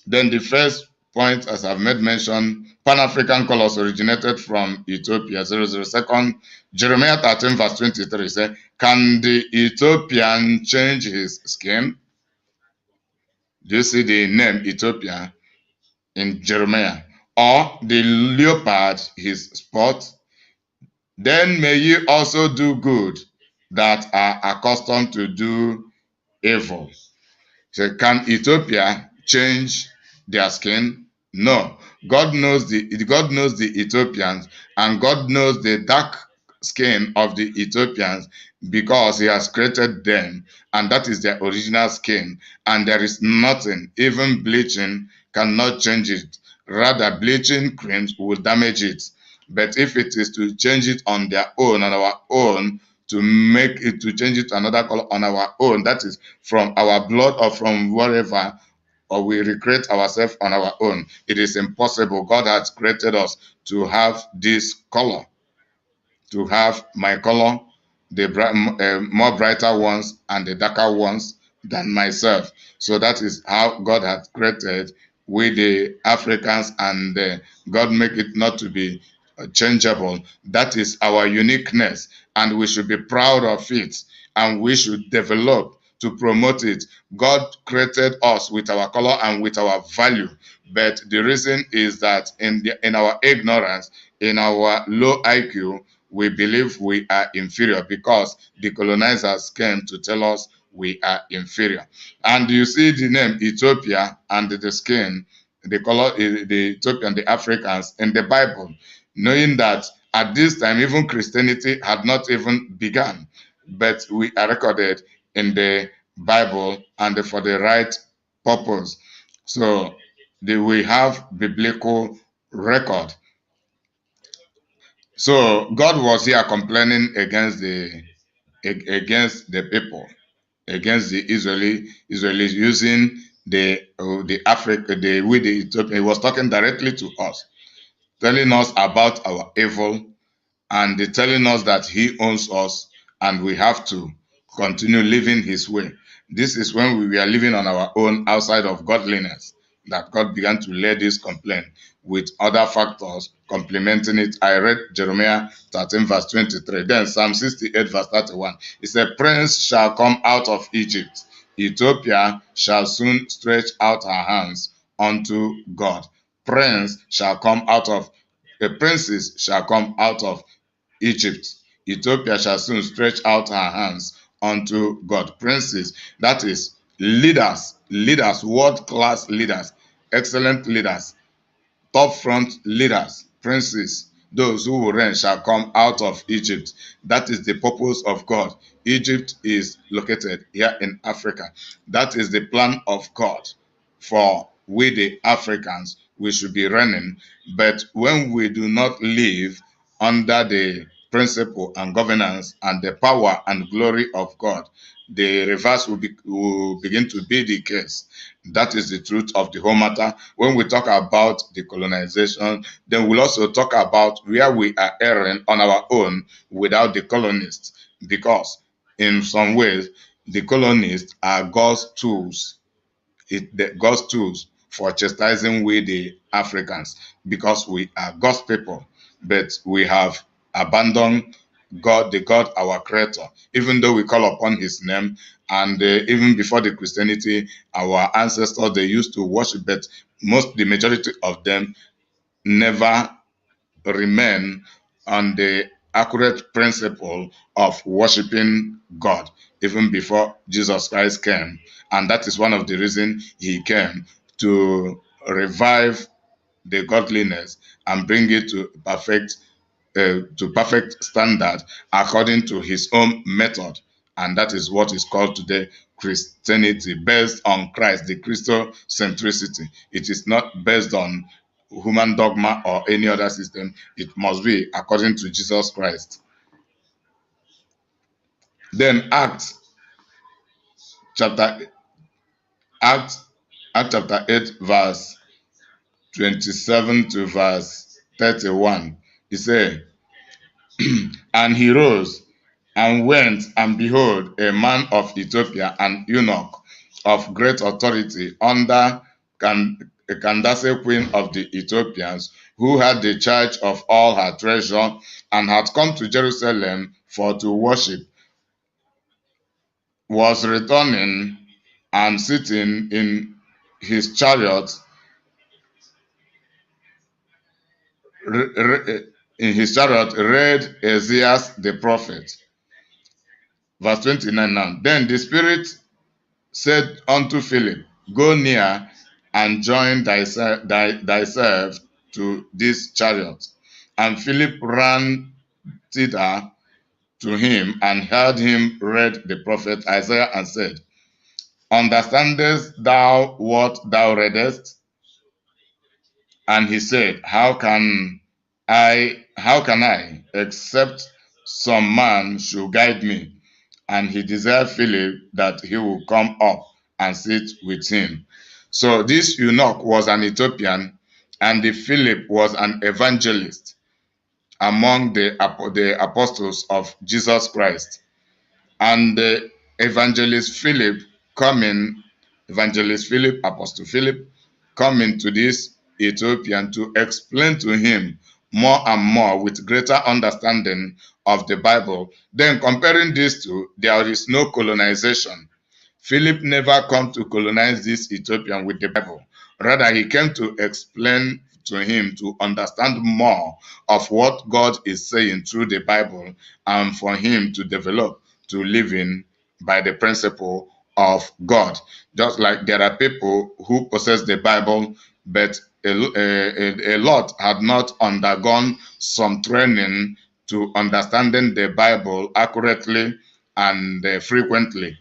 Then the first point, as I've made mention, Pan-African colors originated from Ethiopia. 002nd, Jeremiah 13 verse 23 says, can the Ethiopian change his skin? Do you see the name Ethiopia in Jeremiah? Or the leopard his spot? Then may ye also do good that are accustomed to do evil. So can Ethiopia change their skin? No. God knows the Ethiopians, and God knows the dark skin of the Ethiopians because he has created them, and that is their original skin, and there is nothing, even bleaching cannot change it. Rather, bleaching creams will damage it. But if it is to change it on their own, on our own, to make it, to change it to another color on our own, that is from our blood or from wherever, or we recreate ourselves on our own, it is impossible. God has created us to have this color, to have my color, the more brighter ones and the darker ones than myself. So that is how God has created we the Africans, and God make it not to be changeable. That is our uniqueness, and we should be proud of it, and we should develop to promote it. God created us with our color and with our value, but the reason is that in our ignorance, in our low IQ, we believe we are inferior because the colonizers came to tell us we are inferior. And you see the name Ethiopia and the skin, the color, the Ethiopian, the Africans in the Bible, knowing that at this time even Christianity had not even begun, but we are recorded in the Bible and for the right purpose. So we have biblical record. So God was here complaining against the people, against the Israelis using the Africa, the Ethiopia. He was talking directly to us, telling us about our evil, and telling us that he owns us and we have to continue living his way. This is when we were living on our own outside of godliness that God began to lay this complaint with other factors complementing it. I read Jeremiah 13 verse 23. Then Psalm 68 verse 31. It said, Prince shall come out of Egypt. Ethiopia shall soon stretch out her hands unto God. Princes shall come out of Egypt. Ethiopia shall soon stretch out her hands unto God. Princes, that is leaders, world-class leaders, excellent leaders, top front leaders, princes, those who will reign shall come out of Egypt. That is the purpose of God. Egypt is located here in Africa. That is the plan of God for we the Africans. We should be reigning. But when we do not live under the principle and governance and the power and glory of God, the reverse will begin to be the case. That is the truth of the whole matter. When we talk about the colonization, then we'll also talk about where we are erring on our own without the colonists, because in some ways the colonists are God's tools. God's tools for chastising we the Africans, because we are God's people, but we have abandoned God, the God, our creator, even though we call upon his name. And even before the Christianity, our ancestors, they used to worship, but the majority of them never remain on the accurate principle of worshiping God, even before Jesus Christ came. And that is one of the reasons he came, to revive the godliness and bring it to perfect standard according to his own method. And that is what is called today Christianity, based on Christ, the Christocentricity. It is not based on human dogma or any other system. It must be according to Jesus Christ. Then Acts chapter 8, verse 27 to verse 31. He said, and he rose and went, and behold, a man of Ethiopia, an eunuch of great authority under Candace, queen of the Ethiopians, who had the charge of all her treasure, and had come to Jerusalem for to worship, was returning, and sitting in his chariot, read Isaiah the prophet. Verse 29 now. Then the Spirit said unto Philip, go near and join thyself to this chariot. And Philip ran thither to him, and heard him read the prophet Isaiah, and said, understandest thou what thou readest? And he said, how can I, except some man should guide me? And he desired Philip that he would come up and sit with him. So this eunuch was an Ethiopian, and the Philip was an evangelist among the apostles of Jesus Christ. And the Apostle Philip, coming to this Ethiopian to explain to him more and more with greater understanding of the Bible. Then comparing these two, there is no colonization. Philip never come to colonize this Ethiopian with the Bible. Rather, he came to explain to him to understand more of what God is saying through the Bible, and for him to develop, to live in by the principle of God. Just like there are people who possess the Bible, but a lot had not undergone some training to understanding the Bible accurately and frequently.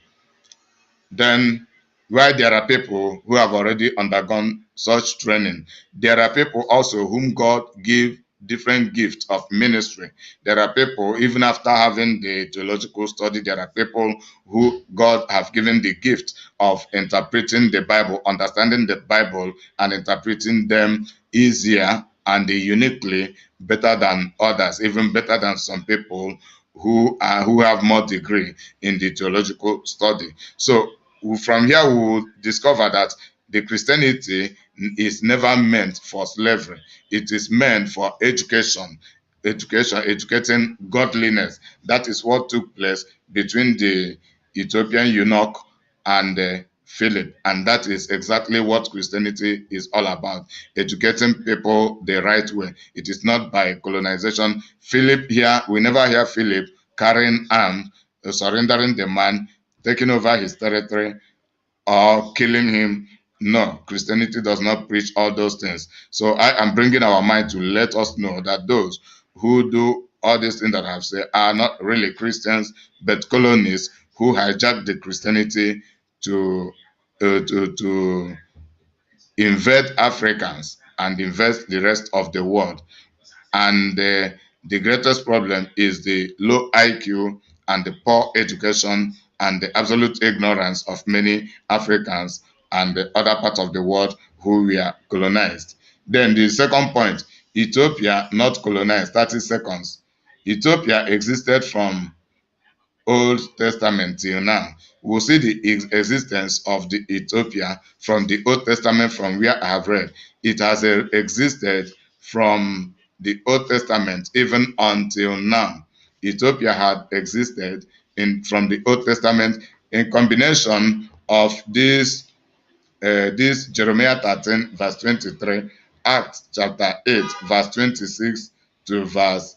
Then, while there are people who have already undergone such training, there are people also whom God give different gifts of ministry. There are people, even after having the theological study, there are people who God have given the gift of interpreting the Bible, understanding the Bible, and interpreting them easier and uniquely better than others, even better than some people who have more degree in the theological study. So from here we will discover that the Christianity is never meant for slavery. It is meant for educating godliness. That is what took place between the Ethiopian eunuch and Philip, and that is exactly what Christianity is all about: educating people the right way. It is not by colonization. Philip here, we never hear Philip carrying arms, surrendering the man, taking over his territory, or killing him. No, Christianity does not preach all those things. So I am bringing our mind to let us know that those who do all these things that I have said are not really Christians, but colonists who hijacked the Christianity to invade Africans and invest the rest of the world. And the greatest problem is the low IQ and the poor education and the absolute ignorance of many Africans and the other parts of the world who were colonized. Then the second point, Ethiopia not colonized, 30 seconds. Ethiopia existed from Old Testament till now. We'll see the existence of the Ethiopia from the Old Testament, from where I have read. It has existed from the Old Testament even until now. Ethiopia had existed from the Old Testament in combination of this Jeremiah 13 verse 23, Acts chapter 8 verse 26 to verse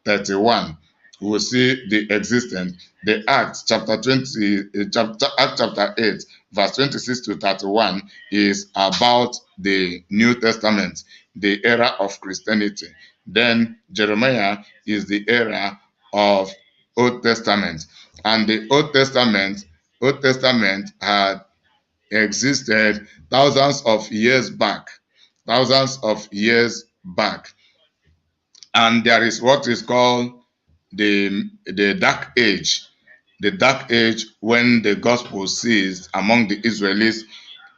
31. We will see the existence. The Acts chapter 8 verse 26 to 31 is about the New Testament, the era of Christianity. Then Jeremiah is the era of Old Testament. And the Old Testament had existed thousands of years back. And there is what is called the dark age. The dark age, when the gospel ceased among the Israelites,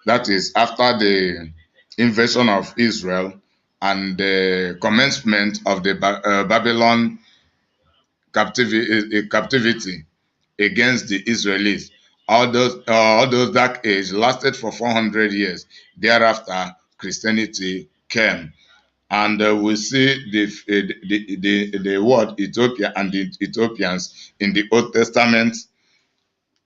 that is after the invasion of Israel and the commencement of the Babylon captivity against the Israelites. All those dark age lasted for 400 years. Thereafter, Christianity came. And we see the word Ethiopia and the Ethiopians in the Old Testament,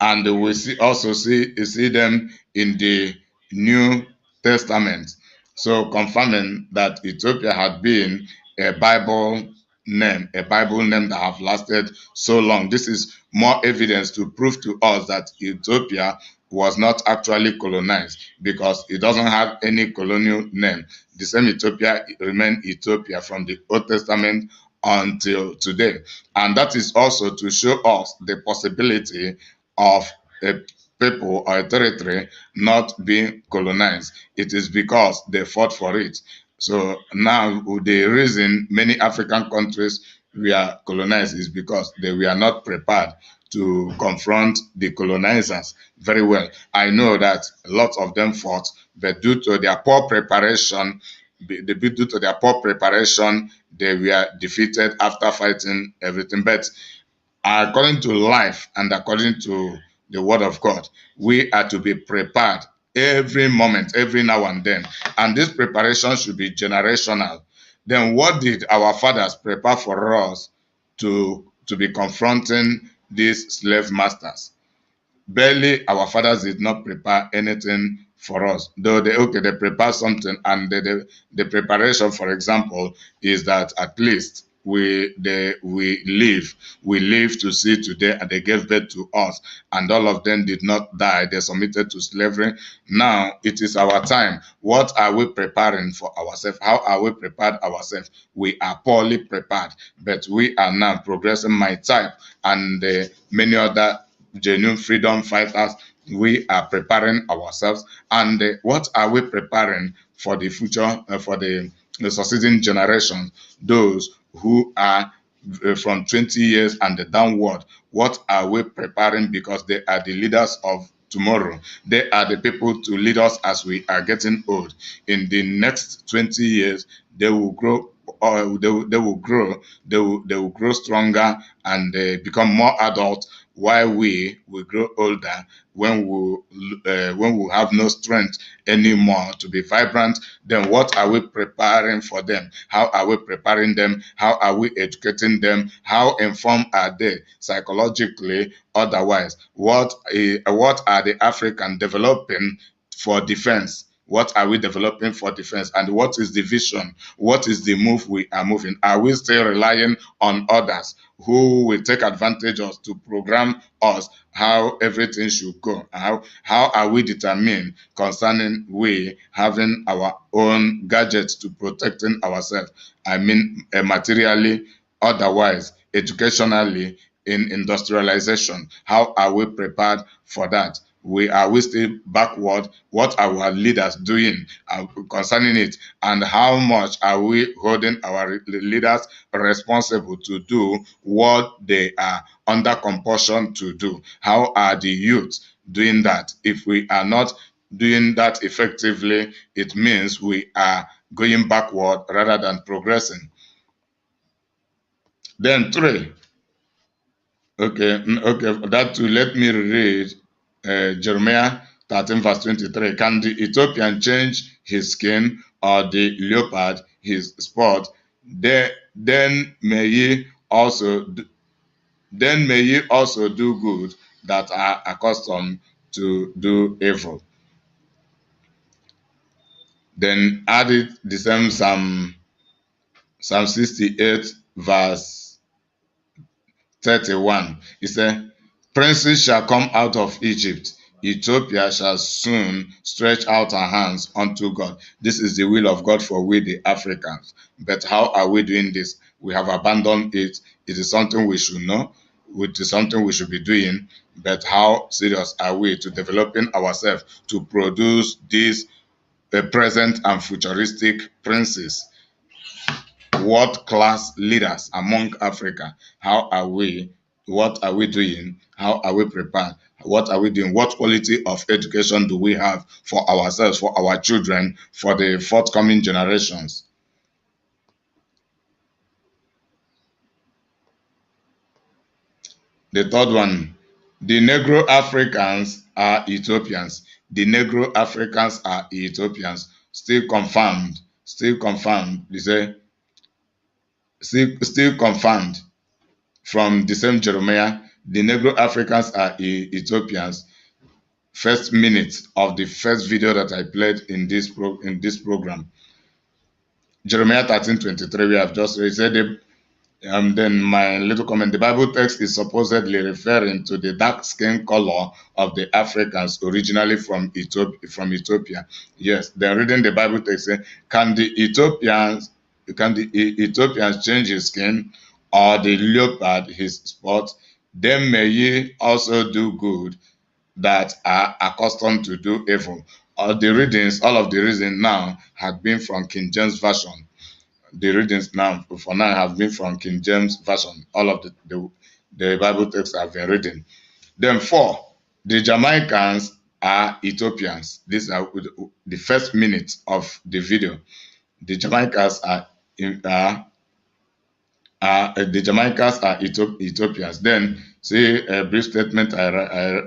and we also see them in the New Testament. So confirming that Ethiopia had been a Bible name that have lasted so long. This is more evidence to prove to us that Ethiopia was not actually colonized, because it doesn't have any colonial name. The same Ethiopia remained Ethiopia from the Old Testament until today. And that is also to show us the possibility of a people or a territory not being colonized. It is because they fought for it. So now the reason many African countries were colonized is because they were not prepared to confront the colonizers very well. I know that a lot of them fought, but due to their poor preparation, they were defeated after fighting everything. But according to life and according to the word of God, we are to be prepared every moment, every now and then. And this preparation should be generational. Then what did our fathers prepare for us to be confronting these slave masters? Barely our fathers did not prepare anything for us. Though they prepare something, and the preparation, for example, is that at least we live to see today, and they gave birth to us, and all of them did not die. They submitted to slavery. Now it is our time. What are we preparing for ourselves? How are we prepared ourselves? We are poorly prepared, but we are now progressing. My type and many other genuine freedom fighters, we are preparing ourselves. And what are we preparing for the future, for the succeeding generation, those who are from 20 years and downward? What are we preparing? Because they are the leaders of tomorrow. They are the people to lead us as we are getting old. In the next 20 years, they will grow. They will grow stronger and become more adult, while we will grow older when we have no strength anymore to be vibrant. Then what are we preparing for them? How are we preparing them? How are we educating them? How informed are they psychologically, otherwise? What are the Africans developing for defense? What are we developing for defense? And what is the vision? What is the move we are moving? Are we still relying on others who will take advantage of us to program us how everything should go? How are we determined concerning we having our own gadgets to protecting ourselves? I mean, materially, otherwise, educationally, in industrialization. How are we prepared for that? Are we still backward? What are our leaders doing concerning it? And how much are we holding our leaders responsible to do what they are under compulsion to do? How are the youth doing that? If we are not doing that effectively, it means we are going backward rather than progressing. Then 3, Okay, okay. That too, let me read Jeremiah 13, verse 23. Can the Ethiopian change his skin, or the leopard his spot? Then may ye also do good that are accustomed to do evil. Then added the same Psalm 68, verse 31. He said, Princes shall come out of Egypt. Ethiopia shall soon stretch out her hands unto God. This is the will of God for we, the Africans. But how are we doing this? We have abandoned it. It is something we should know. It is something we should be doing. But how serious are we to developing ourselves to produce these present and futuristic princes? World-class leaders among Africa. How are we? What are we doing? How are we prepared? What are we doing? What quality of education do we have for ourselves, for our children, for the forthcoming generations? The third one, the Negro Africans are Ethiopians. The Negro Africans are Ethiopians. Still confirmed. Still confirmed. They say, still confirmed. From the same Jeremiah, the Negro Africans are Ethiopians. First minute of the first video that I played in this program. Jeremiah 13:23, we have just read. Then my little comment, the Bible text is supposedly referring to the dark skin color of the Africans originally from Ethiopia. Yes, then reading the Bible text, can the Ethiopians change his skin, or the leopard his spot? Then may ye also do good that are accustomed to do evil. All of the readings now have been from King James Version. The readings now, for now, have been from King James Version. All of the Bible texts have been written. Then 4, the Jamaicans are Ethiopians. These are the first minute of the video. The Jamaicans are Ethiopians. Then see a brief statement I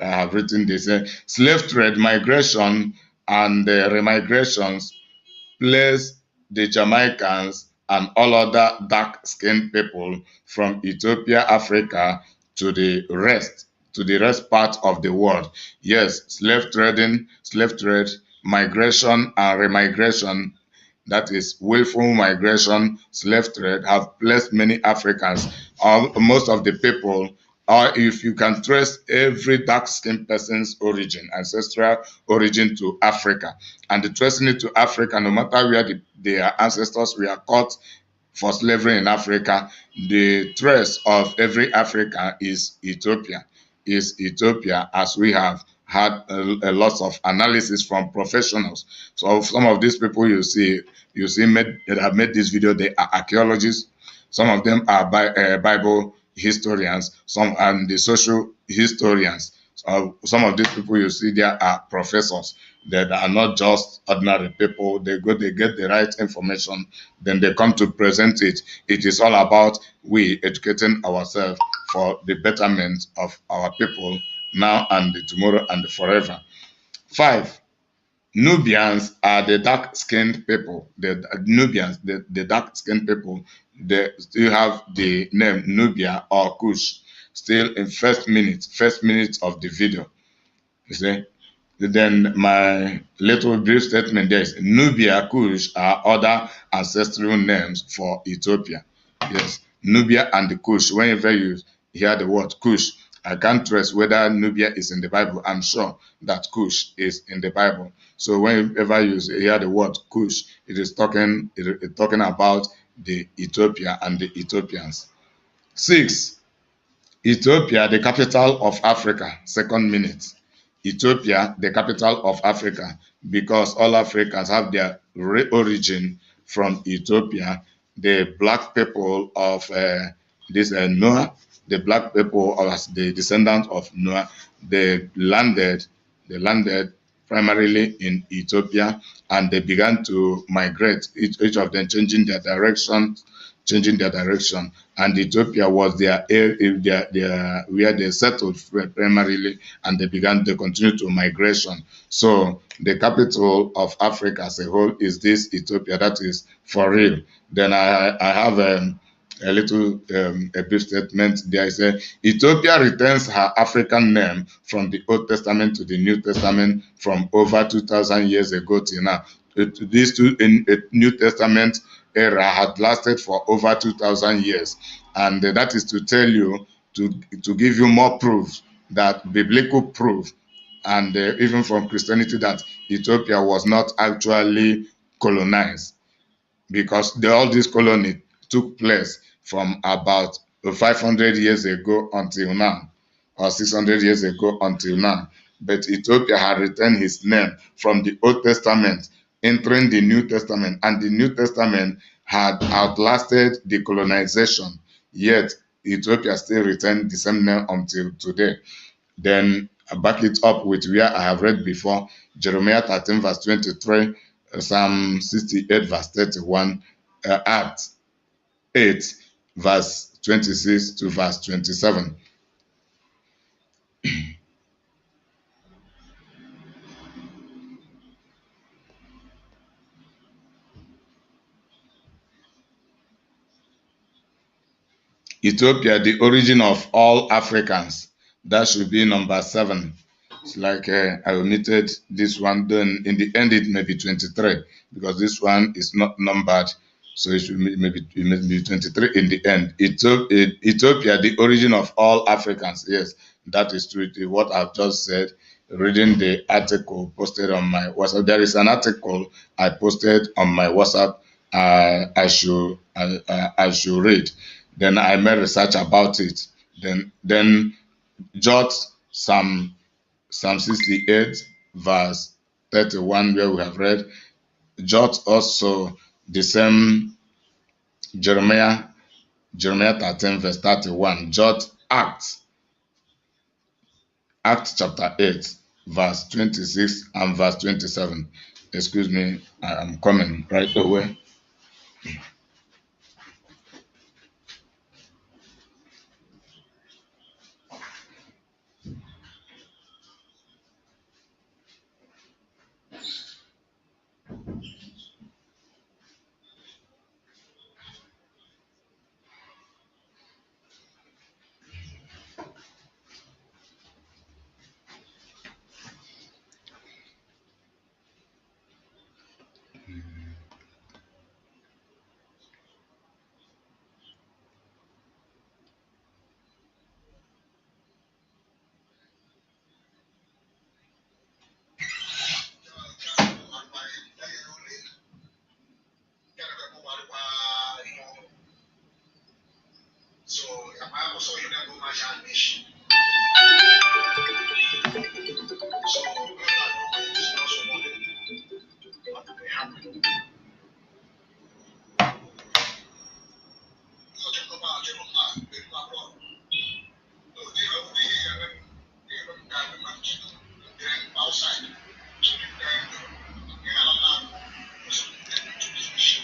have written. They say slave trade, migration, and remigrations place the Jamaicans and all other dark-skinned people from Ethiopia, Africa, to the rest part of the world. Yes, slave trade, migration, and remigration, that is willful migration, slave trade, have placed many Africans, or most of the people, or if you can trace every dark-skinned person's origin, ancestral origin, to Africa, and tracing it to Africa, no matter where their ancestors were caught for slavery in Africa, the trace of every African is Ethiopia. As we have had a lot of analysis from professionals. So some of these people you see that have made this video, they are archaeologists. Some of them are Bible historians, some and the social historians. So some of these people you see there are professors that are not just ordinary people. They get the right information, then they come to present it. It is all about we educating ourselves for the betterment of our people now and tomorrow and forever. 5, Nubians are the dark-skinned people. The Nubians, the dark-skinned people, they still have the name Nubia or Kush still in first minute of the video. You see? Then my little brief statement there is Nubia, Kush are other ancestral names for Ethiopia. Yes, Nubia and the Kush. Whenever you hear the word Kush, I can't trace whether Nubia is in the Bible. I'm sure that Kush is in the Bible. So whenever you hear the word Kush, it is talking about the Ethiopia and the Ethiopians. 6, Ethiopia, the capital of Africa. Second minute. Ethiopia, the capital of Africa, because all Africans have their origin from Ethiopia. The black people of Noah, the black people as the descendants of Noah, they landed primarily in Ethiopia, and they began to migrate, each of them changing their direction changing their direction, and Ethiopia was their where they settled primarily, and they continue to migration. So the capital of Africa as a whole is this Ethiopia. That is for real. Then I have a little a brief statement there. I say Ethiopia retains her African name from the Old Testament to the New Testament from over 2,000 years ago till now. These two in New Testament era had lasted for over 2,000 years, and that is to tell you, to give you more proof, that biblical proof, and even from Christianity, that Ethiopia was not actually colonized, because all this colony took place from about 500 years ago until now, or 600 years ago until now. But Ethiopia had retained his name from the Old Testament, entering the New Testament, and the New Testament had outlasted the colonization, yet Ethiopia still retained the same name until today. Then I back it up with where I have read before, Jeremiah 13 verse 23, Psalm 68 verse 31, Acts 8 verse 26 to verse 27. Ethiopia, the origin of all Africans. That should be number 7. It's like I omitted this one. Then in the end, it may be 23 because this one is not numbered. So it should maybe 23 in the end. Ethiopia, the origin of all Africans. Yes, that is true. What I've just said, reading the article posted on my WhatsApp. There is an article I posted on my WhatsApp. I should read. Then I made research about it. Then jot Psalm 68 verse 31 where we have read. Jot also the same Jeremiah 13 verse 31. Jot Acts chapter 8 verse 26 and verse 27. Excuse me, I am coming right away.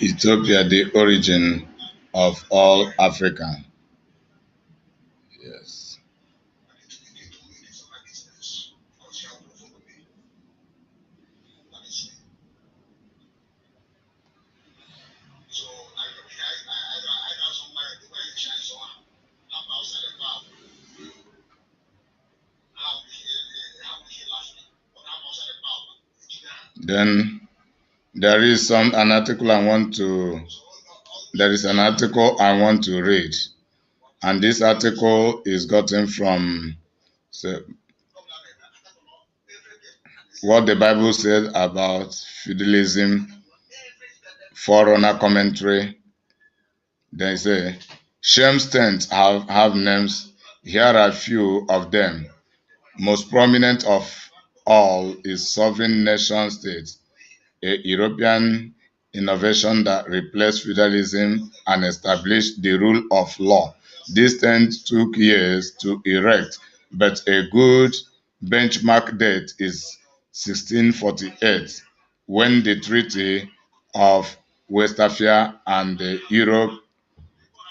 Ethiopia, the origin of all Africa. Yes. Then there is an article I want to read, and this article is gotten from what the Bible says about feudalism, forerunner commentary. They say Shem's tents have names. Here are a few of them. Most prominent of all is sovereign nation state, a European innovation that replaced feudalism and established the rule of law. This tent took years to erect, but a good benchmark date is 1648, when the Treaty of Westphalia and Europe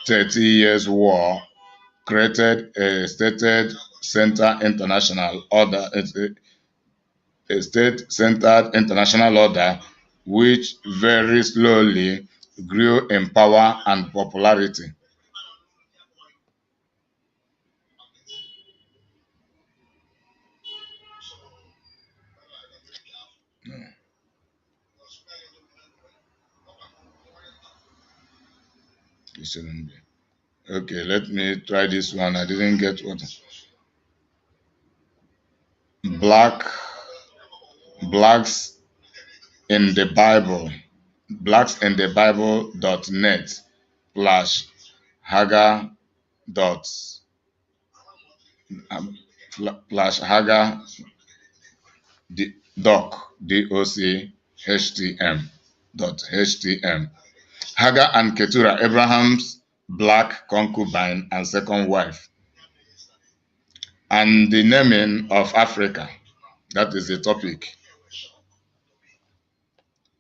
30 Years' War created a stated center international order, a state-centered international order which very slowly grew in power and popularity. It shouldn't be. Okay, let me try this one. I didn't get what. Blacks in the Bible. blacksinthebible.net dot /hagar doc DOC HTM. Hagar and Keturah, Abraham's black concubine and second wife. And the naming of Africa. That is the topic.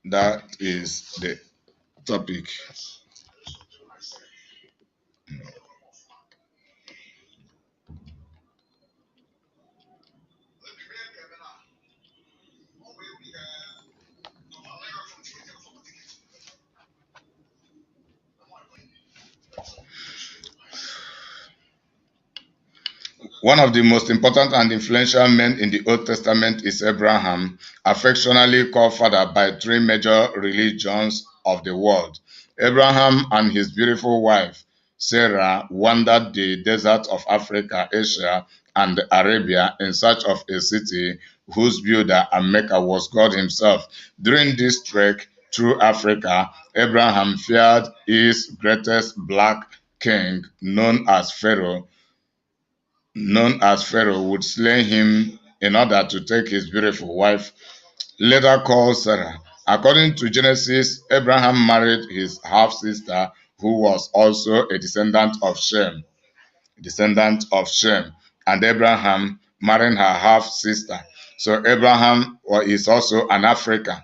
That is the topic. One of the most important and influential men in the Old Testament is Abraham, affectionately called father by three major religions of the world. Abraham and his beautiful wife, Sarah, wandered the desert of Africa, Asia, and Arabia in search of a city whose builder and maker was God himself. During this trek through Africa, Abraham feared his greatest black king, known as Pharaoh, would slay him in order to take his beautiful wife, later called Sarah. According to Genesis, Abraham married his half-sister, who was also a descendant of Shem, and Abraham married her half-sister. So Abraham is also an African.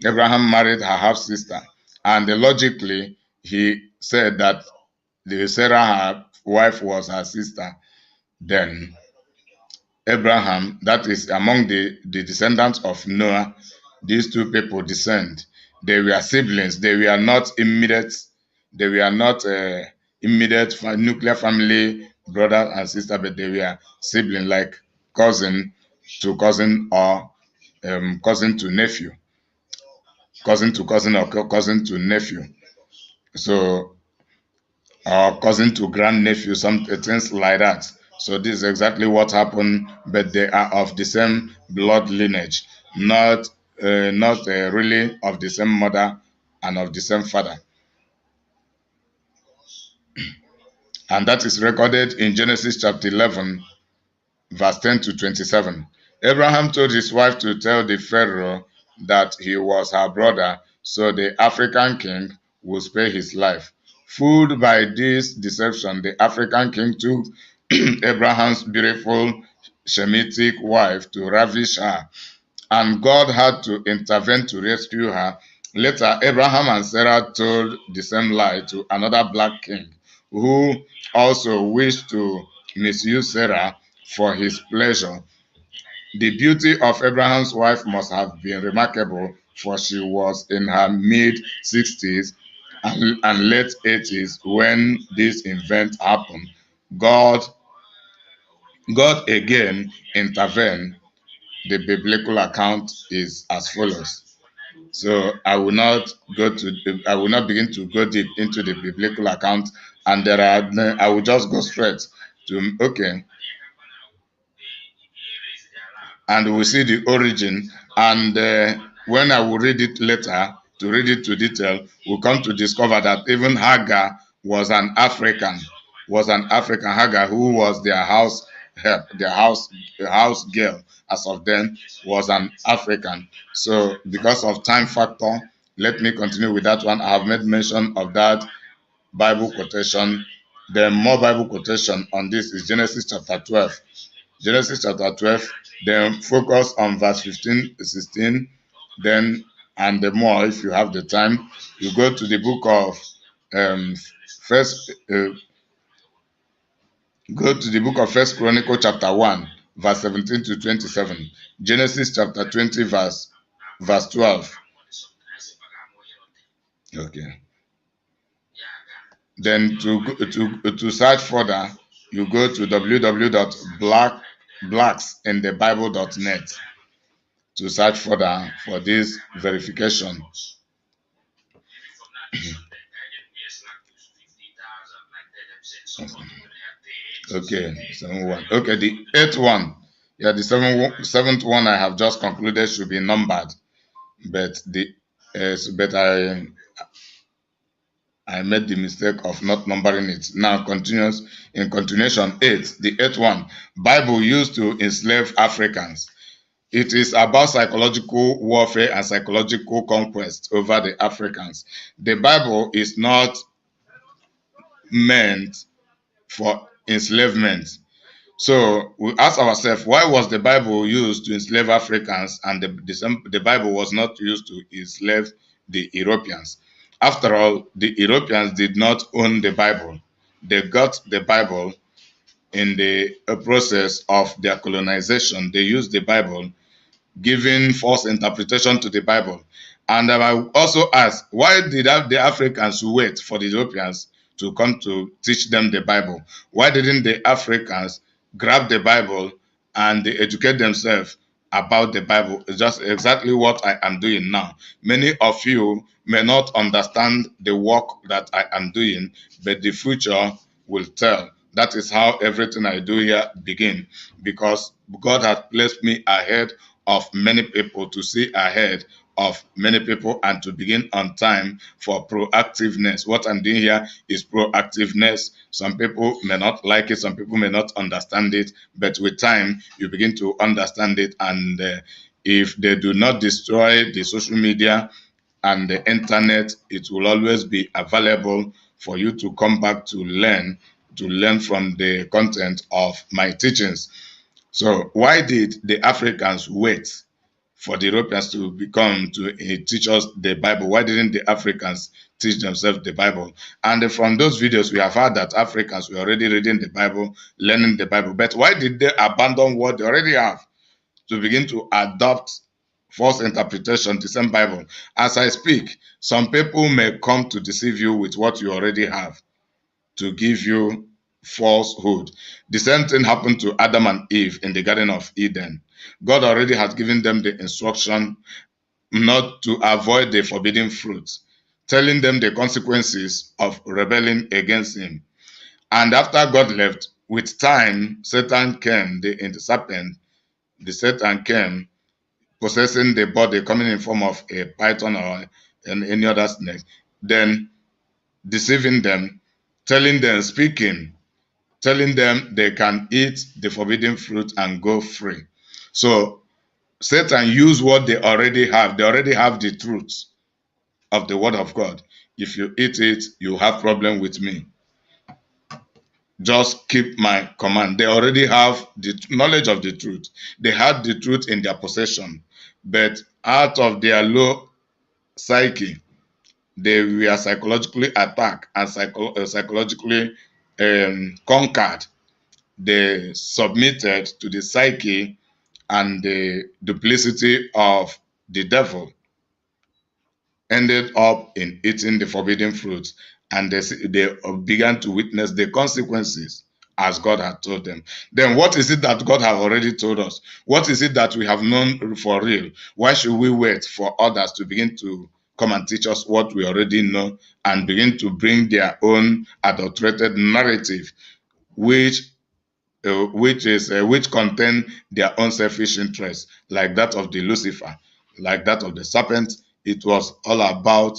Abraham married her half-sister, and logically, he said that Sarah, her wife, was her sister. Then Abraham, that is among the descendants of Noah, these two people descend. They were siblings. They were not immediate. They were not immediate nuclear family, brother and sister, but they were siblings, like cousin to cousin or cousin to nephew, cousin to cousin or cousin to nephew. So, or cousin to grandnephew, some things like that. So this is exactly what happened, but they are of the same blood lineage, not really of the same mother and of the same father. And that is recorded in Genesis chapter 11, verse 10 to 27. Abraham told his wife to tell the Pharaoh that he was her brother, so the African king would spare his life. Fooled by this deception, the African king took Abraham's beautiful Shemitic wife to ravish her, and God had to intervene to rescue her. Later, Abraham and Sarah told the same lie to another black king, who also wished to misuse Sarah for his pleasure. The beauty of Abraham's wife must have been remarkable, for she was in her mid-60s and late 80s when this event happened. God again intervened. The biblical account is as follows. So I will not begin to go deep into the biblical account, and I will just go straight to and we see the origin. And when I will read it later, to read it to detail, we'll come to discover that even Hagar was an African. Hagar, who was their house help, their house girl, as of then, was an African. So because of time factor, let me continue with that one. I have made mention of that Bible quotation. The more Bible quotation on this is Genesis chapter 12. Genesis chapter 12, then focus on verse 15, 16, then, and the more, if you have the time, you go to the book of Go to the book of First Chronicle chapter 1, verse 17 to 27. Genesis chapter 20, verse 12. Okay. Then to search further, you go to www.blacksinthebible.net to search further for this verification. Okay, 7-1. Okay, the 8th one. Yeah, the 7th one I have just concluded should be numbered, but I made the mistake of not numbering it. Now continuation 8, the 8th one. Bible used to enslave Africans. It is about psychological warfare and psychological conquest over the Africans. The Bible is not meant for enslavement. So we ask ourselves, why was the Bible used to enslave Africans and the Bible was not used to enslave the Europeans? After all, the Europeans did not own the Bible. They got the Bible in the process of their colonization. They used the Bible, giving false interpretation to the Bible. And I also ask, why did the Africans wait for the Europeans to come to teach them the Bible? Why didn't the Africans grab the Bible and they educate themselves about the Bible? It's just exactly what I am doing now. Many of you may not understand the work that I am doing, but the future will tell. That is how everything I do here begins, because God has placed me ahead of many people, to see ahead of many people and to begin on time for proactiveness. What I'm doing here is proactiveness. Some people may not like it, some people may not understand it, but with time you begin to understand it. And if they do not destroy the social media and the internet, it will always be available for you to come back to learn from the content of my teachings. So why did the Africans wait for the Europeans to teach us the Bible? Why didn't the Africans teach themselves the Bible? And from those videos, we have heard that Africans were already reading the Bible, learning the Bible. But why did they abandon what they already have to begin to adopt false interpretation, the same Bible? As I speak, some people may come to deceive you with what you already have, to give you falsehood. The same thing happened to Adam and Eve in the Garden of Eden. God already has given them the instruction not to avoid the forbidden fruit, telling them the consequences of rebelling against him. And after God left, with time, Satan came, the Satan came, possessing the body, coming in form of a python or any other snake, then deceiving them, telling them they can eat the forbidden fruit and go free. So Satan used what they already have. They already have the truth of the word of God. If you eat it, you have problem with me. Just keep my command. They already have the knowledge of the truth. They had the truth in their possession. But out of their low psyche, they were psychologically attacked and psychologically conquered. They submitted to the psyche and the duplicity of the devil, ended up in eating the forbidden fruit, and they began to witness the consequences as God had told them. Then what is it that God has already told us? What is it that we have known for real? Why should we wait for others to begin to come and teach us what we already know and begin to bring their own adulterated narrative, which contain their own selfish interests, like that of the Lucifer, like that of the serpent? It was all about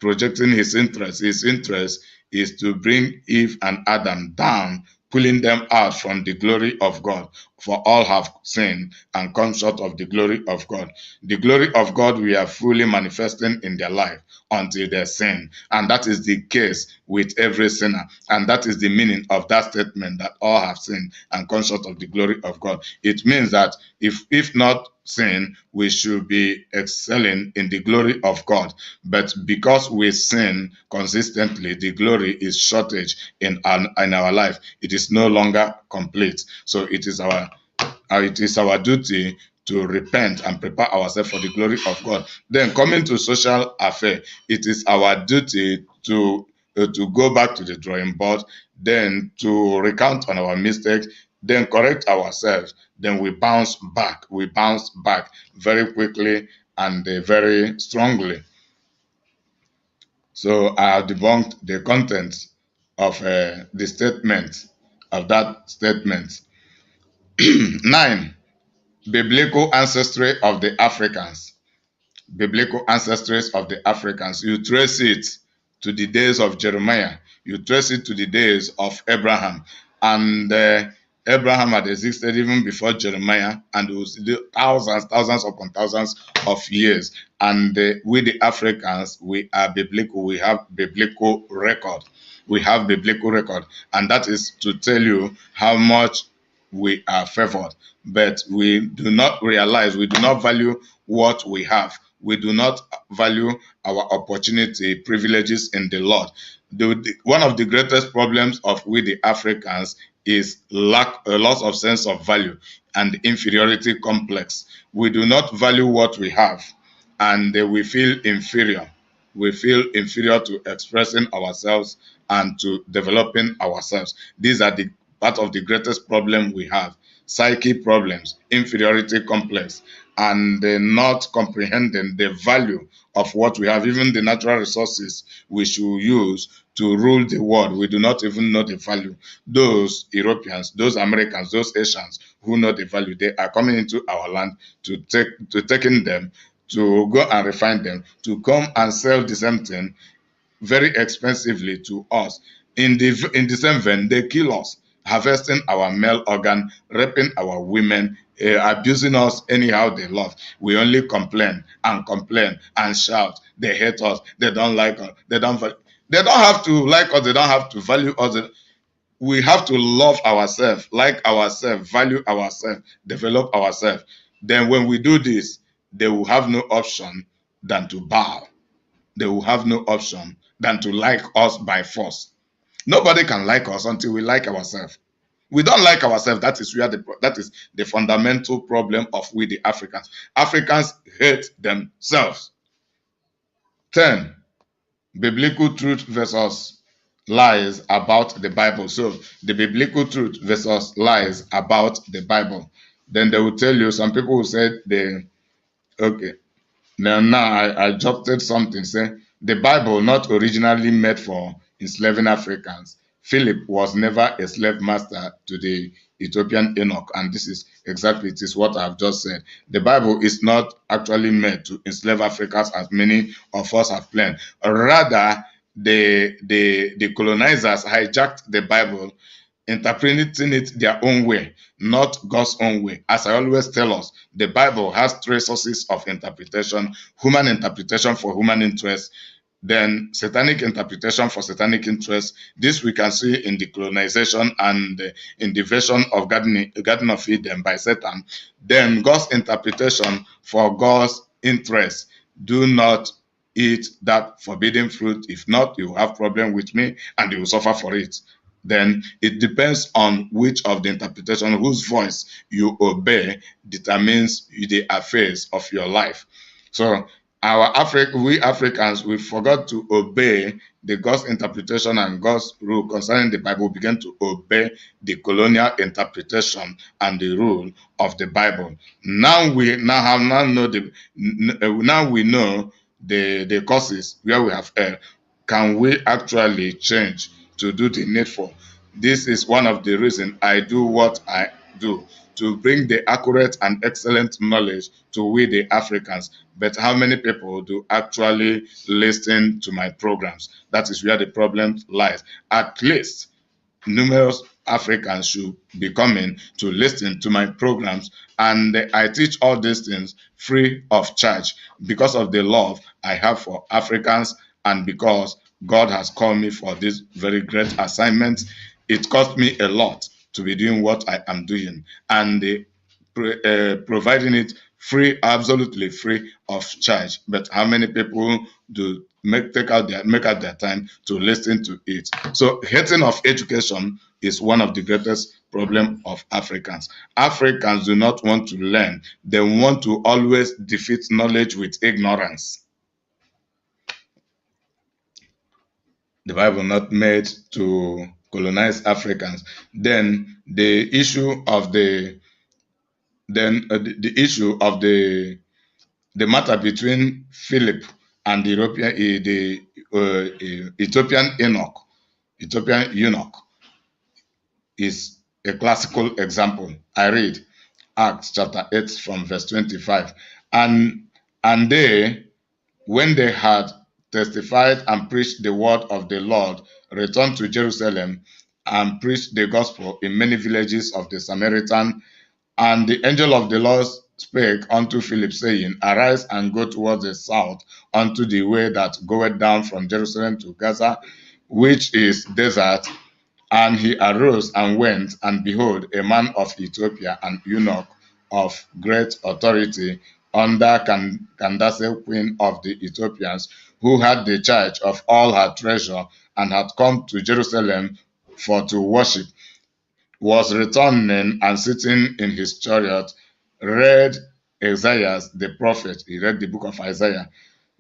projecting his interest. His interest is to bring Eve and Adam down, pulling them out from the glory of God. For all have sinned and come short of the glory of God. The glory of God we are fully manifesting in their life until they sin. And that is the case with every sinner. And that is the meaning of that statement, that all have sinned and come short of the glory of God. It means that if not sin, we should be excelling in the glory of God. But because we sin consistently, the glory is shortage in our life. It is no longer complete. So it is our duty to repent and prepare ourselves for the glory of God. Then coming to social affair, it is our duty to go back to the drawing board, then to recount on our mistakes, then correct ourselves, then we bounce back. We bounce back very quickly and very strongly. So I have debunked the contents of the statement, of that statement. 9. Biblical ancestry of the Africans. Biblical ancestries of the Africans. You trace it to the days of Jeremiah. You trace it to the days of Abraham. And Abraham had existed even before Jeremiah, and it was thousands upon thousands of years. And we, the Africans, we are biblical. We have biblical record. We have biblical record. And that is to tell you how much we are favored. But we do not realize, we do not value what we have. We do not value our opportunity, privileges in the Lord. One of the greatest problems of we the Africans is loss of sense of value and inferiority complex. We do not value what we have, and we feel inferior. We feel inferior to expressing ourselves and to developing ourselves. These are the part of the greatest problem we have. Psyche problems, inferiority complex, and not comprehending the value of what we have, even the natural resources we should use to rule the world. We do not even know the value. Those Europeans, those Americans, those Asians who know the value, they are coming into our land to taking them, to go and refine them, to come and sell the same thing very expensively to us. In the same vein, they kill us, harvesting our male organ, raping our women, abusing us anyhow they love. We only complain and shout. They hate us. They don't like us. They don't have to like us. They don't have to value us. We have to love ourselves, like ourselves, value ourselves, develop ourselves. Then when we do this, they will have no option than to bow. They will have no option than to like us by force. Nobody can like us until we like ourselves. We don't like ourselves. That is the fundamental problem of we the Africans. Africans hate themselves. 10. Biblical truth versus lies about the Bible. So the biblical truth versus lies about the Bible. Then they will tell you, some people will say okay. Now I jotted something, say the Bible not originally made for enslaving Africans. Philip was never a slave master to the Ethiopian eunuch, and this is exactly, it is what I've just said. The Bible is not actually made to enslave Africans as many of us have planned. Rather, the colonizers hijacked the Bible, interpreting it their own way, not God's own way. As I always tell us, the Bible has three sources of interpretation: human interpretation for human interest, then satanic interpretation for satanic interest. This we can see in the colonization and in the version of Garden of Eden by Satan. Then God's interpretation for God's interest. Do not eat that forbidden fruit. If not, you will have problem with me and you will suffer for it. Then it depends on which of the interpretation, whose voice you obey, determines the affairs of your life. So we Africans, we forgot to obey the God's interpretation and God's rule concerning the Bible. We began to obey the colonial interpretation and the rule of the Bible. Now we know the causes where we have erred. Can we actually change to do the needful? This is one of the reasons I do what I do, to bring the accurate and excellent knowledge to we the Africans. But how many people do actually listen to my programs? That is where the problem lies. At least numerous Africans should be coming to listen to my programs, and I teach all these things free of charge because of the love I have for Africans, and because God has called me for this very great assignment. It cost me a lot to be doing what I am doing, and providing it free, absolutely free of charge. But how many people do make out their time to listen to it? So hating of education is one of the greatest problem of Africans. Africans do not want to learn. They want to always defeat knowledge with ignorance. The Bible not made to colonize Africans. Then the issue of the matter between Philip and the Ethiopian eunuch is a classical example. I read Acts chapter 8 from verse 25. And they, when they had testified and preached the word of the Lord, returned to Jerusalem and preached the gospel in many villages of the Samaritan. And the angel of the Lord spake unto Philip, saying, Arise and go towards the south unto the way that goeth down from Jerusalem to Gaza, which is desert. And he arose and went, and behold, a man of Ethiopia, an eunuch of great authority, under Candace, queen of the Ethiopians, who had the charge of all her treasure, and had come to Jerusalem for to worship, was returning and sitting in his chariot, read Isaiah the prophet. He read the book of Isaiah.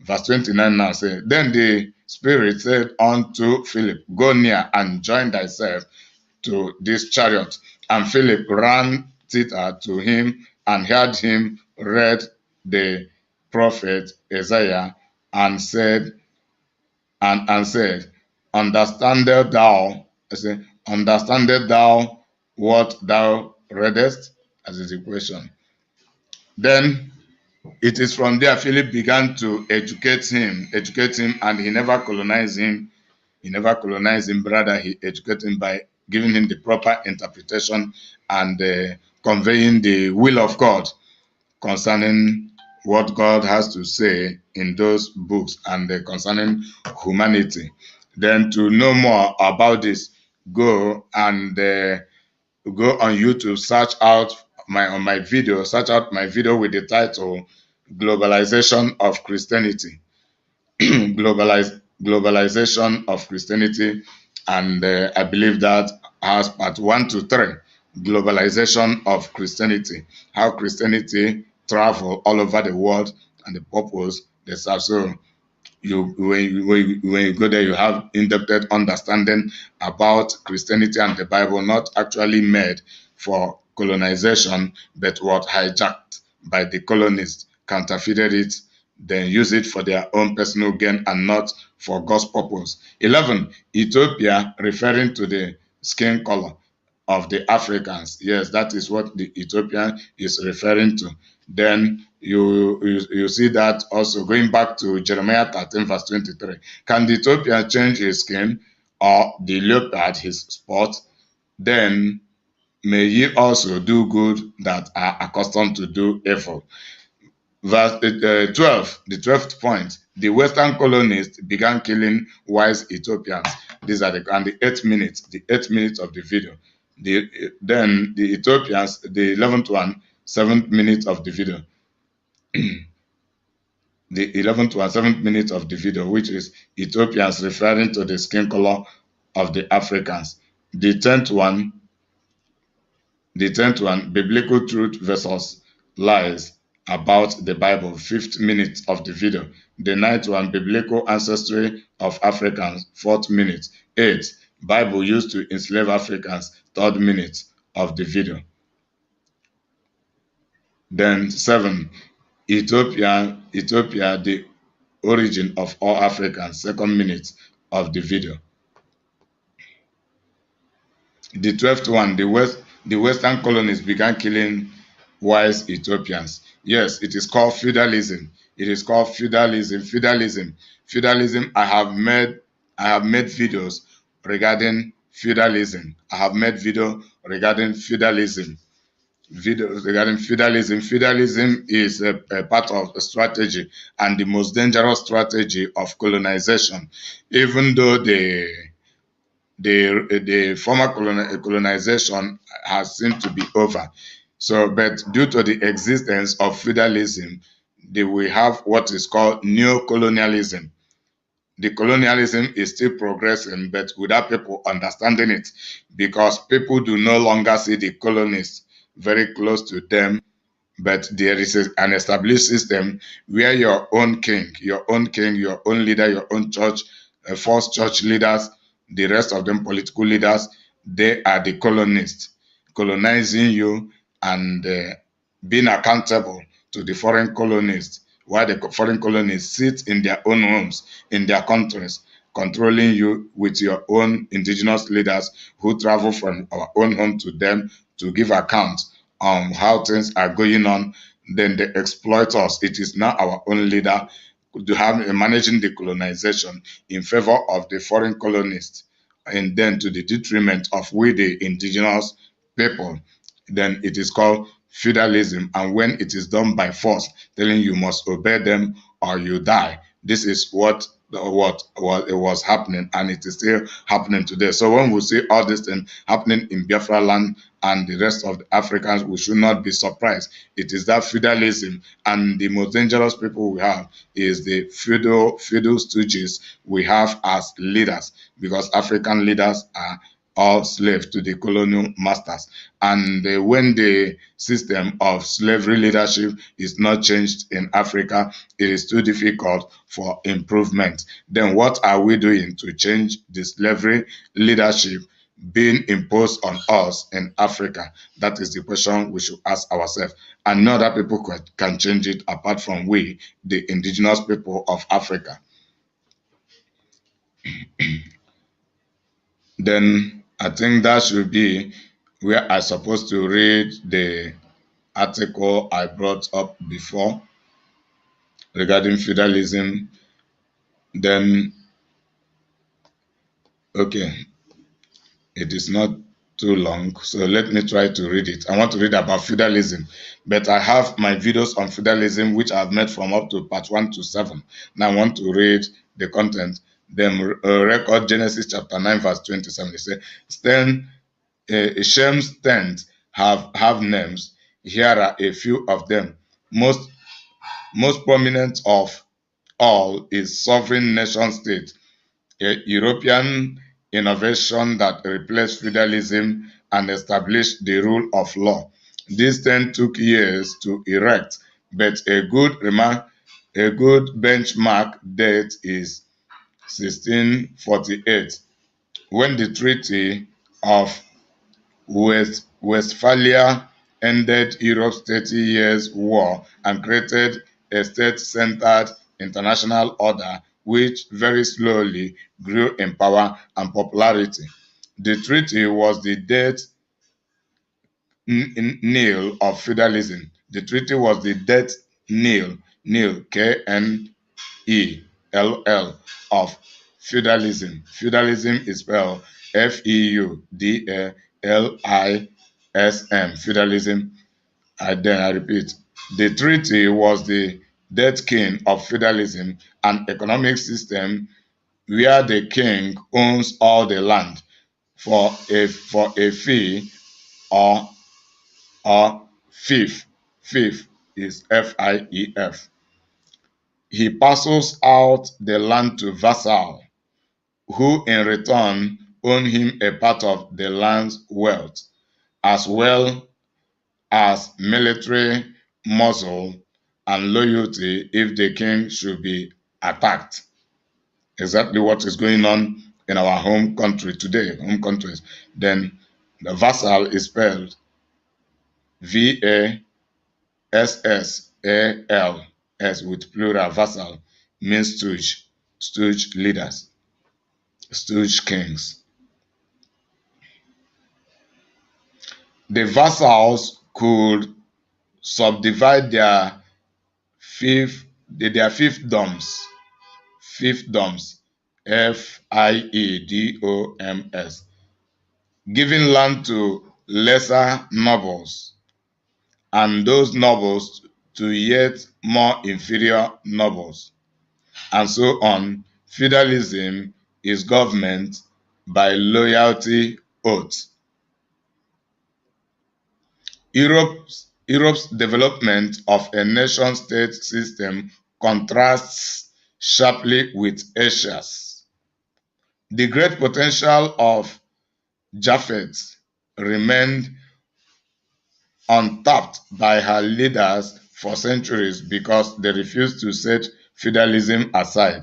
Verse 29 now says, Then the Spirit said unto Philip, Go near and join thyself to this chariot. And Philip ran thither to him and heard him read the prophet Isaiah, and said, Understandest thou? I say, Understandest thou what thou readest? As is the question. Then it is from there Philip began to educate him, and he never colonized him. He never colonized him, rather he educated him by giving him the proper interpretation and conveying the will of God concerning what God has to say in those books and concerning humanity. Then to know more about this, go on YouTube, search out my video with the title Globalization of Christianity. Globalization of Christianity, and I believe that has part 1 to 3. Globalization of Christianity, how Christianity travel all over the world and the purpose they serve. So when you go there, you have in-depth understanding about Christianity and the Bible, not actually made for colonization, but what hijacked by the colonists, counterfeited it, then use it for their own personal gain and not for God's purpose. 11, Ethiopia, referring to the skin color of the Africans. Yes, that is what the Ethiopian is referring to. Then you see that also going back to Jeremiah 13 verse 23. Can the Ethiopian change his skin, or the leopard his spot? Then may ye also do good that are accustomed to do evil. Verse 12, the 12th point, the Western colonists began killing wise Ethiopians. These are the 8 minutes, of the video. Then the Ethiopians, the 11th one, 7th minute of the video. The 11th one, 7th minute of the video, which is Ethiopians referring to the skin color of the Africans. The 10th one, biblical truth versus lies about the Bible, 5th minute of the video. The 9th one, biblical ancestry of Africans, 4th minute. 8th, Bible used to enslave Africans, 3rd minute of the video. Then 7, Ethiopia, the origin of all Africans, 2nd minute of the video. The 12th one, the Western colonists began killing wise Ethiopians. Yes, it is called feudalism. It is called feudalism. Feudalism. I have made videos regarding feudalism. Feudalism is a part of a strategy, and the most dangerous strategy of colonization. Even though the former colonization has seemed to be over, So, but due to the existence of feudalism, we have what is called neo-colonialism. The colonialism is still progressing, but without people understanding it, because people do no longer see the colonists very close to them, but there is an established system where your own king, your own leader, your own church, first church leaders, the rest of them political leaders, they are the colonists, colonizing you and being accountable to the foreign colonists, while the foreign colonists sit in their own homes, in their countries, controlling you with your own indigenous leaders who travel from our own home to them to give account on how things are going on. Then they exploit us. It is now our own leader to have managing the colonization in favor of the foreign colonists, and then to the detriment of we the indigenous people. Then it is called feudalism. And when it is done by force, telling you must obey them or you die, this is what it was happening, and it is still happening today. So when we see all this thing happening in Biafra land and the rest of the Africans, we should not be surprised. It is that feudalism, and the most dangerous people we have is the feudal stooges we have as leaders, because African leaders are all slaves to the colonial masters. And when the system of slavery leadership is not changed in Africa, it is too difficult for improvement. Then what are we doing to change the slavery leadership being imposed on us in Africa? That is the question we should ask ourselves. And no other people can change it apart from we, the indigenous people of Africa. Then I think that should be where I'm supposed to read the article I brought up before regarding feudalism. Then, okay, it is not too long, so let me try to read it. I want to read about feudalism, but I have my videos on feudalism which I've made from up to part 1 to 7. Now I want to read the content. Then record Genesis chapter 9 verse 27. It says, Shem's tents have names. Here are a few of them. Most prominent of all is sovereign nation state, a European innovation that replaced feudalism and established the rule of law. This then took years to erect, but a good benchmark date is 1648, when the Treaty of Westphalia ended Europe's 30 years war and created a state-centered international order which very slowly grew in power and popularity. The treaty was the death knell of feudalism. The treaty was the death knell, Knell, of feudalism. Feudalism is spelled Feudalism. Feudalism. Then I repeat, the treaty was the death king of feudalism, an economic system where the king owns all the land for a fee or fief. Fief is Fief. He parcels out the land to vassal, who in return own him a part of the land's wealth, as well as military muscle and loyalty if the king should be attacked. Exactly what is going on in our home country today, home countries. Then the vassal is spelled Vassal, with plural. Vassal means stooge leaders, stooge kings. The vassals could subdivide their fiefdoms, Fiedoms, giving land to lesser nobles, and those nobles to yet more inferior nobles, and so on. Feudalism is government by loyalty oath. Europe's development of a nation-state system contrasts sharply with Asia's. The great potential of Japheth remained untapped by her leaders for centuries because they refused to set feudalism aside.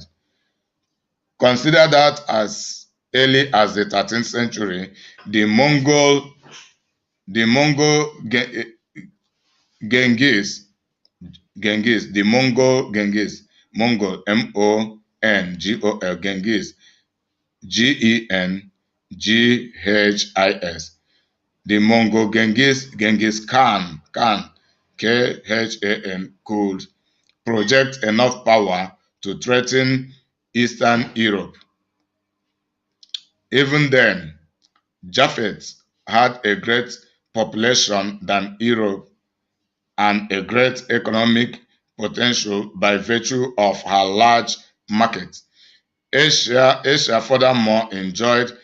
Consider that as early as the 13th century, the Mongol Genghis, Mongol, M-O-N-G-O-L, Genghis, the Mongol Genghis Khan, Khan, could project enough power to threaten Eastern Europe. Even then, Japheth had a great population than Europe and a great economic potential by virtue of her large market. Asia furthermore enjoyed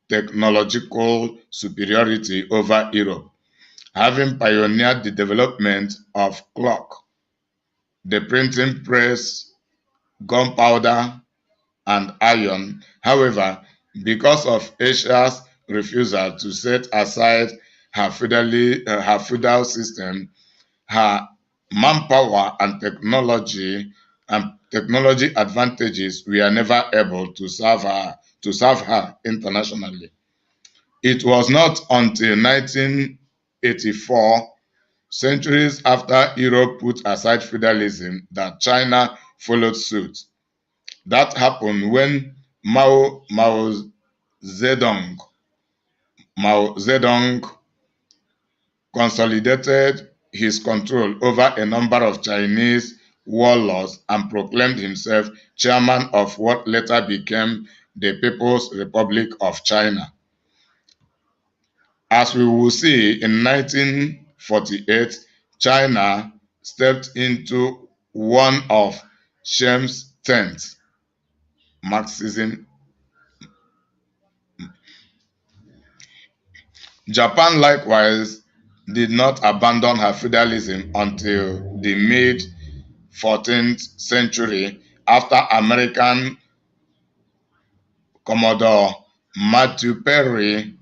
technological superiority over Europe, having pioneered the development of clock, the printing press, gunpowder, and iron. However, because of Asia's refusal to set aside her feudal system, her manpower and technology advantages were never able to serve her internationally. It was not until 1984, centuries after Europe put aside feudalism, that China followed suit. That happened when Mao Zedong consolidated his control over a number of Chinese warlords and proclaimed himself chairman of what later became the People's Republic of China. As we will see, in 1948, China stepped into one of Shem's tents, Marxism. Japan likewise did not abandon her feudalism until the mid-14th century, after American Commodore Matthew Perry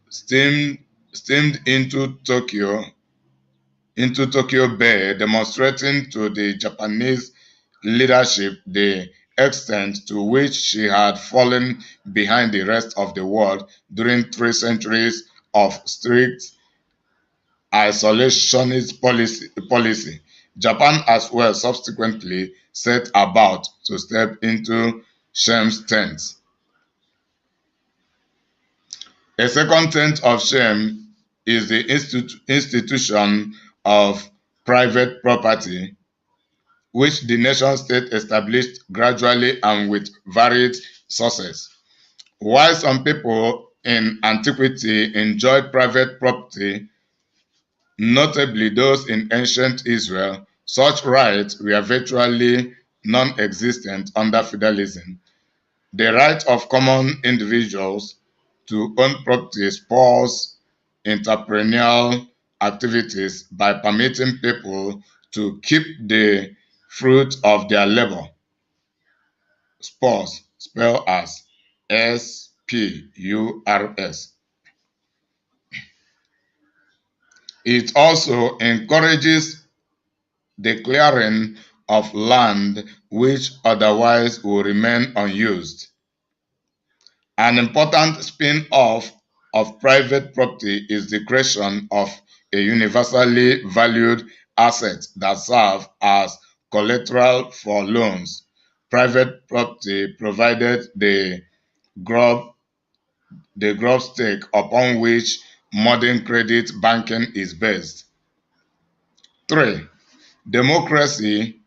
steamed into Tokyo Bay, demonstrating to the Japanese leadership the extent to which she had fallen behind the rest of the world during 3 centuries of strict isolationist policy. Japan as well subsequently set about to step into Shem's tent. A second tent of Shem is the institution of private property, which the nation-state established gradually and with varied sources. While some people in antiquity enjoyed private property, notably those in ancient Israel, such rights were virtually non-existent under feudalism. The right of common individuals to own property spurs entrepreneurial activities by permitting people to keep the fruit of their labor. Spurs, spelled as S-P-U-R-S. It also encourages the clearing of land which otherwise will remain unused. An important spin-off of private property is the creation of a universally valued asset that serves as collateral for loans. Private property provided the grub stake upon which modern credit banking is based. 3. Democracy,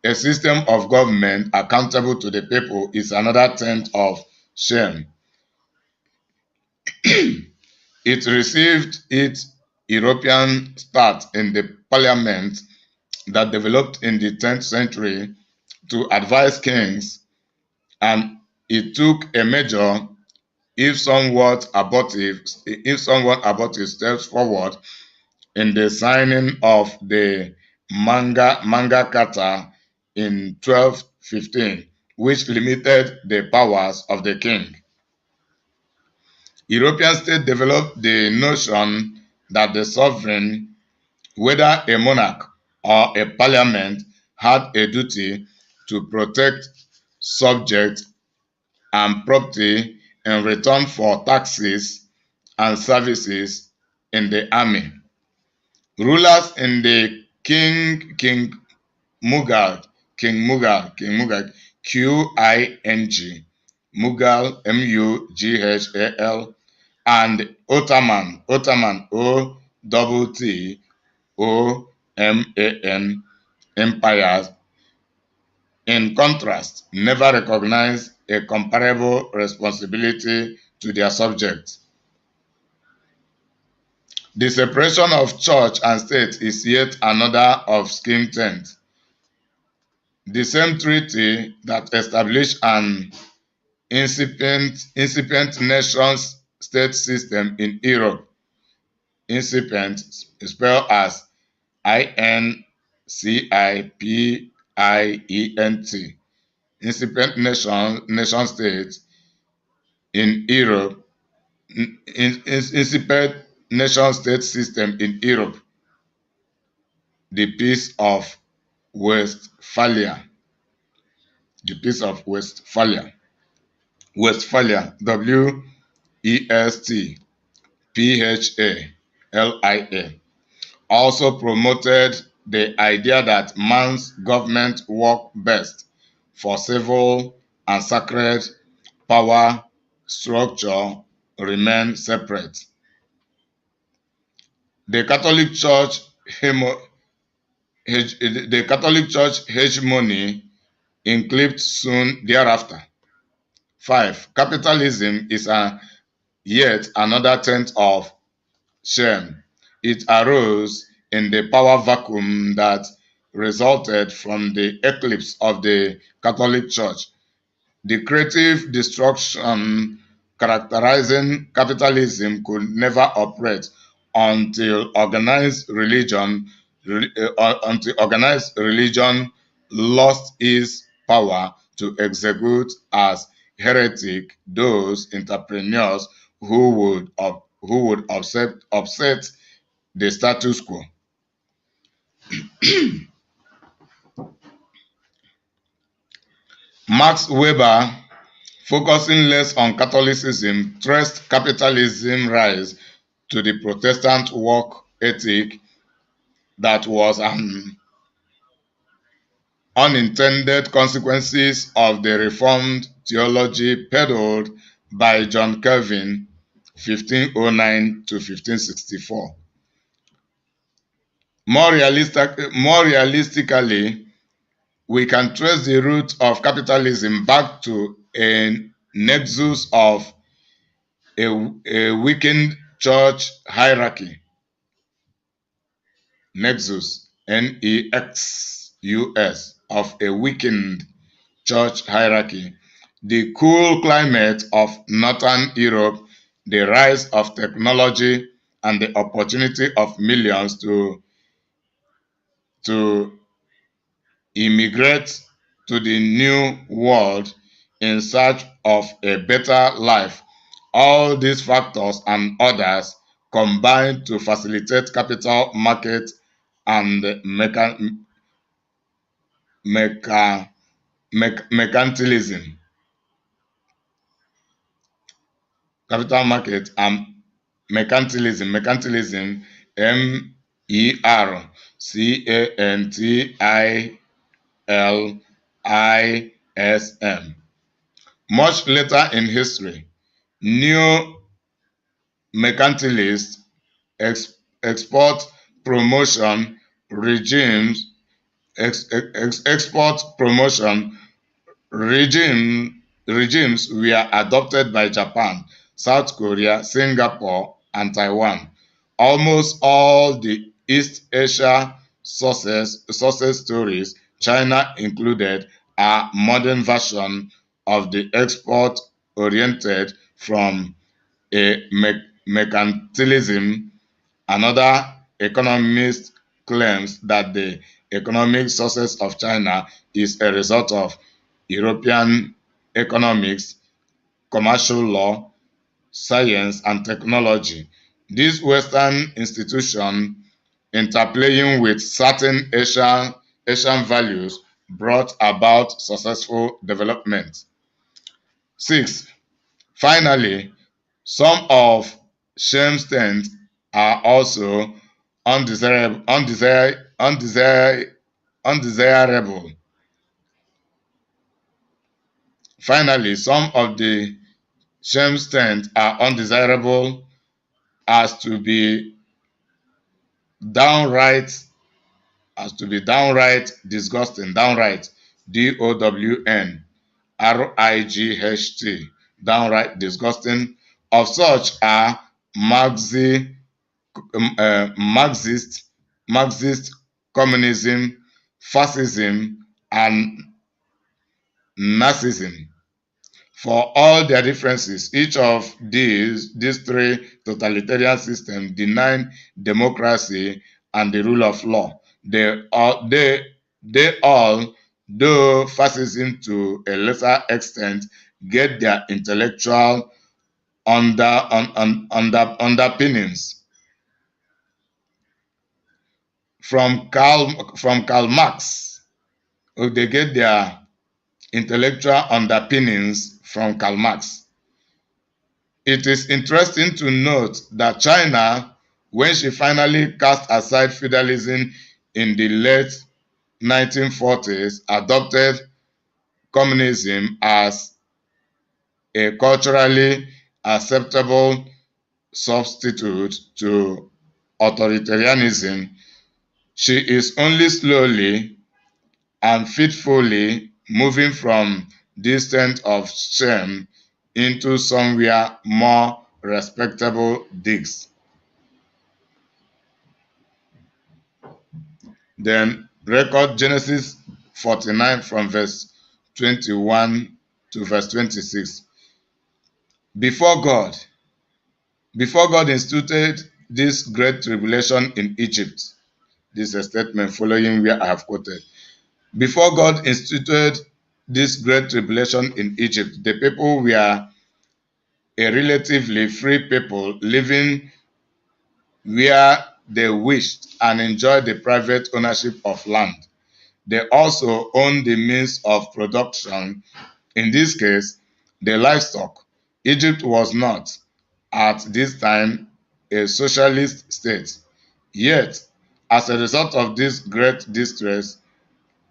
a system of government accountable to the people, is another tent of Shem. It received its European start in the parliament that developed in the 10th century to advise kings, and it took a major, if somewhat abortive steps forward in the signing of the Magna Carta in 1215, which limited the powers of the king. European states developed the notion that the sovereign, whether a monarch or a parliament, had a duty to protect subjects and property in return for taxes and services in the army. Rulers in the King Mughal, Q-I-N-G, Mughal, M-U-G-H-A-L, and Ottoman, O-T-T-O-M-A-N, empires, in contrast, never recognized a comparable responsibility to their subjects. The separation of church and state is yet another of Scheme 10. The same treaty that established an incipient nation-state system in Europe, incipient spelled as I-N-C-I-P-I-E-N-T, incipient nation-state in Europe, incipient nation-state system in Europe, the Peace of Westphalia, Westphalia, also promoted the idea that man's government worked best for civil and sacred power structure remain separate. The Catholic Church hegemony eclipsed soon thereafter. 5. Capitalism is yet another tent of shame. It arose in the power vacuum that resulted from the eclipse of the Catholic Church. The creative destruction characterizing capitalism could never operate until organized religion lost its power to execute as heretic those entrepreneurs who would upset the status quo. Max Weber, focusing less on Catholicism, traced capitalism's rise to the Protestant work ethic that was an unintended consequences of the Reformed theology peddled by John Calvin, 1509 to 1564. More realistically, we can trace the root of capitalism back to a nexus of a weakened church hierarchy. Nexus, N-E-X-U-S, of a weakened church hierarchy. The cool climate of Northern Europe, the rise of technology, and the opportunity of millions to immigrate to the New World in search of a better life. All these factors and others combine to facilitate capital market and mercantilism. Capital market and mercantilism, M-E-R-C-A-N-T-I-L-I-S-M. Much later in history, new mercantilist export promotion regimes were adopted by Japan, South Korea, Singapore, and Taiwan. Almost all the East Asia success stories, China included, are modern version of the export-oriented from a mercantilism. Another economist claims that the economic success of China is a result of European economics, commercial law, science, and technology. These Western institutions, interplaying with certain Asian values, brought about successful development. 6. Finally, some of Shem's states are also undesirable. Finally, some of the Shem's states are undesirable as to be downright disgusting, downright DOWNRIGHT, downright disgusting. Of such are Marxist communism, fascism, and Nazism. For all their differences, each of these three totalitarian systems deny democracy and the rule of law. They all, though fascism to a lesser extent, get their intellectual underpinnings from Karl Marx. They get their intellectual underpinnings from Karl Marx. It is interesting to note that China, when she finally cast aside feudalism in the late 1940s, adopted communism as a culturally acceptable substitute to authoritarianism. She is only slowly and fitfully moving from this tent of shame into somewhere more respectable digs. Then record Genesis 49 from verse 21 to verse 26. Before God instituted this great tribulation in Egypt, this is a statement following where I have quoted. Before God instituted this great tribulation in Egypt, the people were a relatively free people living where they wished and enjoyed the private ownership of land. They also owned the means of production, in this case, the livestock. Egypt was not, at this time, a socialist state. Yet, as a result of this great distress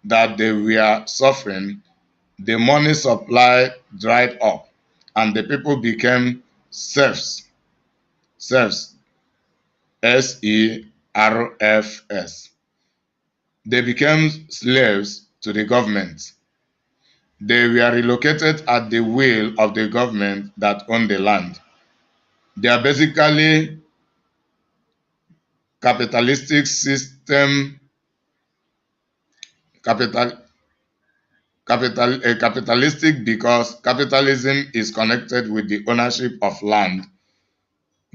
that they were suffering, the money supply dried up and the people became serfs, S-E-R-F-S. They became slaves to the government. They were relocated at the will of the government that owned the land. They are basically capitalistic system, capitalistic because capitalism is connected with the ownership of land,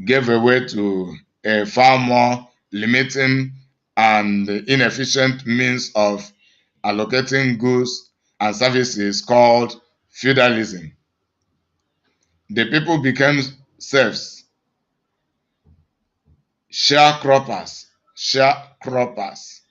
gave away to a far more limiting and inefficient means of allocating goods and services called feudalism. The people became serfs, sharecroppers, Croppers.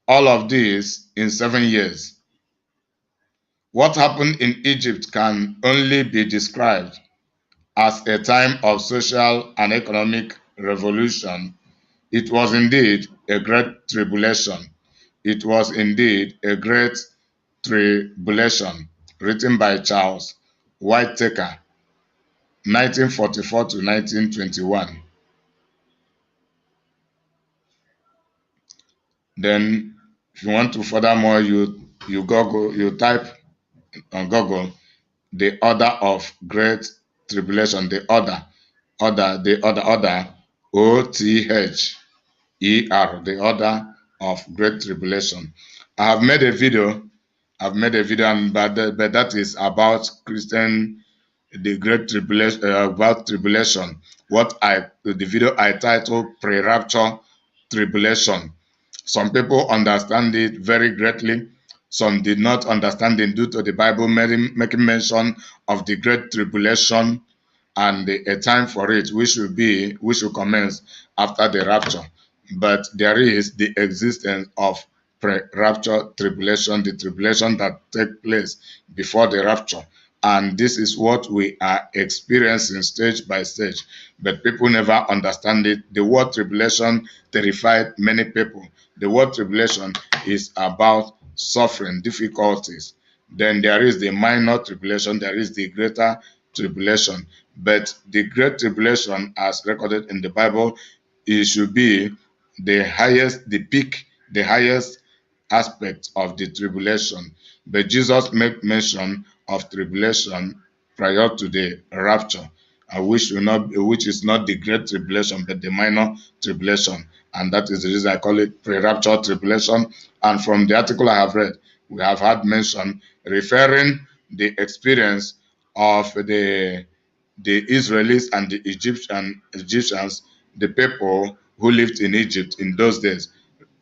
All of this in 7 years. What happened in Egypt can only be described as a time of social and economic revolution. It was indeed a great tribulation. It was indeed a great tribulation, written by Charles Whittaker, 1944 to 1921. Then, if you want to furthermore, you type on Google the order of great tribulation, the order, OTHER, the order of Great Tribulation. I have made a video. But that is about the Great Tribulation, about tribulation. The video I titled Pre-Rapture Tribulation. Some people understand it very greatly. Some did not understand it due to the Bible making mention of the Great Tribulation and a time for it, which should commence after the rapture. But there is the existence of pre-rapture tribulation, the tribulation that takes place before the rapture. And this is what we are experiencing stage by stage. But people never understand it. The word tribulation terrified many people. The word tribulation is about suffering, difficulties. Then there is the minor tribulation, there is the greater tribulation. But the great tribulation, as recorded in the Bible, it should be the highest, the peak, the highest aspect of the tribulation. But Jesus made mention of tribulation prior to the rapture, which is not the great tribulation, but the minor tribulation. And that is the reason I call it pre-rapture tribulation. And from the article I have read, we have had mention referring the experience of the Israelis and the Egyptians, the people who lived in Egypt in those days,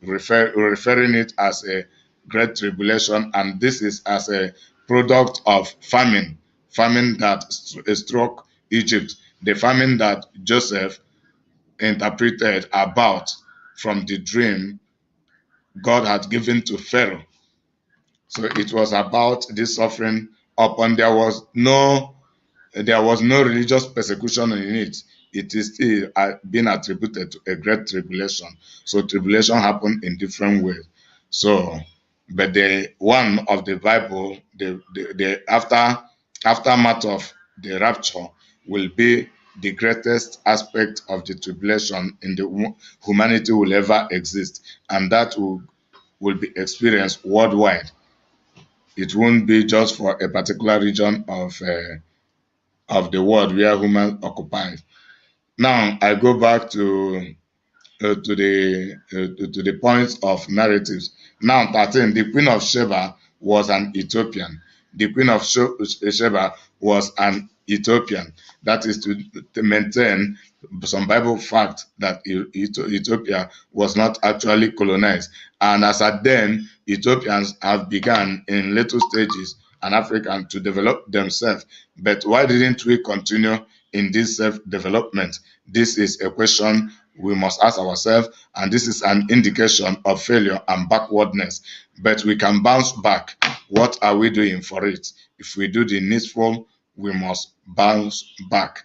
referring it as a great tribulation, and this is as a product of famine that struck Egypt, the famine that Joseph interpreted about from the dream God had given to Pharaoh. So it was about this suffering upon there was no religious persecution in it. It is still being attributed to a great tribulation. So tribulation happened in different ways. So, but the one of the Bible, the aftermath of the rapture will be the greatest aspect of the tribulation in the humanity will ever exist, and that will be experienced worldwide. It won't be just for a particular region of the world where humans occupy. Now I go back to the points of narratives. Now 13, the Queen of Sheba was an Ethiopian. The Queen of Sheba was an Ethiopian. That is to maintain some Bible fact that Ethiopia was not actually colonized. And as at then, Ethiopians have begun in little stages and African to develop themselves. But why didn't we continue in this self-development? This is a question we must ask ourselves, and this is an indication of failure and backwardness. But we can bounce back. What are we doing for it? If we do the needful, we must bounce back.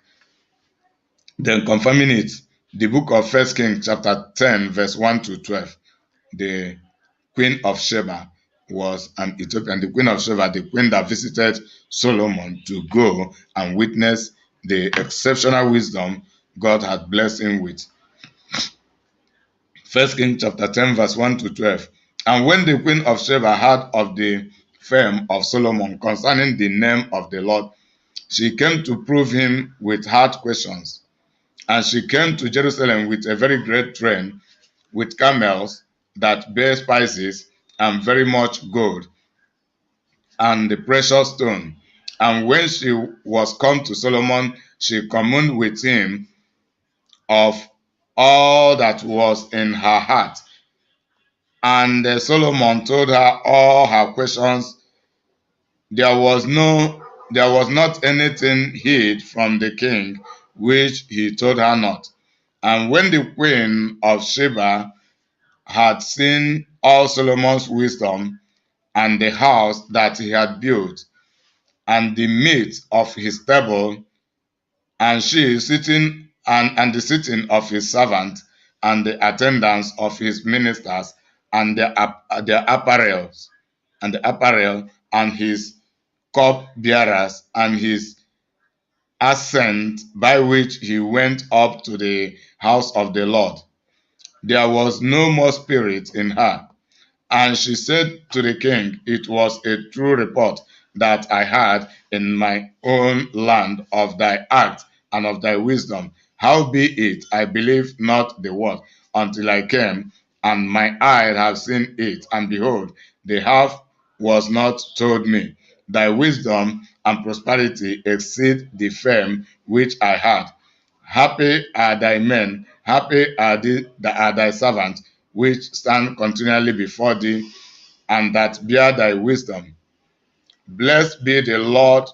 Then confirming it, the book of 1 Kings chapter 10 verse 1 to 12, the Queen of Sheba was an Ethiopian. The Queen of Sheba, the queen that visited Solomon to go and witness the exceptional wisdom God had blessed him with. 1 Kings chapter 10 verse 1 to 12. And when the Queen of Sheba heard of the fame of Solomon concerning the name of the Lord, she came to prove him with hard questions. And she came to Jerusalem with a very great train, with camels that bear spices, and very much gold, and the precious stone. And when she was come to Solomon, she communed with him of all that was in her heart. And Solomon told her all her questions. There was not anything hid from the king which he told her not. And when the Queen of Sheba had seen all Solomon's wisdom, and the house that he had built, and the meat of his table, and she sitting, and the sitting of his servant, and the attendance of his ministers, and their apparel, and his cupbearers, and his ascent by which he went up to the house of the Lord, there was no more spirit in her. And she said to the king, it was a true report that I had in my own land of thy act and of thy wisdom. Howbeit I believed not the word until I came and my eye have seen it, and behold, the half was not told me. Thy wisdom and prosperity exceed the fame which I had. Happy are thy men, happy are thy servants, which stand continually before thee, and that bear thy wisdom. Blessed be the Lord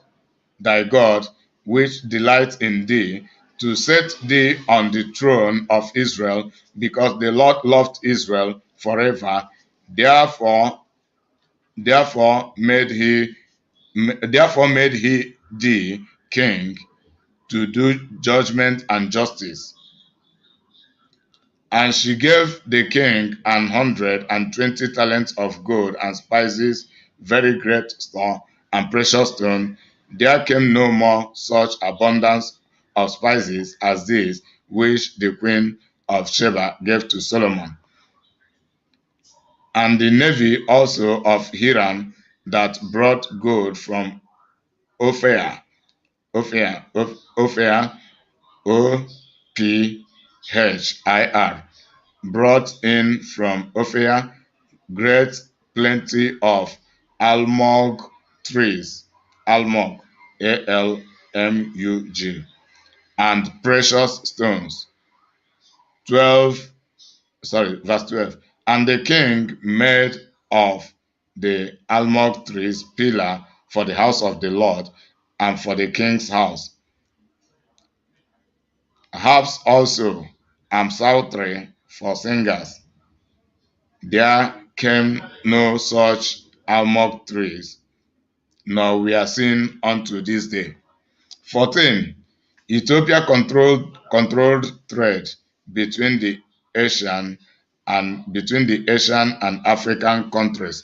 thy God, which delights in thee, to set thee on the throne of Israel, because the Lord loved Israel forever. Therefore, therefore made he therefore made he thee king to do judgment and justice. And she gave the king 120 talents of gold and spices, very great store and precious stone. There came no more such abundance of spices as these which the queen of Sheba gave to Solomon. And the navy also of Hiram that brought gold from Ophir, Ophir, brought in from Ophir great plenty of almug trees, almug, Almug, and precious stones. 12, verse 12. And the king made of the almug trees pillar for the house of the Lord and for the king's house. Harps also and psaltery for singers. There came no such almug trees, nor were seen unto this day. 14. Ethiopia controlled trade between the Asian and African countries.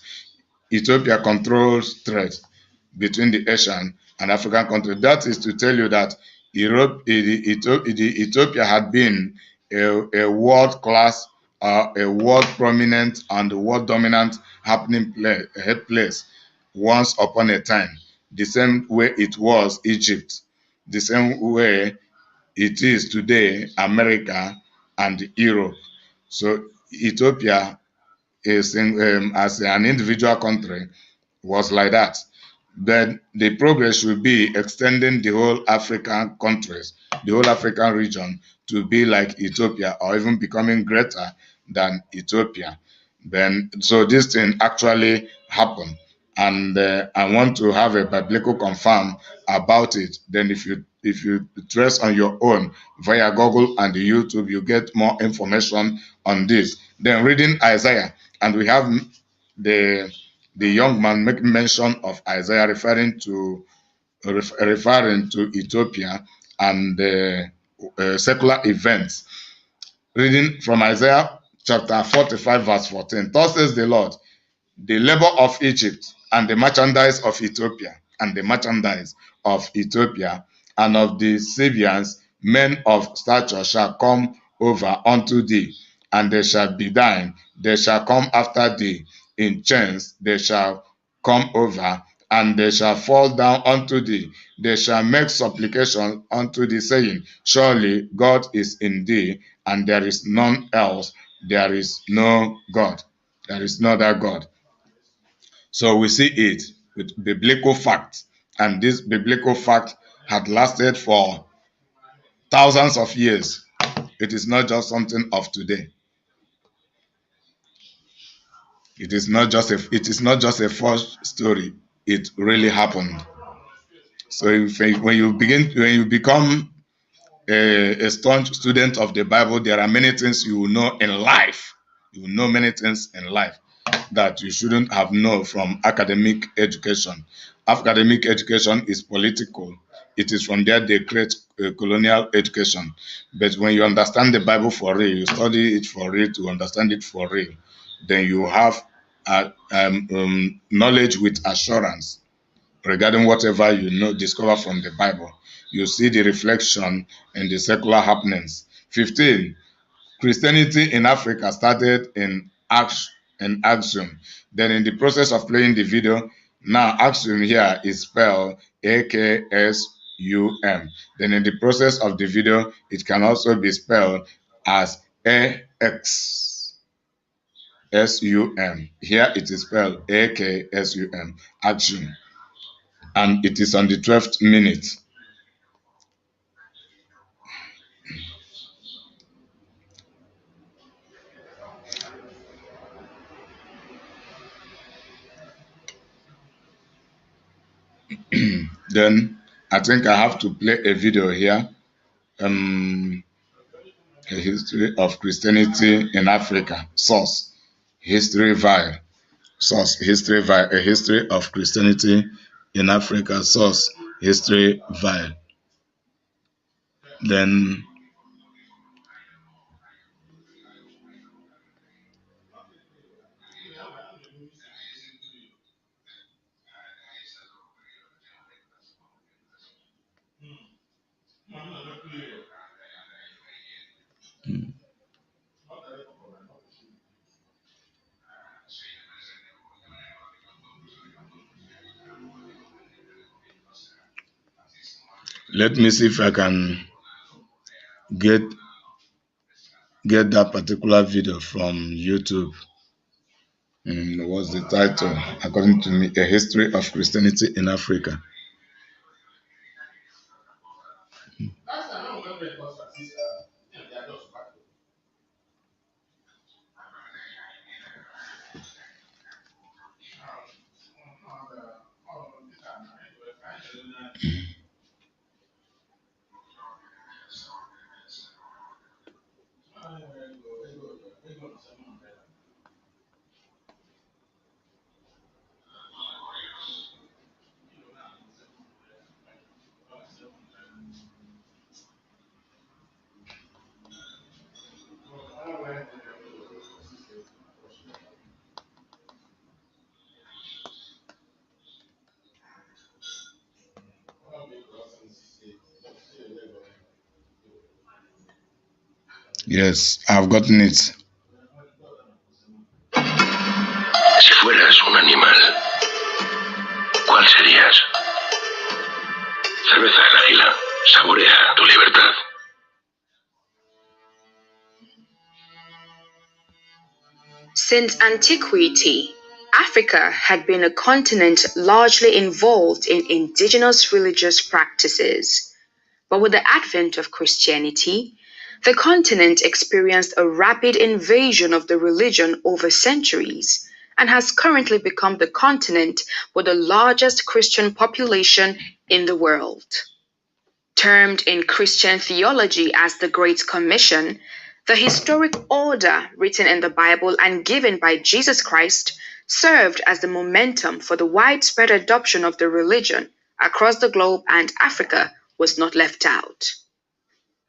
Ethiopia controls trade between the Asian and African countries. That is to tell you that Ethiopia had been a world class, a world prominent, and a world dominant happening place once upon a time. The same way it was Egypt, the same way it is today America and Europe. So Ethiopia is as an individual country was like that. Then the progress should be extending the whole African countries, the whole African region to be like Ethiopia or even becoming greater than Ethiopia. Then, so this thing actually happened. And I want to have a biblical confirm about it. Then if you trace on your own via Google and YouTube, you get more information on this. Then reading Isaiah, and we have the young man making mention of Isaiah referring to Ethiopia and secular events. Reading from Isaiah chapter 45 verse 14. Thus says the Lord, the labor of Egypt and the merchandise of Ethiopia and of the Sabians, men of stature, shall come over unto thee, and they shall be thine. They shall come after thee in chains, they shall come over, and they shall fall down unto thee. They shall make supplication unto thee, saying, surely God is in thee, and there is none else. There is no God. There is no other God. So we see it with biblical fact, and this biblical fact had lasted for thousands of years. It is not just something of today. It is not just a false story. It really happened. So when you become a staunch student of the Bible, there are many things you will know in life. You will know many things in life that you shouldn't have known from academic education. Academic education is political. It is from there they create colonial education. But when you understand the Bible for real, you study it for real to understand it for real, then you have knowledge with assurance regarding whatever you know, discover from the Bible. You see the reflection in the secular happenings. 15. Christianity in Africa started in Aksum. Then in the process of playing the video, now Aksum here is spelled AKSUM. Then in the process of the video, it can also be spelled as AX. AKSUM. Here it is spelled AKSUM, action. And it is on the 12th minute. Then I think I have to play a video here. A history of Christianity in Africa. Source, history vile. Source, history vile. A history of Christianity in Africa. Source, history vile. Then let me see if I can get that particular video from YouTube. What's the title? According to me, A History of Christianity in Africa. Yes, I've gotten it. Si fueras un animal, ¿cuál serías? Cerveza del águila, saborea tu libertad. Since antiquity, Africa had been a continent largely involved in indigenous religious practices. But with the advent of Christianity, the continent experienced a rapid invasion of the religion over centuries and has currently become the continent with the largest Christian population in the world. Termed in Christian theology as the Great Commission, the historic order written in the Bible and given by Jesus Christ served as the momentum for the widespread adoption of the religion across the globe, and Africa was not left out.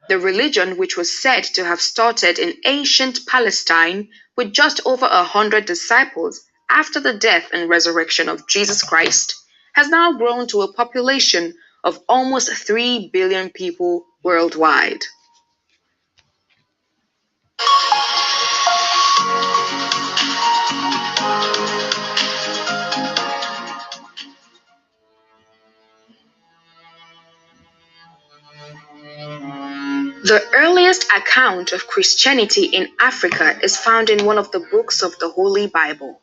The religion, which was said to have started in ancient Palestine with just over 100 disciples after the death and resurrection of Jesus Christ, has now grown to a population of almost 3 billion people worldwide. The earliest account of Christianity in Africa is found in one of the books of the Holy Bible.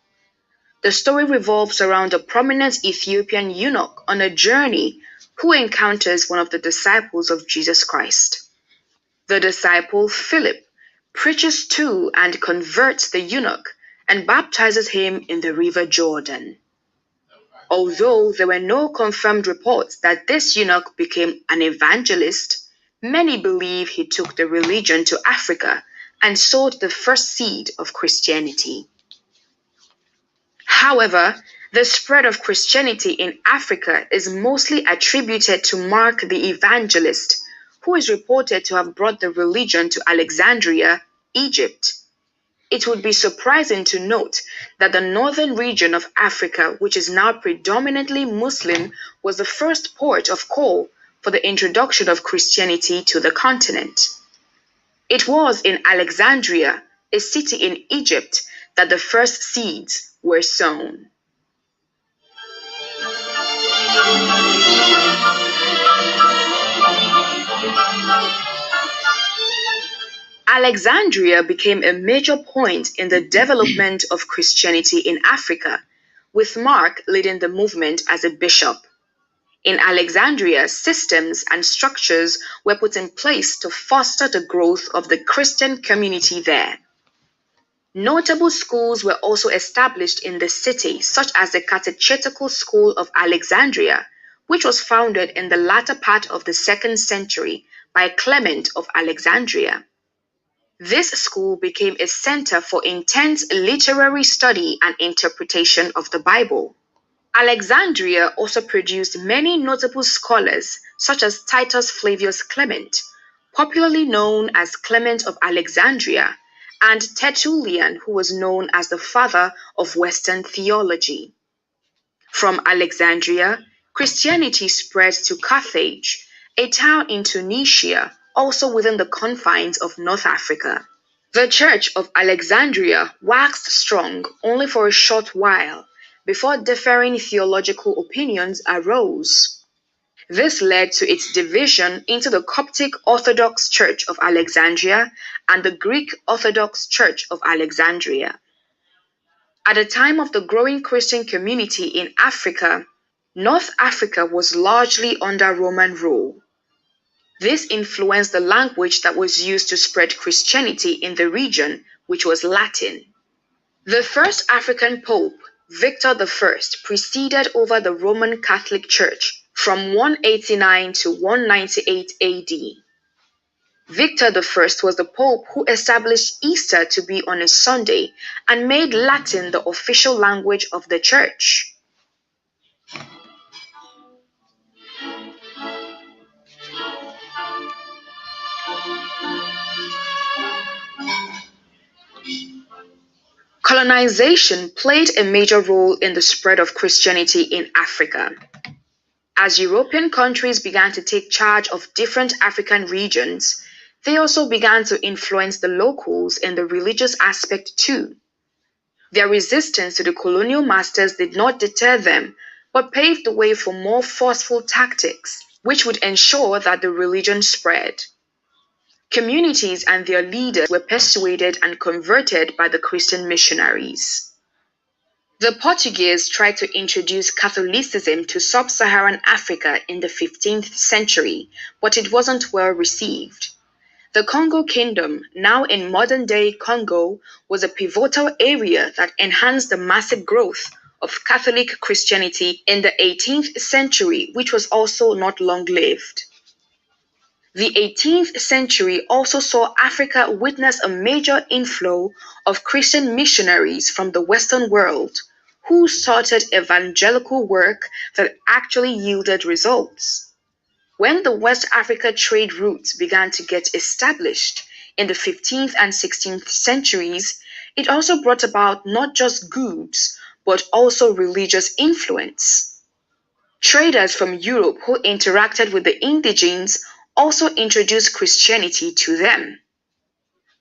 The story revolves around a prominent Ethiopian eunuch on a journey who encounters one of the disciples of Jesus Christ. The disciple, Philip, preaches to and converts the eunuch and baptizes him in the river Jordan. Although there were no confirmed reports that this eunuch became an evangelist, many believe he took the religion to Africa and sowed the first seed of Christianity. However, the spread of Christianity in Africa is mostly attributed to Mark the Evangelist, who is reported to have brought the religion to Alexandria, Egypt. It would be surprising to note that the northern region of Africa, which is now predominantly Muslim, was the first port of call for the introduction of Christianity to the continent. It was in Alexandria, a city in Egypt, that the first seeds were sown. Alexandria became a major point in the development of Christianity in Africa, with Mark leading the movement as a bishop. In Alexandria, systems and structures were put in place to foster the growth of the Christian community there. Notable schools were also established in the city, such as the Catechetical School of Alexandria, which was founded in the latter part of the 2nd century by Clement of Alexandria. This school became a center for intense literary study and interpretation of the Bible. Alexandria also produced many notable scholars, such as Titus Flavius Clement, popularly known as Clement of Alexandria, and Tertullian, who was known as the father of Western theology. From Alexandria, Christianity spread to Carthage, a town in Tunisia, also within the confines of North Africa. The Church of Alexandria waxed strong only for a short while before differing theological opinions arose. This led to its division into the Coptic Orthodox Church of Alexandria and the Greek Orthodox Church of Alexandria. At the time of the growing Christian community in Africa, North Africa was largely under Roman rule. This influenced the language that was used to spread Christianity in the region, which was Latin. The first African pope, Victor I, presided over the Roman Catholic Church from 189 to 198 AD. Victor I was the pope who established Easter to be on a Sunday and made Latin the official language of the church. Colonization played a major role in the spread of Christianity in Africa. As European countries began to take charge of different African regions, they also began to influence the locals in the religious aspect too. Their resistance to the colonial masters did not deter them, but paved the way for more forceful tactics, which would ensure that the religion spread. Communities and their leaders were persuaded and converted by the Christian missionaries. The Portuguese tried to introduce Catholicism to sub-Saharan Africa in the 15th century, but it wasn't well received. The Congo Kingdom, now in modern-day Congo, was a pivotal area that enhanced the massive growth of Catholic Christianity in the 18th century, which was also not long-lived. The 18th century also saw Africa witness a major inflow of Christian missionaries from the Western world, who started evangelical work that actually yielded results. When the West Africa trade routes began to get established in the 15th and 16th centuries, it also brought about not just goods, but also religious influence. Traders from Europe who interacted with the indigenes also introduced Christianity to them.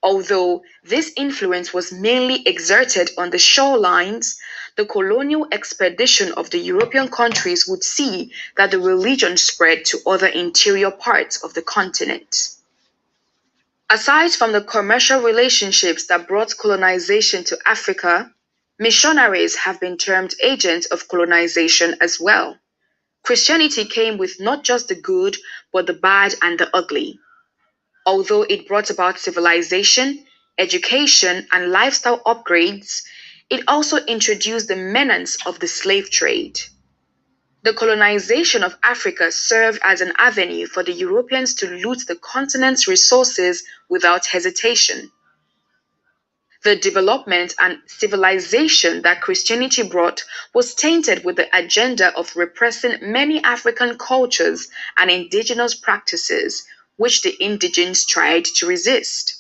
Although this influence was mainly exerted on the shorelines, the colonial expedition of the European countries would see that the religion spread to other interior parts of the continent. Aside from the commercial relationships that brought colonization to Africa, missionaries have been termed agents of colonization as well. Christianity came with not just the good, but the bad and the ugly. Although it brought about civilization, education, and lifestyle upgrades, it also introduced the menace of the slave trade. The colonization of Africa served as an avenue for the Europeans to loot the continent's resources without hesitation. The development and civilization that Christianity brought was tainted with the agenda of repressing many African cultures and indigenous practices, which the indigenes tried to resist.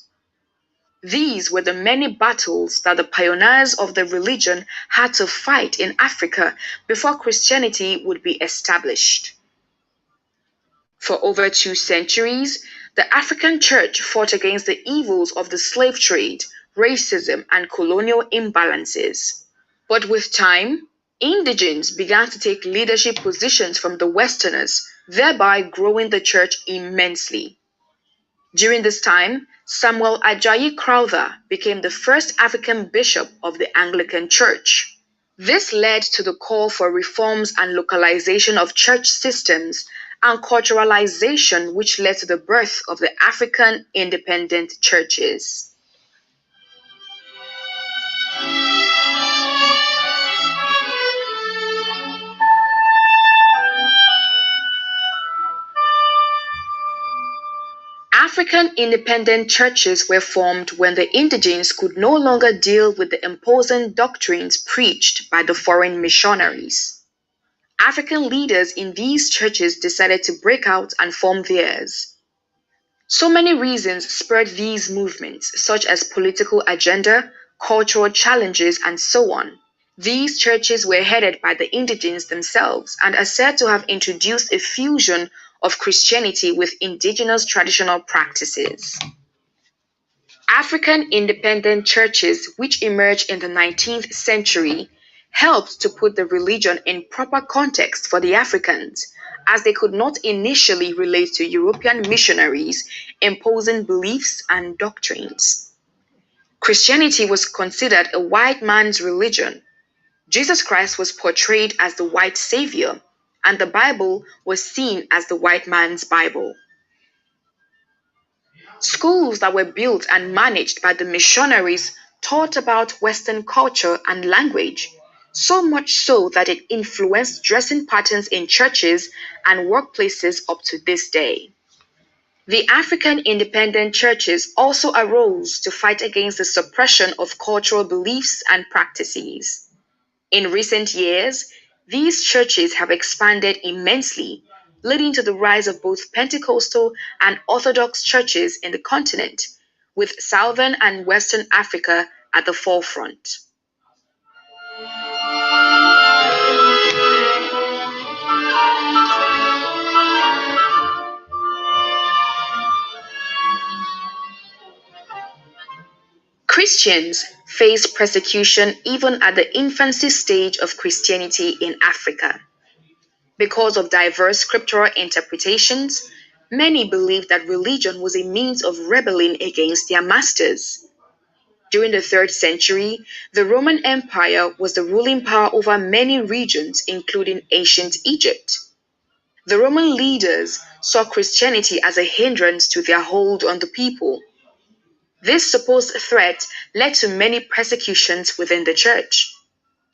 These were the many battles that the pioneers of the religion had to fight in Africa before Christianity would be established. For over 2 centuries, the African church fought against the evils of the slave trade, racism, and colonial imbalances. But with time, indigenes began to take leadership positions from the Westerners, thereby growing the church immensely. During this time, Samuel Ajayi Crowther became the first African bishop of the Anglican Church. This led to the call for reforms and localization of church systems and culturalization, which led to the birth of the African independent churches. African independent churches were formed when the indigenes could no longer deal with the imposing doctrines preached by the foreign missionaries. African leaders in these churches decided to break out and form theirs. So many reasons spurred these movements, such as political agenda, cultural challenges, and so on. These churches were headed by the indigenes themselves and are said to have introduced a fusion of Christianity with indigenous traditional practices. African independent churches, which emerged in the 19th century, helped to put the religion in proper context for the Africans, as they could not initially relate to European missionaries imposing beliefs and doctrines. Christianity was considered a white man's religion. Jesus Christ was portrayed as the white savior, and the Bible was seen as the white man's Bible. Schools that were built and managed by the missionaries taught about Western culture and language, so much so that it influenced dressing patterns in churches and workplaces up to this day. The African independent churches also arose to fight against the suppression of cultural beliefs and practices. In recent years, these churches have expanded immensely, leading to the rise of both Pentecostal and Orthodox churches in the continent, with Southern and Western Africa at the forefront. Christians face persecution even at the infancy stage of Christianity in Africa. Because of diverse scriptural interpretations, many believed that religion was a means of rebelling against their masters. During the 3rd century, the Roman Empire was the ruling power over many regions, including ancient Egypt. The Roman leaders saw Christianity as a hindrance to their hold on the people. This supposed threat led to many persecutions within the church.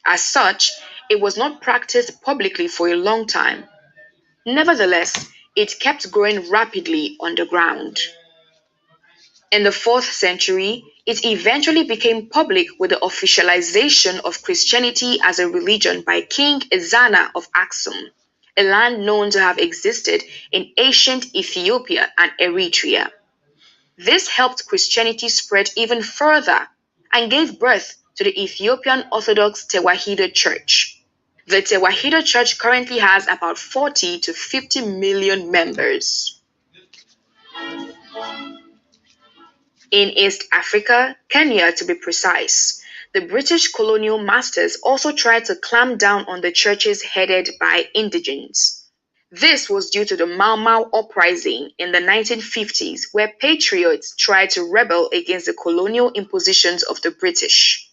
As such, it was not practiced publicly for a long time. Nevertheless, it kept growing rapidly underground. In the 4th century, it eventually became public with the officialization of Christianity as a religion by King Ezana of Aksum, a land known to have existed in ancient Ethiopia and Eritrea. This helped Christianity spread even further and gave birth to the Ethiopian Orthodox Tewahedo Church. The Tewahedo Church currently has about 40 to 50 million members. In East Africa, Kenya to be precise, the British colonial masters also tried to clamp down on the churches headed by indigenes. This was due to the Mau Mau uprising in the 1950s, where patriots tried to rebel against the colonial impositions of the British.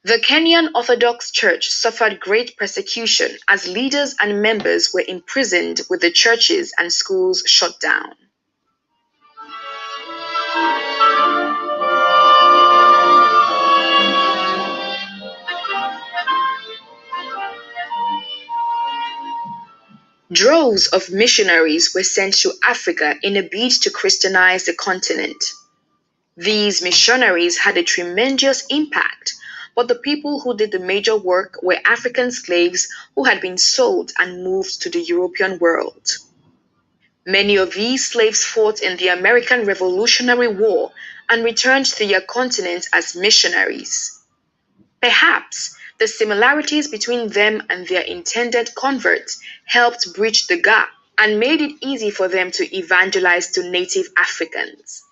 The Kenyan Orthodox Church suffered great persecution as leaders and members were imprisoned with the churches and schools shut down. Droves of missionaries were sent to Africa in a bid to Christianize the continent. These missionaries had a tremendous impact, but the people who did the major work were African slaves who had been sold and moved to the European world. Many of these slaves fought in the American Revolutionary War and returned to their continent as missionaries. Perhaps the similarities between them and their intended converts helped bridge the gap and made it easy for them to evangelize to native Africans.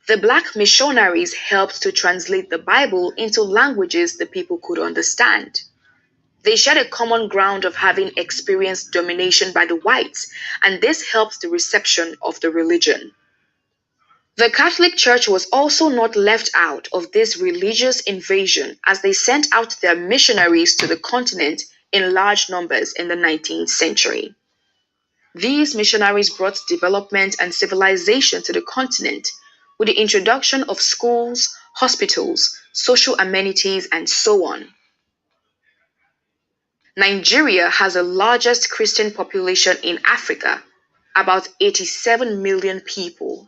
The Black missionaries helped to translate the Bible into languages the people could understand. They shared a common ground of having experienced domination by the whites, and this helped the reception of the religion. The Catholic Church was also not left out of this religious invasion as they sent out their missionaries to the continent in large numbers in the 19th century. These missionaries brought development and civilization to the continent with the introduction of schools, hospitals, social amenities, and so on. Nigeria has the largest Christian population in Africa, about 87 million people.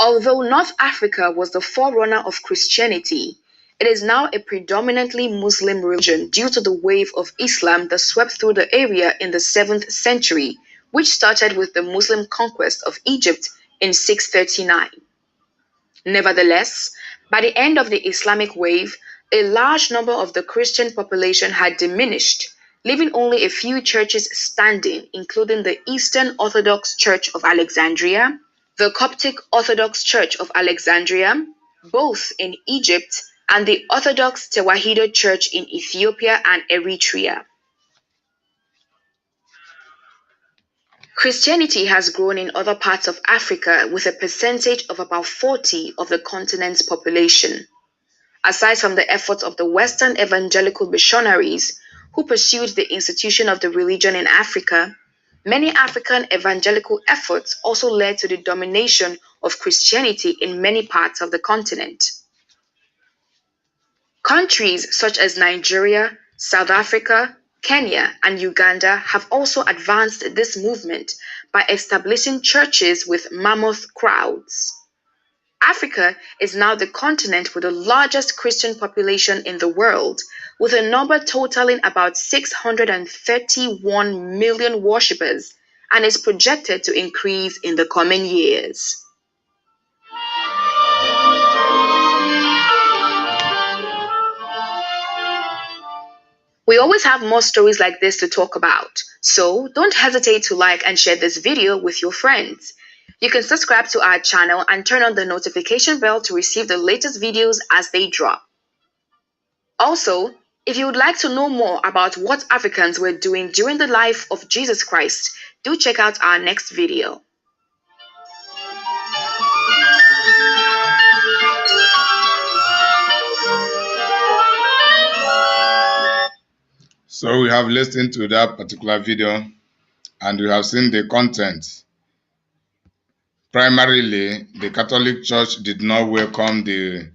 Although North Africa was the forerunner of Christianity, it is now a predominantly Muslim religion due to the wave of Islam that swept through the area in the 7th century, which started with the Muslim conquest of Egypt in 639. Nevertheless, by the end of the Islamic wave, a large number of the Christian population had diminished, leaving only a few churches standing, including the Eastern Orthodox Church of Alexandria, the Coptic Orthodox Church of Alexandria, both in Egypt, and the Orthodox Tewahedo Church in Ethiopia and Eritrea. Christianity has grown in other parts of Africa with a percentage of about 40% of the continent's population. Aside from the efforts of the Western evangelical missionaries who pursued the institution of the religion in Africa, many African evangelical efforts also led to the domination of Christianity in many parts of the continent. Countries such as Nigeria, South Africa, Kenya, and Uganda have also advanced this movement by establishing churches with mammoth crowds. Africa is now the continent with the largest Christian population in the world, with a number totaling about 631 million worshippers, and is projected to increase in the coming years. We always have more stories like this to talk about, so don't hesitate to like and share this video with your friends. You can subscribe to our channel and turn on the notification bell to receive the latest videos as they drop. Also, if you would like to know more about what Africans were doing during the life of Jesus Christ, do check out our next video. So we have listened to that particular video and we have seen the content. Primarily, the Catholic Church did not welcome the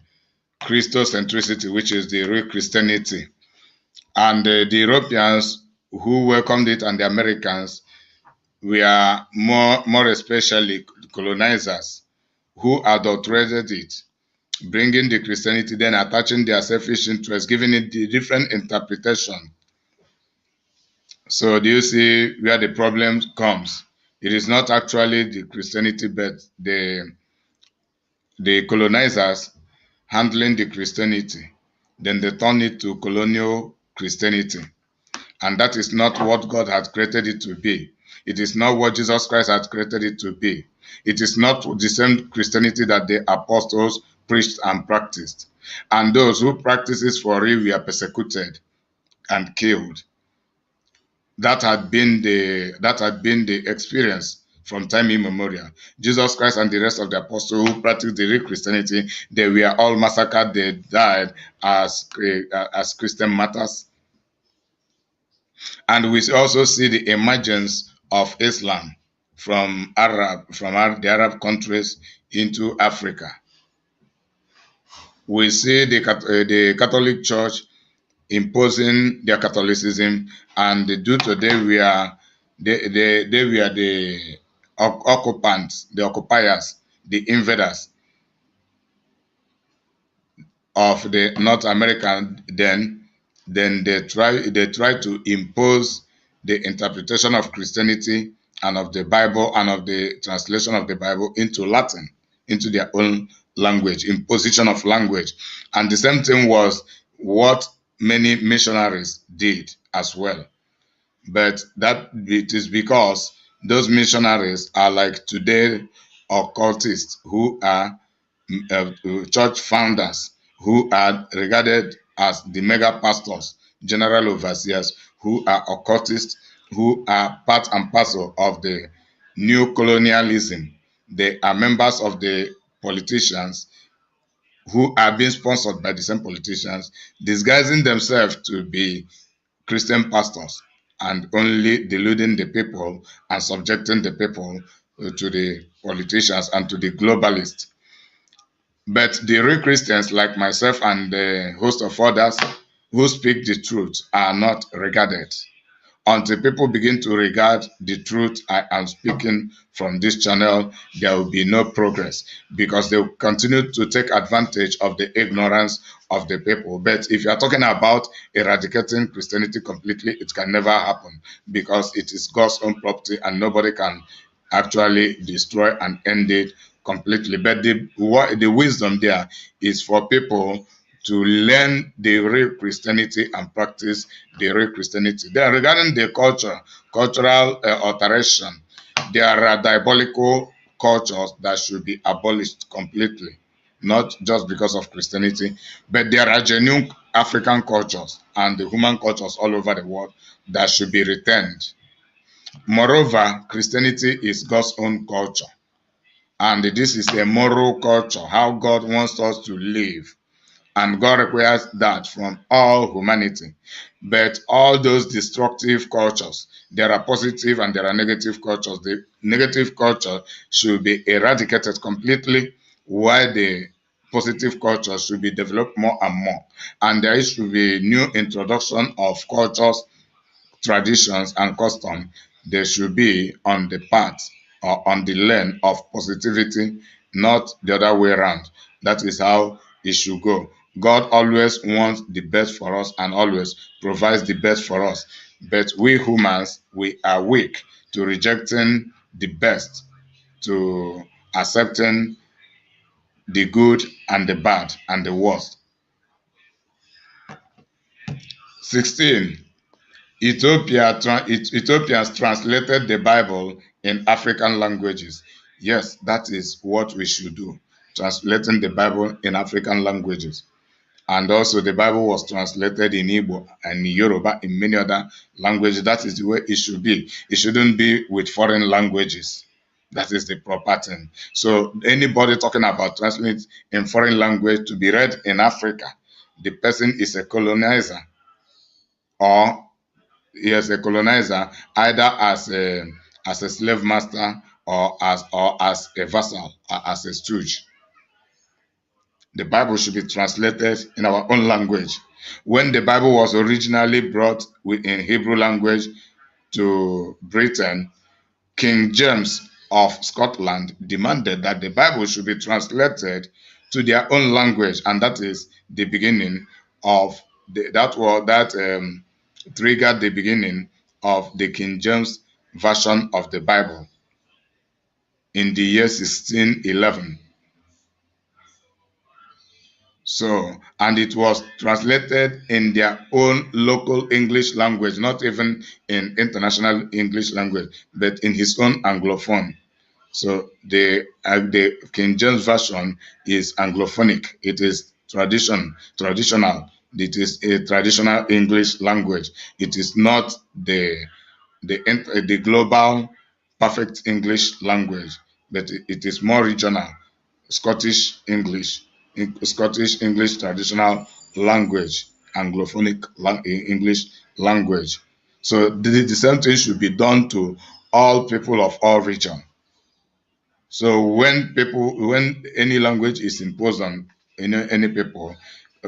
Christocentricity, which is the real Christianity. And the Europeans who welcomed it and the Americans were more especially colonizers who adulterated it, bringing the Christianity, then attaching their selfish interest, giving it the different interpretation. So do you see where the problem comes? It is not actually the Christianity, but the colonizers handling the Christianity. Then they turn it to colonial Christianity. And that is not what God has created it to be. It is not what Jesus Christ has created it to be. It is not the same Christianity that the apostles preached and practiced. And those who practiced it for real were persecuted and killed. That had been the experience from time immemorial. Jesus Christ and the rest of the apostles who practiced the real Christianity, they were all massacred. They died as Christian martyrs. And we also see the emergence of Islam from the Arab countries into Africa. We see the Catholic Church imposing their Catholicism, and due to they were the occupants, the occupiers, the invaders of the North American. Then they try to impose the interpretation of Christianity and of the Bible and of the translation of the Bible into Latin, into their own language, imposition of language. And the same thing was what many missionaries did as well. But that it is because those missionaries are like today occultists who are church founders who are regarded as the mega pastors, general overseers, who are occultists, who are part and parcel of the new colonialism. They are members of the politicians who are being sponsored by the same politicians, disguising themselves to be Christian pastors and only deluding the people and subjecting the people to the politicians and to the globalists. But the real Christians like myself and the host of others who speak the truth are not regarded. Until people begin to regard the truth I am speaking from this channel, there will be no progress because they will continue to take advantage of the ignorance of the people. But if you are talking about eradicating Christianity completely, it can never happen because it is God's own property and nobody can actually destroy and end it completely. But the wisdom there is for people to learn the real Christianity and practice the real Christianity. Then regarding the cultural alteration, there are diabolical cultures that should be abolished completely, not just because of Christianity, but there are genuine African cultures and the human cultures all over the world that should be retained. Moreover, Christianity is God's own culture, and this is a moral culture, how God wants us to live. And God requires that from all humanity. But all those destructive cultures, there are positive and there are negative cultures. The negative culture should be eradicated completely, while the positive culture should be developed more and more. And there should be new introduction of cultures, traditions, and custom. They should be on the path or on the lane of positivity, not the other way around. That is how it should go. God always wants the best for us and always provides the best for us. But we humans, we are weak to rejecting the best, to accepting the good and the bad and the worst. 16. Ethiopians translated the Bible in African languages. Yes, that is what we should do, translating the Bible in African languages. And also the Bible was translated in Igbo and Yoruba, in many other languages. That is the way it should be. It shouldn't be with foreign languages. That is the proper thing. So anybody talking about translating in foreign language to be read in Africa, the person is a colonizer, or he is a colonizer either as a slave master or as a vassal, or as a stooge. The Bible should be translated in our own language. When the Bible was originally brought in Hebrew language to Britain, King James of Scotland demanded that the Bible should be translated to their own language, and that is the beginning of that triggered the beginning of the King James version of the Bible in the year 1611. So, and it was translated in their own local English language, not even in international English language, but in his own Anglophone. So the King James version is Anglophonic. It is traditional. It is a traditional English language. It is not the global perfect English language, but it is more regional. Scottish English traditional language, Anglophonic English language. So the same thing should be done to all people of all regions. So when any language is imposed on any people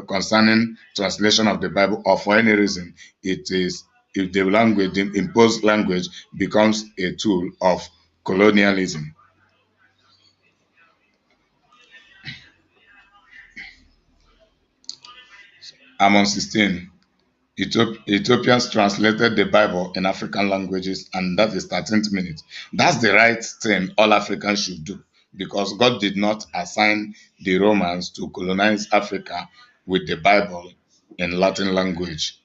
concerning translation of the Bible, or for any reason, it is, if the imposed language becomes a tool of colonialism. I'm on 16. Ethiopians translated the Bible in African languages, and that is 13th minute. That's the right thing all Africans should do, because God did not assign the Romans to colonize Africa with the Bible in Latin language.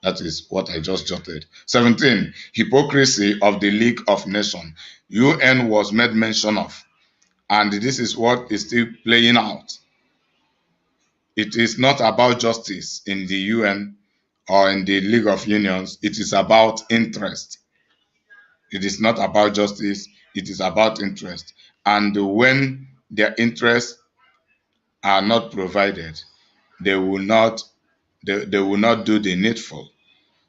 That is what I just jotted. 17. Hypocrisy of the League of Nations. UN was made mention of, and this is what is still playing out. It is not about justice in the UN or in the League of Unions. It is about interest. It is not about justice. It is about interest. And when their interests are not provided, they will not do the needful.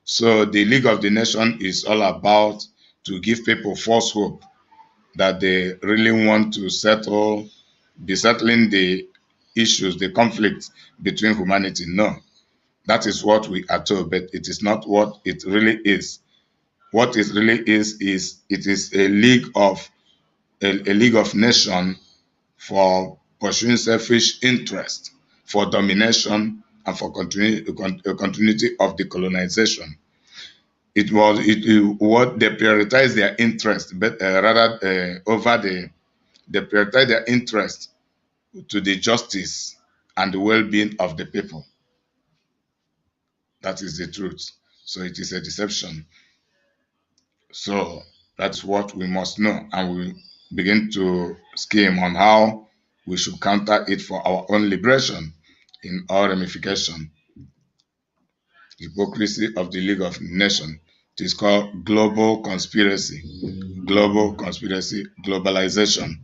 So the League of the Nation is all about to give people false hope that they really want to be settling the issues, the conflicts between humanity. No, that is what we are told, but it is not what it really is. What it really is it is a league of nations for pursuing selfish interest, for domination, and for continuity of the colonization. What they prioritize their interest, but they prioritize their interest to the justice and the well-being of the people. That is the truth. So it is a deception. So that's what we must know, and we begin to scheme on how we should counter it for our own liberation in all ramifications. Hypocrisy of the League of Nations. It is called global conspiracy. Global conspiracy, globalization.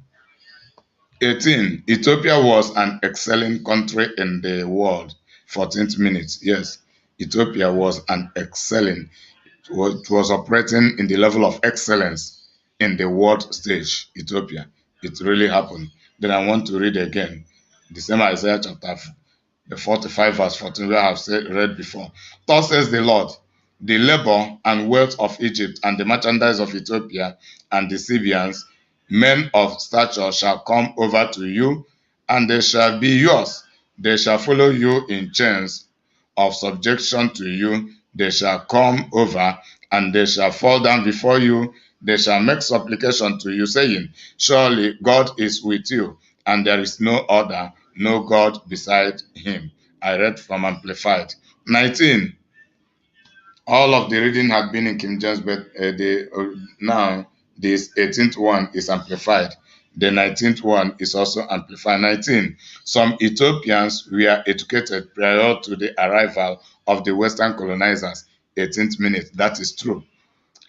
18. Ethiopia was an excelling country in the world. 14th minute. Yes, Ethiopia was an excelling. It was operating in the level of excellence in the world stage. Ethiopia. It really happened. Then I want to read again. The same Isaiah chapter 45 verse 14, where I have read before. Thus says the Lord, the labor and wealth of Egypt and the merchandise of Ethiopia and the Syrians, men of stature shall come over to you, and they shall be yours. They shall follow you in chains of subjection to you. They shall come over, and they shall fall down before you. They shall make supplication to you, saying, surely God is with you, and there is no other, no God beside him. I read from Amplified. 19. All of the reading had been in King James, but now this 18th one is amplified. The 19th one is also amplified. 19. Some Ethiopians were educated prior to the arrival of the Western colonizers. 18th minute. That is true.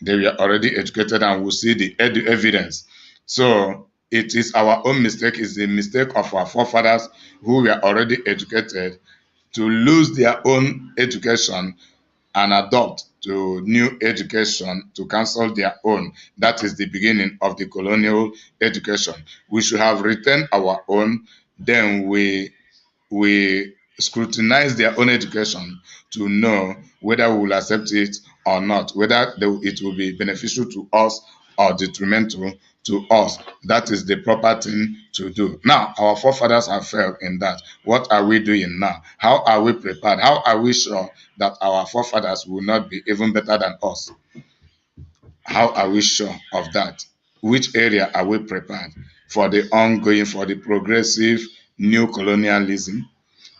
They were already educated, and we'll see the evidence. So it is our own mistake. It's the mistake of our forefathers who were already educated to lose their own education and adopt to new education to cancel their own. That is the beginning of the colonial education. We should have retained our own, then we scrutinize their own education to know whether we will accept it or not, whether it will be beneficial to us or detrimental to us. That is the proper thing to do. Now, our forefathers have failed in that. What are we doing now? How are we prepared? How are we sure that our forefathers will not be even better than us? How are we sure of that? Which area are we prepared for the ongoing, for the progressive new colonialism?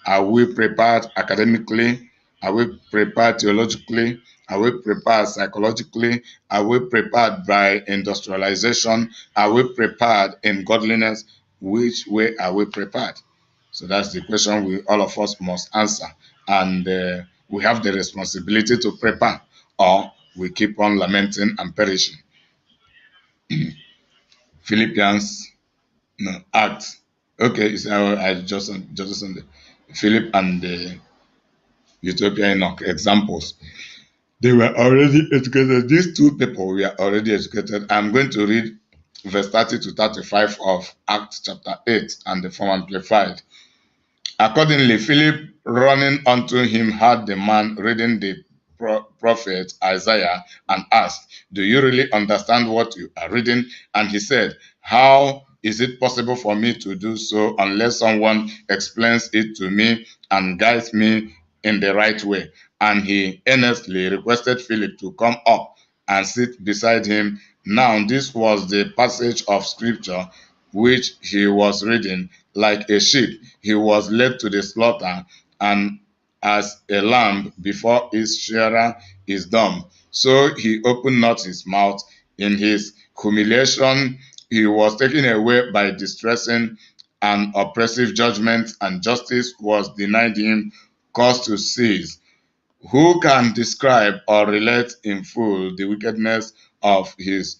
Are we prepared academically? Are we prepared theologically? Are we prepared psychologically? Are we prepared by industrialization? Are we prepared in godliness? Which way are we prepared? So that's the question all of us must answer. And we have the responsibility to prepare, or we keep on lamenting and perishing. Philippians, no, Acts. Okay, so I just on the Philip and the Ethiopia Enoch examples. They were already educated. These two people were already educated. I'm going to read verse 30 to 35 of Acts chapter 8 and the form amplified. Accordingly, Philip, running unto him, heard the man reading the prophet Isaiah and asked, do you really understand what you are reading? And he said, how is it possible for me to do so unless someone explains it to me and guides me in the right way? And he earnestly requested Philip to come up and sit beside him. Now, this was the passage of scripture which he was reading. Like a sheep, he was led to the slaughter, and as a lamb before his shearer is dumb, so he opened not his mouth. In his humiliation, he was taken away by distressing and oppressive judgment and justice was denied him, caused to cease. Who can describe or relate in full the wickedness of his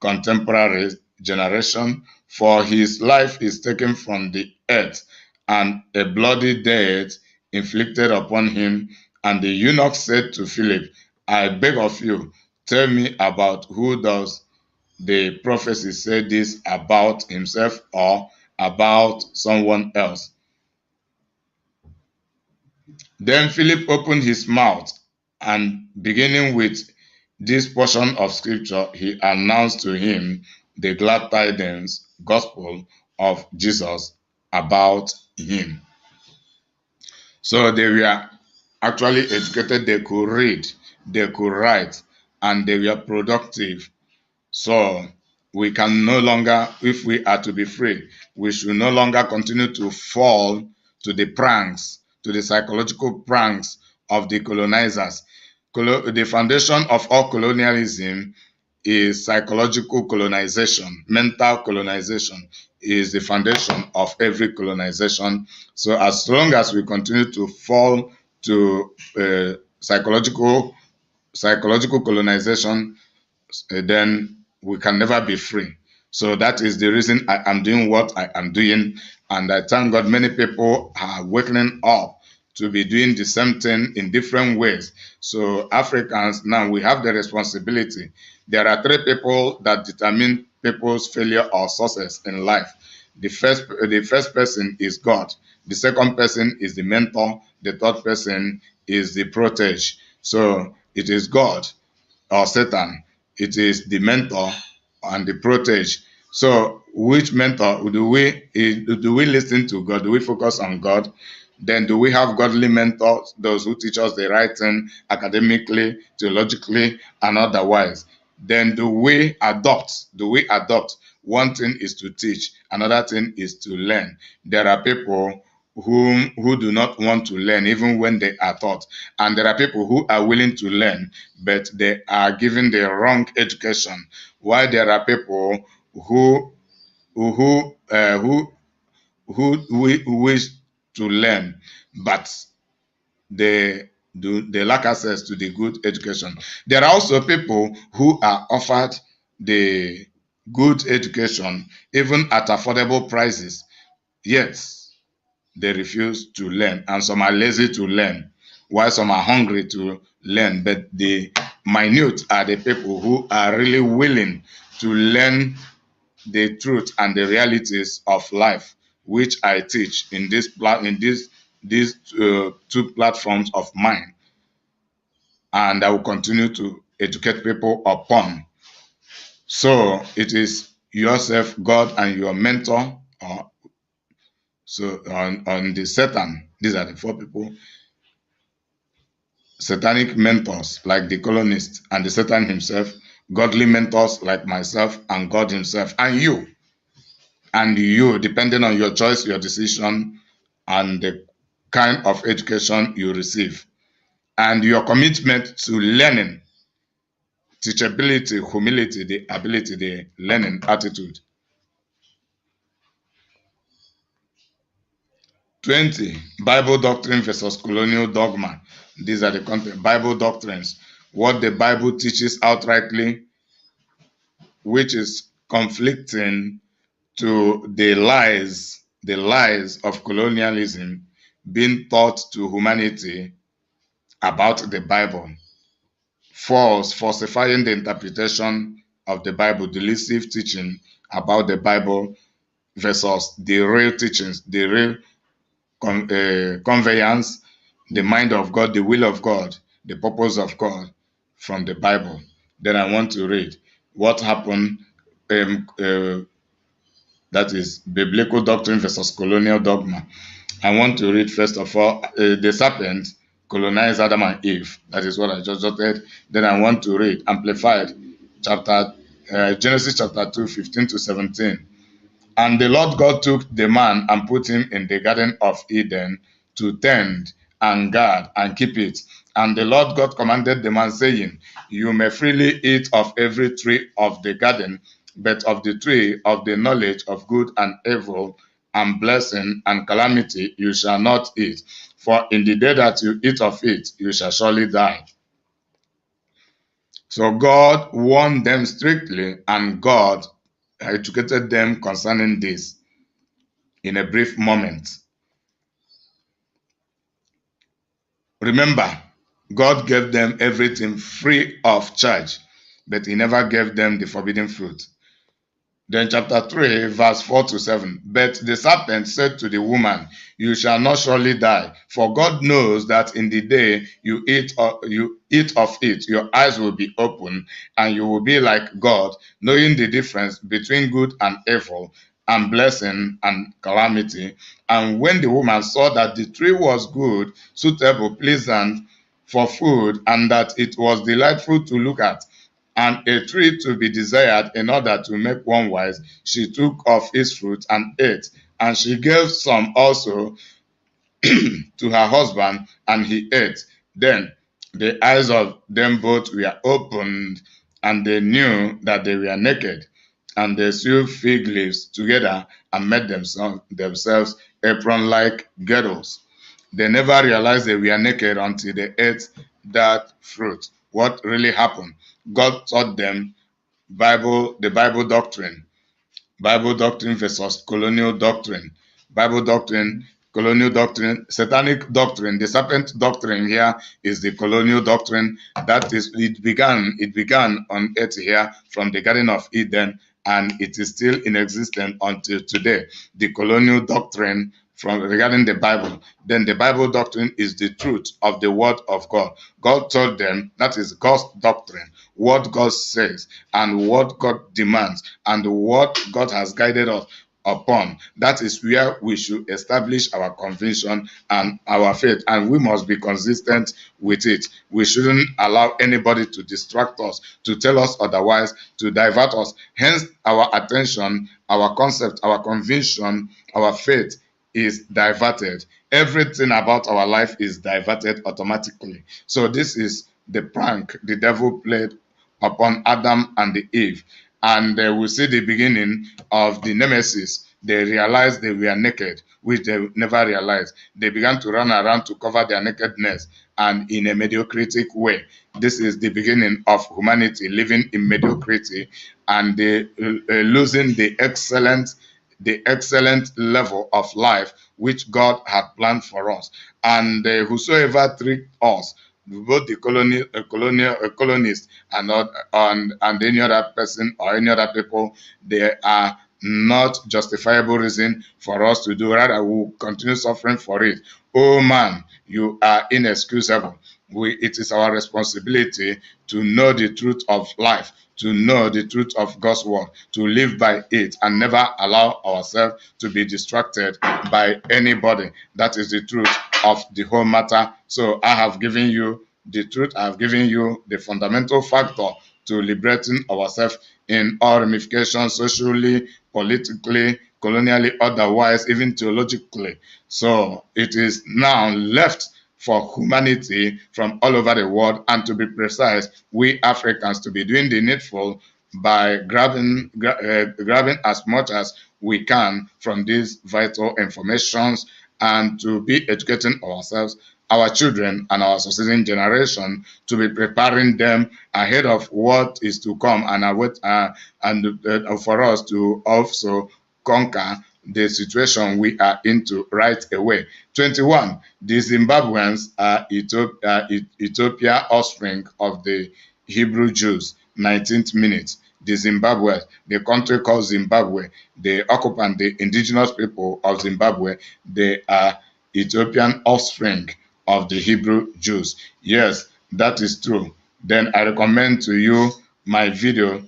contemporary generation? For his life is taken from the earth, and a bloody death inflicted upon him. And the eunuch said to Philip, I beg of you, tell me about who does the prophecy say this about himself or about someone else? Then Philip opened his mouth, and beginning with this portion of scripture, he announced to him the glad tidings gospel of Jesus about him. So they were actually educated, they could read, they could write, and they were productive. So we can no longer, if we are to be free, we should no longer continue to fall to the pranks, to the psychological pranks of the colonizers. The foundation of all colonialism is psychological colonization. Mental colonization is the foundation of every colonization. So as long as we continue to fall to psychological colonization, then we can never be free. So that is the reason I am doing what I am doing. And I thank God many people are waking up to be doing the same thing in different ways. So Africans, now we have the responsibility. There are three people that determine people's failure or success in life. The first person is God. The second person is the mentor. The third person is the protege. So it is God or Satan. It is the mentor and the protege. So which mentor do we listen to? God? Do we focus on God? Then do we have godly mentors, those who teach us the right thing academically, theologically, and otherwise? Then do we adopt? One thing is to teach, another thing is to learn. There are people who do not want to learn even when they are taught, and there are people who are willing to learn but they are given the wrong education, while there are people who wish to learn but they lack access to the good education. There are also people who are offered the good education even at affordable prices, yet they refuse to learn, and some are lazy to learn, while some are hungry to learn. But the minute are the people who are really willing to learn the truth and the realities of life, which I teach in these two platforms of mine, and I will continue to educate people upon. So it is yourself, God, and your mentor. So on the Satan, these are the four people. Satanic mentors like the colonists and the Satan himself, godly mentors like myself and God himself, and you, depending on your choice, your decision, and the kind of education you receive, and your commitment to learning, teachability, humility, the ability, the learning attitude. 20, Bible doctrine versus colonial dogma. These are the content. Bible doctrines, what the Bible teaches outrightly, which is conflicting to the lies of colonialism being taught to humanity about the Bible. Falsifying the interpretation of the Bible, delusive teaching about the Bible versus the real teachings, the real conveyance, the mind of God, the will of God, the purpose of God from the Bible. Then I want to read what happened, that is biblical doctrine versus colonial dogma. I want to read first of all, the serpent colonized Adam and Eve. That is what I just jotted. Then I want to read Amplified, Genesis chapter 2, 15 to 17. And the Lord God took the man and put him in the Garden of Eden to tend and guard and keep it. And the Lord God commanded the man, saying, You may freely eat of every tree of the garden, but of the tree of the knowledge of good and evil and blessing and calamity you shall not eat, for in the day that you eat of it, you shall surely die. So God warned them strictly, and God educated them concerning this in a brief moment. Remember, God gave them everything free of charge, but he never gave them the forbidden fruit. Then chapter 3, verse 4 to 7. But the serpent said to the woman, you shall not surely die, for God knows that in the day you eat of it, your eyes will be open, and you will be like God, knowing the difference between good and evil, and blessing and calamity. And when the woman saw that the tree was good, suitable, pleasant for food, and that it was delightful to look at, and a tree to be desired in order to make one wise, she took of its fruit and ate, and she gave some also to her husband, and he ate. Then the eyes of them both were opened, and they knew that they were naked. And they sewed fig leaves together and made themselves apron-like girdles. They never realized they were naked until they ate that fruit. What really happened? God taught them the Bible doctrine versus colonial doctrine. Bible doctrine, colonial doctrine, satanic doctrine. The serpent doctrine here is the colonial doctrine. That is, it began on earth here from the Garden of Eden, and it is still in existence until today. The colonial doctrine regarding the Bible. Then the Bible doctrine is the truth of the word of God. God told them that is God's doctrine, what God says and what God demands and what God has guided us upon. That is where we should establish our conviction and our faith, and we must be consistent with it. We shouldn't allow anybody to distract us, to tell us otherwise, to divert us. Hence our attention, our concept, our conviction, our faith is diverted. Everything about our life is diverted automatically. So this is the prank the devil played upon Adam and Eve. And we see the beginning of the nemesis. They realized they were naked, which they never realized. They began to run around to cover their nakedness, and in a mediocritic way. This is the beginning of humanity living in mediocrity, and they losing the excellent level of life which God had planned for us. And whosoever tricked us, both the colonists and any other person or any other people, they are not justifiable reason for us to do. Rather, we will continue suffering for it. Oh man, you are inexcusable. It is our responsibility to know the truth of life, to know the truth of God's word, to live by it, and never allow ourselves to be distracted by anybody. That is the truth of the whole matter. So I have given you the truth. I have given you the fundamental factor to liberating ourselves in all ramifications, socially, politically, colonially, otherwise, even theologically. So it is now left for humanity from all over the world, and to be precise, we Africans to be doing the needful by grabbing as much as we can from these vital informations, and to be educating ourselves, our children, and our succeeding generation, to be preparing them ahead of what is to come, and for us to also conquer the situation we are into right away. 21. The Zimbabweans are Ethiopia offspring of the Hebrew Jews. 19th minute. The Zimbabwe, the country called Zimbabwe, the occupant, the indigenous people of Zimbabwe, they are Ethiopian offspring of the Hebrew Jews. Yes, that is true. Then I recommend to you my video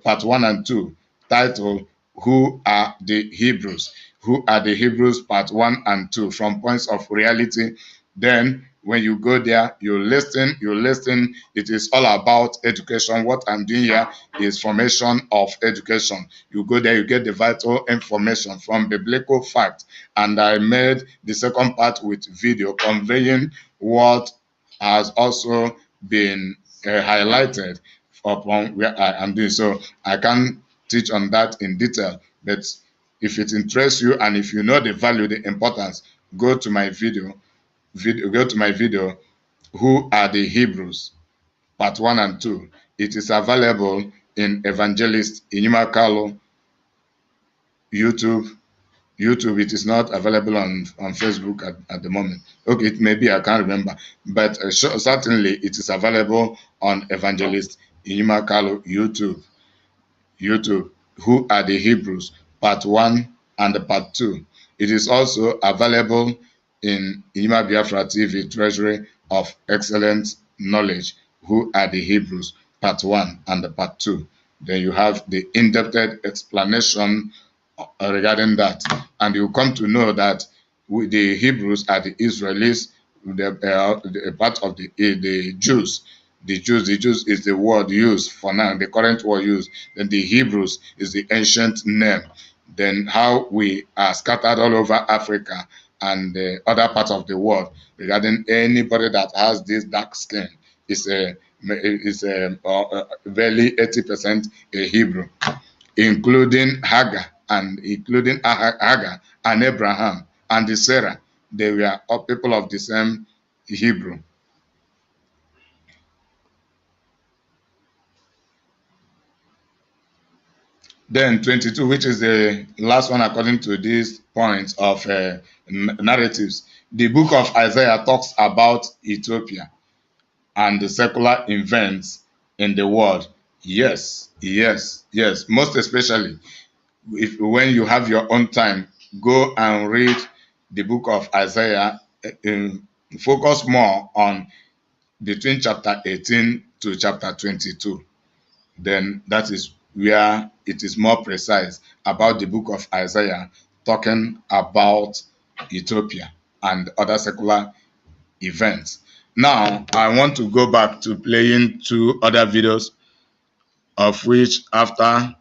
part 1 and 2, titled Who Are the Hebrews? Who are the Hebrews, part 1 and 2, from points of reality. Then when you go there, you listen. It is all about education. What I'm doing here is formation of education. You go there, you get the vital information from biblical fact. And I made the second part with video conveying what has also been highlighted upon where I am doing. So I can't teach on that in detail, but If it interests you and if you know the value, the importance, go to my video, Who Are the Hebrews? Part 1 and 2. It is available in Evangelist Inyuma Kalu YouTube. It is not available on Facebook at the moment. Okay, it may be, I can't remember. But certainly it is available on Evangelist Inyuma Kalu YouTube, Who Are the Hebrews? Part 1 and Part 2. It is also available in Inyuma Biafra TV, Treasury of Excellent Knowledge, Who Are the Hebrews? Part 1 and Part 2. Then you have the in-depth explanation regarding that, and you come to know that the Hebrews are the Israelis, the part of the Jews. The Jews is the word used for now, the current word used. Then the Hebrews is the ancient name. Then how we are scattered all over Africa and the other parts of the world. Regarding anybody that has this dark skin, is barely 80% a Hebrew, including Hagar and Abraham and Sarah. They were all people of the same Hebrew. Then 22, which is the last one according to these points of narratives. The book of Isaiah talks about Ethiopia and the secular events in the world. Yes. Most especially, when you have your own time, go and read the book of Isaiah. Focus more on between chapter 18 to chapter 22. Then that is where it is more precise about the book of Isaiah, talking about Ethiopia and other secular events. Now, I want to go back to playing 2 other videos, of which after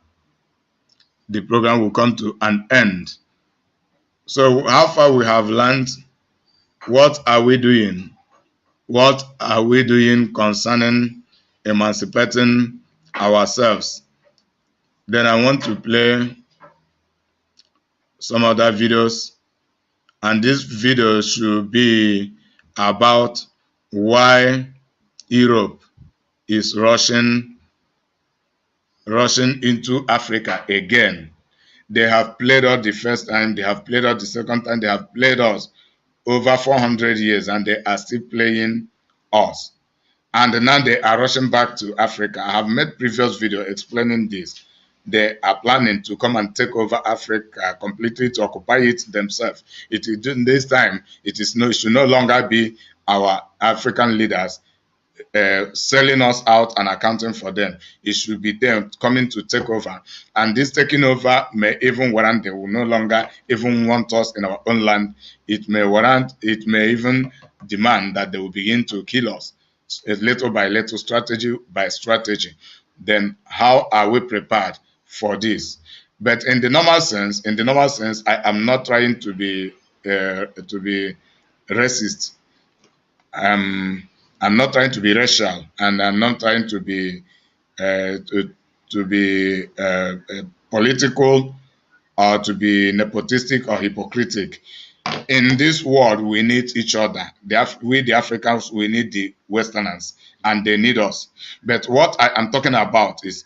the program will come to an end. So how far we have learned, what are we doing? What are we doing concerning emancipating ourselves? Then I want to play some other videos, and this video should be about why Europe is rushing into Africa again. They have played us the first time, they have played us the second time, they have played us over 400 years, and they are still playing us. And now they are rushing back to Africa. I have made previous video explaining this. They are planning to come and take over Africa completely, to occupy it themselves. This time, it should no longer be our African leaders selling us out and accounting for them. It should be them coming to take over. And this taking over may even warrant they will no longer even want us in our own land. It may even demand that they will begin to kill us little by little, strategy by strategy. Then how are we prepared for this? But in the normal sense, I am not trying to be racist. I'm not trying to be racial, and I'm not trying to be political, or to be nepotistic or hypocritic. In this world, we need each other. We, the Africans, we need the Westerners, and they need us. But what I am talking about is,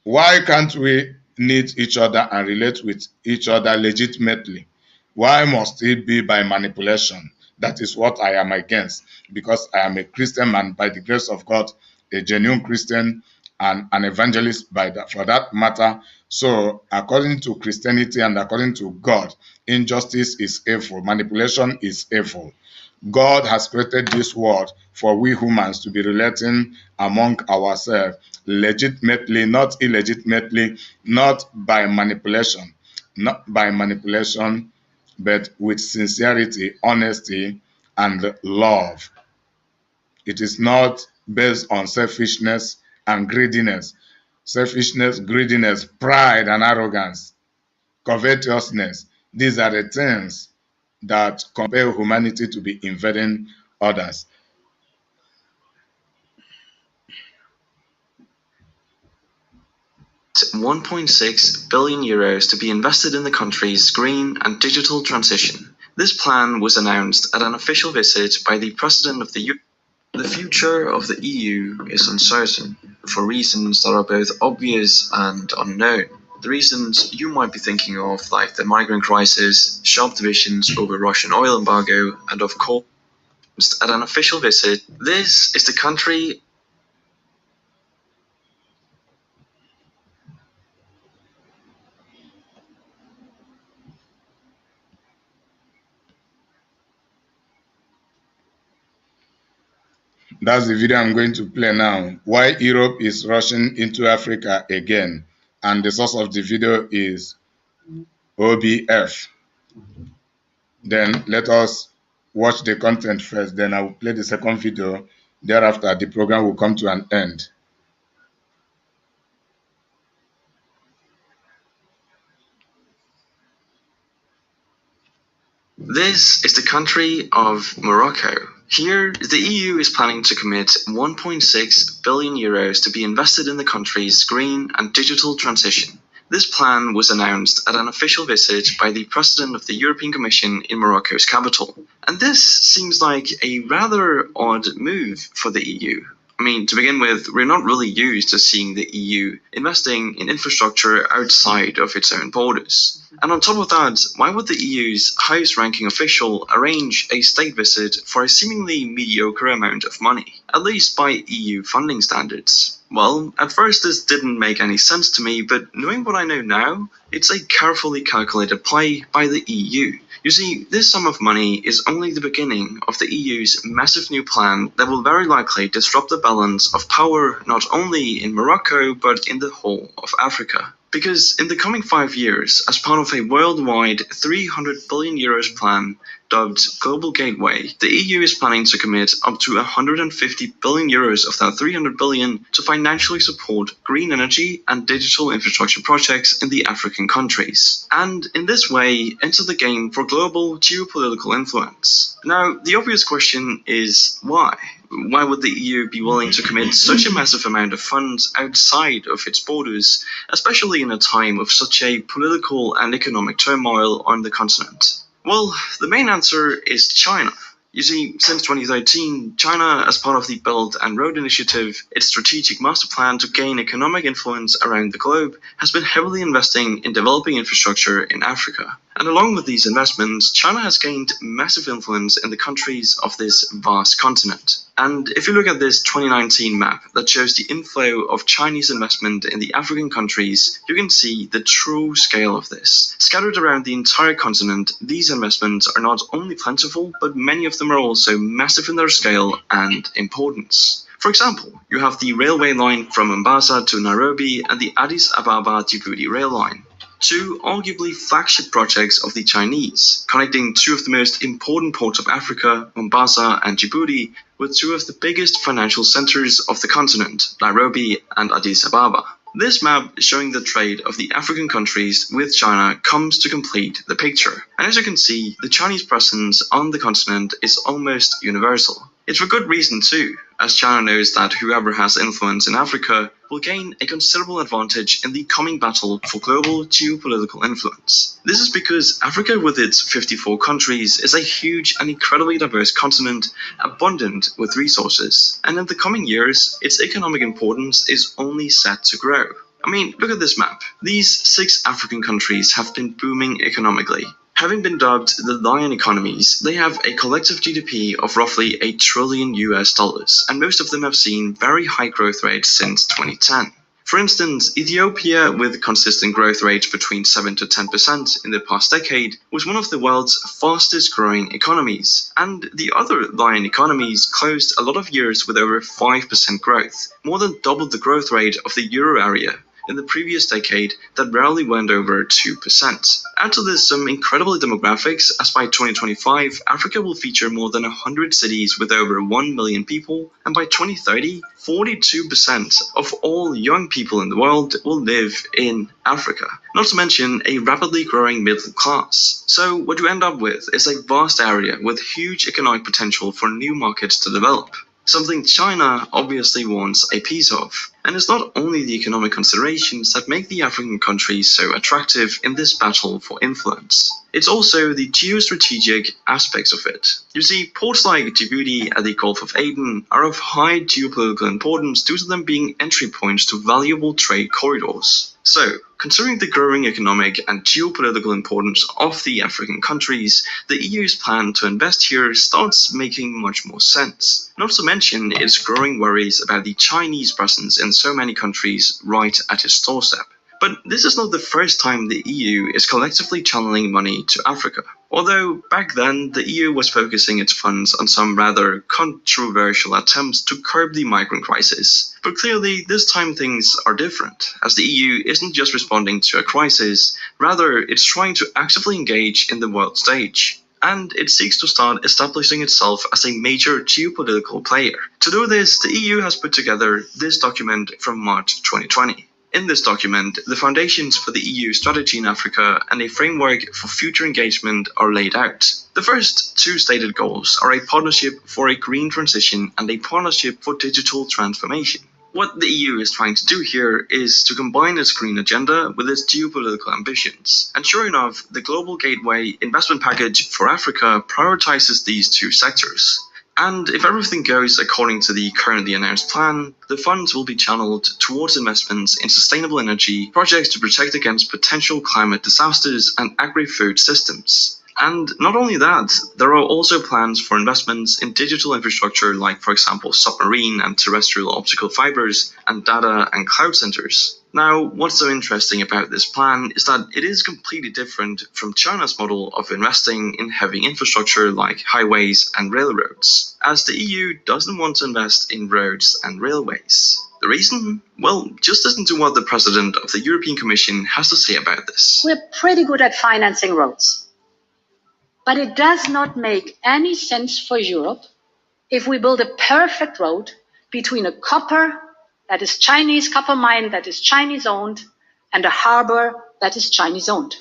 why can't we need each other and relate with each other legitimately? Why must it be by manipulation? That is what I am against, because I am a Christian man, by the grace of God, a genuine Christian and an evangelist for that matter. So according to Christianity and according to God, injustice is evil, manipulation is evil. God has created this world for we humans to be relating among ourselves legitimately, not illegitimately, not by manipulation, but with sincerity, honesty, and love. It is not based on selfishness and greediness. Selfishness, greediness, pride and arrogance, covetousness. These are the things that compel humanity to be invading others. 1.6 billion euros to be invested in the country's green and digital transition. This plan was announced at an official visit by the President of the EU. The future of the EU is uncertain, for reasons that are both obvious and unknown. The reasons you might be thinking of, like the migrant crisis, sharp divisions over Russian oil embargo, and of course, at an official visit, this is the country. That's the video I'm going to play now. Why Europe is rushing into Africa again. And the source of the video is OBF. Then let us watch the content first. Then I will play the second video. Thereafter, the program will come to an end. This is the country of Morocco. Here, the EU is planning to commit 1.6 billion euros to be invested in the country's green and digital transition. This plan was announced at an official visit by the President of the European Commission in Morocco's capital. And this seems like a rather odd move for the EU. I mean, to begin with, we're not really used to seeing the EU investing in infrastructure outside of its own borders. And on top of that, why would the EU's highest-ranking official arrange a state visit for a seemingly mediocre amount of money, at least by EU funding standards? Well, at first this didn't make any sense to me, but knowing what I know now, it's a carefully calculated play by the EU. You see, this sum of money is only the beginning of the EU's massive new plan that will very likely disrupt the balance of power not only in Morocco, but in the whole of Africa. Because in the coming 5 years, as part of a worldwide 300 billion euros plan dubbed Global Gateway, the EU is planning to commit up to 150 billion euros of that 300 billion to financially support green energy and digital infrastructure projects in the African countries. And in this way, enter the game for global geopolitical influence. Now, the obvious question is why? Why would the EU be willing to commit such a massive amount of funds outside of its borders, especially in a time of such a political and economic turmoil on the continent? Well, the main answer is China. You see, since 2013, China, as part of the Belt and Road Initiative, its strategic master plan to gain economic influence around the globe, has been heavily investing in developing infrastructure in Africa. And along with these investments, China has gained massive influence in the countries of this vast continent. And if you look at this 2019 map that shows the inflow of Chinese investment in the African countries, you can see the true scale of this. Scattered around the entire continent, these investments are not only plentiful, but many of them are also massive in their scale and importance. For example, you have the railway line from Mombasa to Nairobi and the Addis Ababa-Djibouti rail line. Two arguably flagship projects of the Chinese, connecting two of the most important ports of Africa, Mombasa and Djibouti, with two of the biggest financial centers of the continent, Nairobi and Addis Ababa. This map showing the trade of the African countries with China comes to complete the picture. And as you can see, the Chinese presence on the continent is almost universal. It's for good reason too, as China knows that whoever has influence in Africa will gain a considerable advantage in the coming battle for global geopolitical influence. This is because Africa, with its 54 countries, is a huge and incredibly diverse continent, abundant with resources. And in the coming years, its economic importance is only set to grow. I mean, look at this map. These 6 African countries have been booming economically. Having been dubbed the lion economies, they have a collective GDP of roughly $1 trillion, and most of them have seen very high growth rates since 2010. For instance, Ethiopia, with consistent growth rates between 7 to 10% in the past decade, was one of the world's fastest growing economies. And the other lion economies closed a lot of years with over 5% growth, more than double the growth rate of the euro area in the previous decade that rarely went over 2%. Add to this some incredible demographics, as by 2025, Africa will feature more than 100 cities with over 1 million people, and by 2030, 42% of all young people in the world will live in Africa. Not to mention a rapidly growing middle class. So what you end up with is a vast area with huge economic potential for new markets to develop. something China obviously wants a piece of. And it's not only the economic considerations that make the African countries so attractive in this battle for influence. It's also the geostrategic aspects of it. You see, ports like Djibouti at the Gulf of Aden are of high geopolitical importance due to them being entry points to valuable trade corridors. So, considering the growing economic and geopolitical importance of the African countries, the EU's plan to invest here starts making much more sense. Not to mention its growing worries about the Chinese presence in so many countries right at its doorstep. But this is not the first time the EU is collectively channeling money to Africa. Although back then the EU was focusing its funds on some rather controversial attempts to curb the migrant crisis. But clearly this time things are different, as the EU isn't just responding to a crisis, rather it's trying to actively engage in the world stage. And it seeks to start establishing itself as a major geopolitical player. To do this, the EU has put together this document from March 2020. In this document, the foundations for the EU strategy in Africa and a framework for future engagement are laid out. The first two stated goals are a partnership for a green transition and a partnership for digital transformation. What the EU is trying to do here is to combine its green agenda with its geopolitical ambitions. And sure enough, the Global Gateway Investment Package for Africa prioritizes these two sectors. And if everything goes according to the currently announced plan, the funds will be channeled towards investments in sustainable energy, projects to protect against potential climate disasters, and agri-food systems. And not only that, there are also plans for investments in digital infrastructure like, for example, submarine and terrestrial optical fibers, and data and cloud centers. Now, what's so interesting about this plan is that it is completely different from China's model of investing in heavy infrastructure like highways and railroads, as the EU doesn't want to invest in roads and railways. The reason? Well, just listen to what the President of the European Commission has to say about this. We're pretty good at financing roads. But it does not make any sense for Europe if we build a perfect road between a that is Chinese copper mine that is Chinese owned and a harbor that is Chinese owned.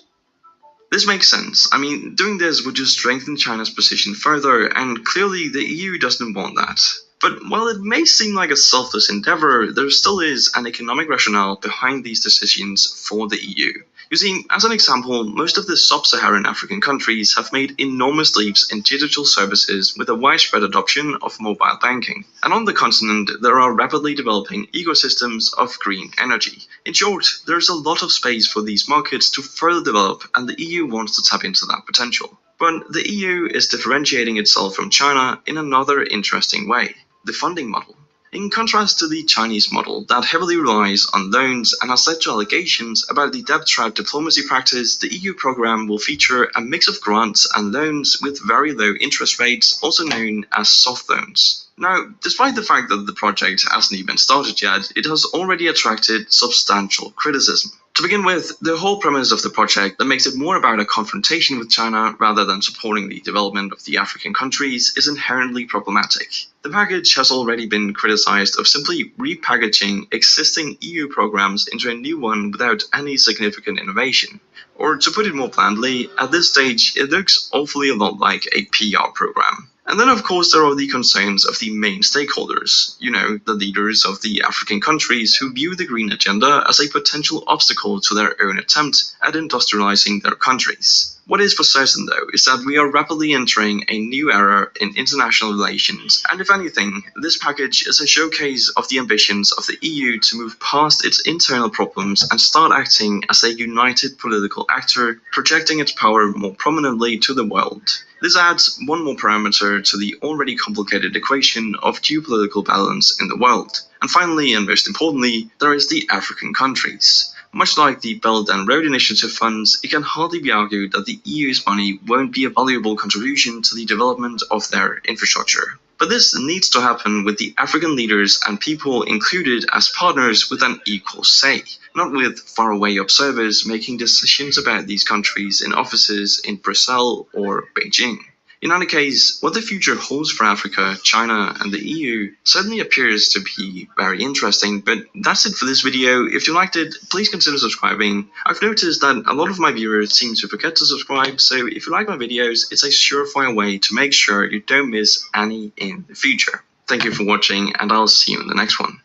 This makes sense. I mean, doing this would just strengthen China's position further, and clearly the EU doesn't want that. But while it may seem like a selfless endeavor, there still is an economic rationale behind these decisions for the EU. You see, as an example, most of the sub-Saharan African countries have made enormous leaps in digital services with a widespread adoption of mobile banking. And on the continent, there are rapidly developing ecosystems of green energy. In short, there is a lot of space for these markets to further develop, and the EU wants to tap into that potential. But the EU is differentiating itself from China in another interesting way: the funding model. In contrast to the Chinese model that heavily relies on loans and has led to allegations about the debt trap diplomacy practice, the EU program will feature a mix of grants and loans with very low interest rates, also known as soft loans. Now, despite the fact that the project hasn't even started yet, it has already attracted substantial criticism. To begin with, the whole premise of the project that makes it more about a confrontation with China rather than supporting the development of the African countries is inherently problematic. The package has already been criticized of simply repackaging existing EU programs into a new one without any significant innovation. Or to put it more bluntly, at this stage it looks awfully a lot like a PR program. And then of course there are the concerns of the main stakeholders, the leaders of the African countries who view the green agenda as a potential obstacle to their own attempt at industrializing their countries. What is for certain though is that we are rapidly entering a new era in international relations, and if anything, this package is a showcase of the ambitions of the EU to move past its internal problems and start acting as a united political actor, projecting its power more prominently to the world. This adds one more parameter to the already complicated equation of geopolitical balance in the world. And finally, and most importantly, there is the African countries. Much like the Belt and Road Initiative funds, it can hardly be argued that the EU's money won't be a valuable contribution to the development of their infrastructure. But this needs to happen with the African leaders and people included as partners with an equal say, not with faraway observers making decisions about these countries in offices in Brussels or Beijing. In any case, what the future holds for Africa, China, and the EU certainly appears to be very interesting, but that's it for this video. If you liked it, please consider subscribing. I've noticed that a lot of my viewers seem to forget to subscribe, so if you like my videos, it's a surefire way to make sure you don't miss any in the future. Thank you for watching, and I'll see you in the next one.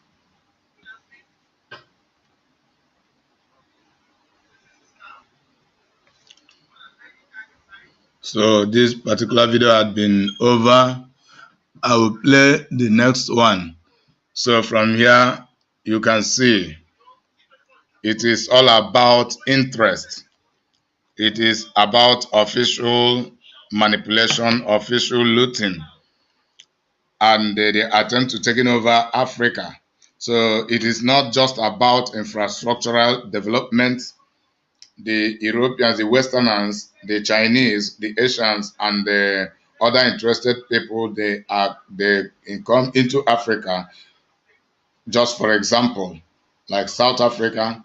So this particular video had been over. I will play the next one. So from here, you can see it is all about interest. It is about official manipulation, official looting, and the attempt to taking over Africa. So it is not just about infrastructural development. The Europeans, the Westerners, the Chinese, the Asians, and the other interested people, they come into Africa. Just for example, like South Africa.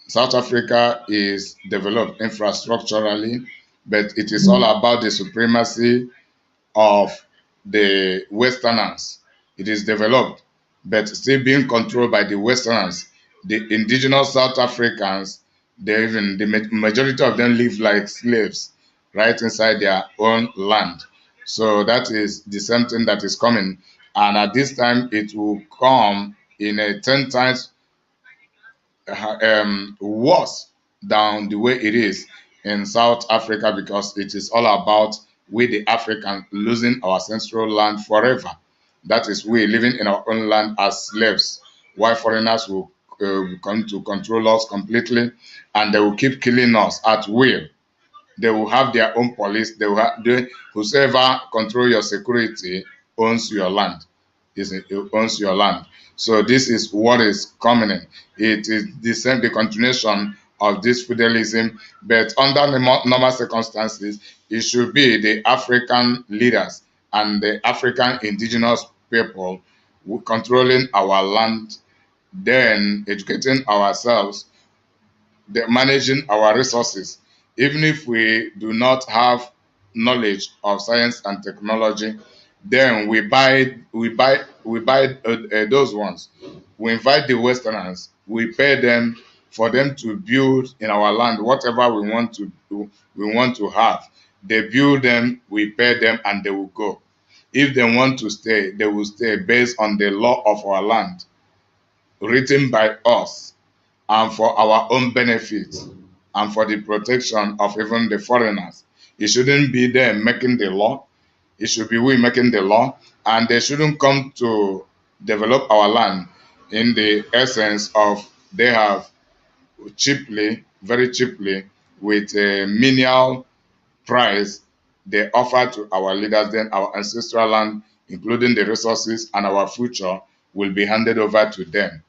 South Africa is developed infrastructurally, but it is all about the supremacy of the Westerners. It is developed, but still being controlled by the Westerners. The indigenous South Africans, the majority of them live like slaves right inside their own land. So that is the same thing that is coming. And at this time, it will come in a 10 times worse than the way it is in South Africa, because it is all about we the Africans losing our ancestral land forever. That is, we living in our own land as slaves, while foreigners will come to control us completely, and they will keep killing us at will. They will have their own police. They will have whoever control your security owns your land. Owns your land. So this is what is coming in. It is the continuation of this feudalism, but under normal circumstances, it should be the African leaders and the African indigenous people who controlling our land, then educating ourselves, managing our resources. Even if we do not have knowledge of science and technology, then we buy those ones. We invite the Westerners. We pay them for them to build in our land whatever we want to do, we want to have. They build them, we pay them, and they will go. If they want to stay, they will stay based on the law of our land, written by us, and for our own benefit, and for the protection of even the foreigners. It shouldn't be them making the law. It should be we making the law, and they shouldn't come to develop our land in the essence of they have cheaply, very cheaply, with a menial price, they offer to our leaders. Then our ancestral land, including the resources and our future, will be handed over to them.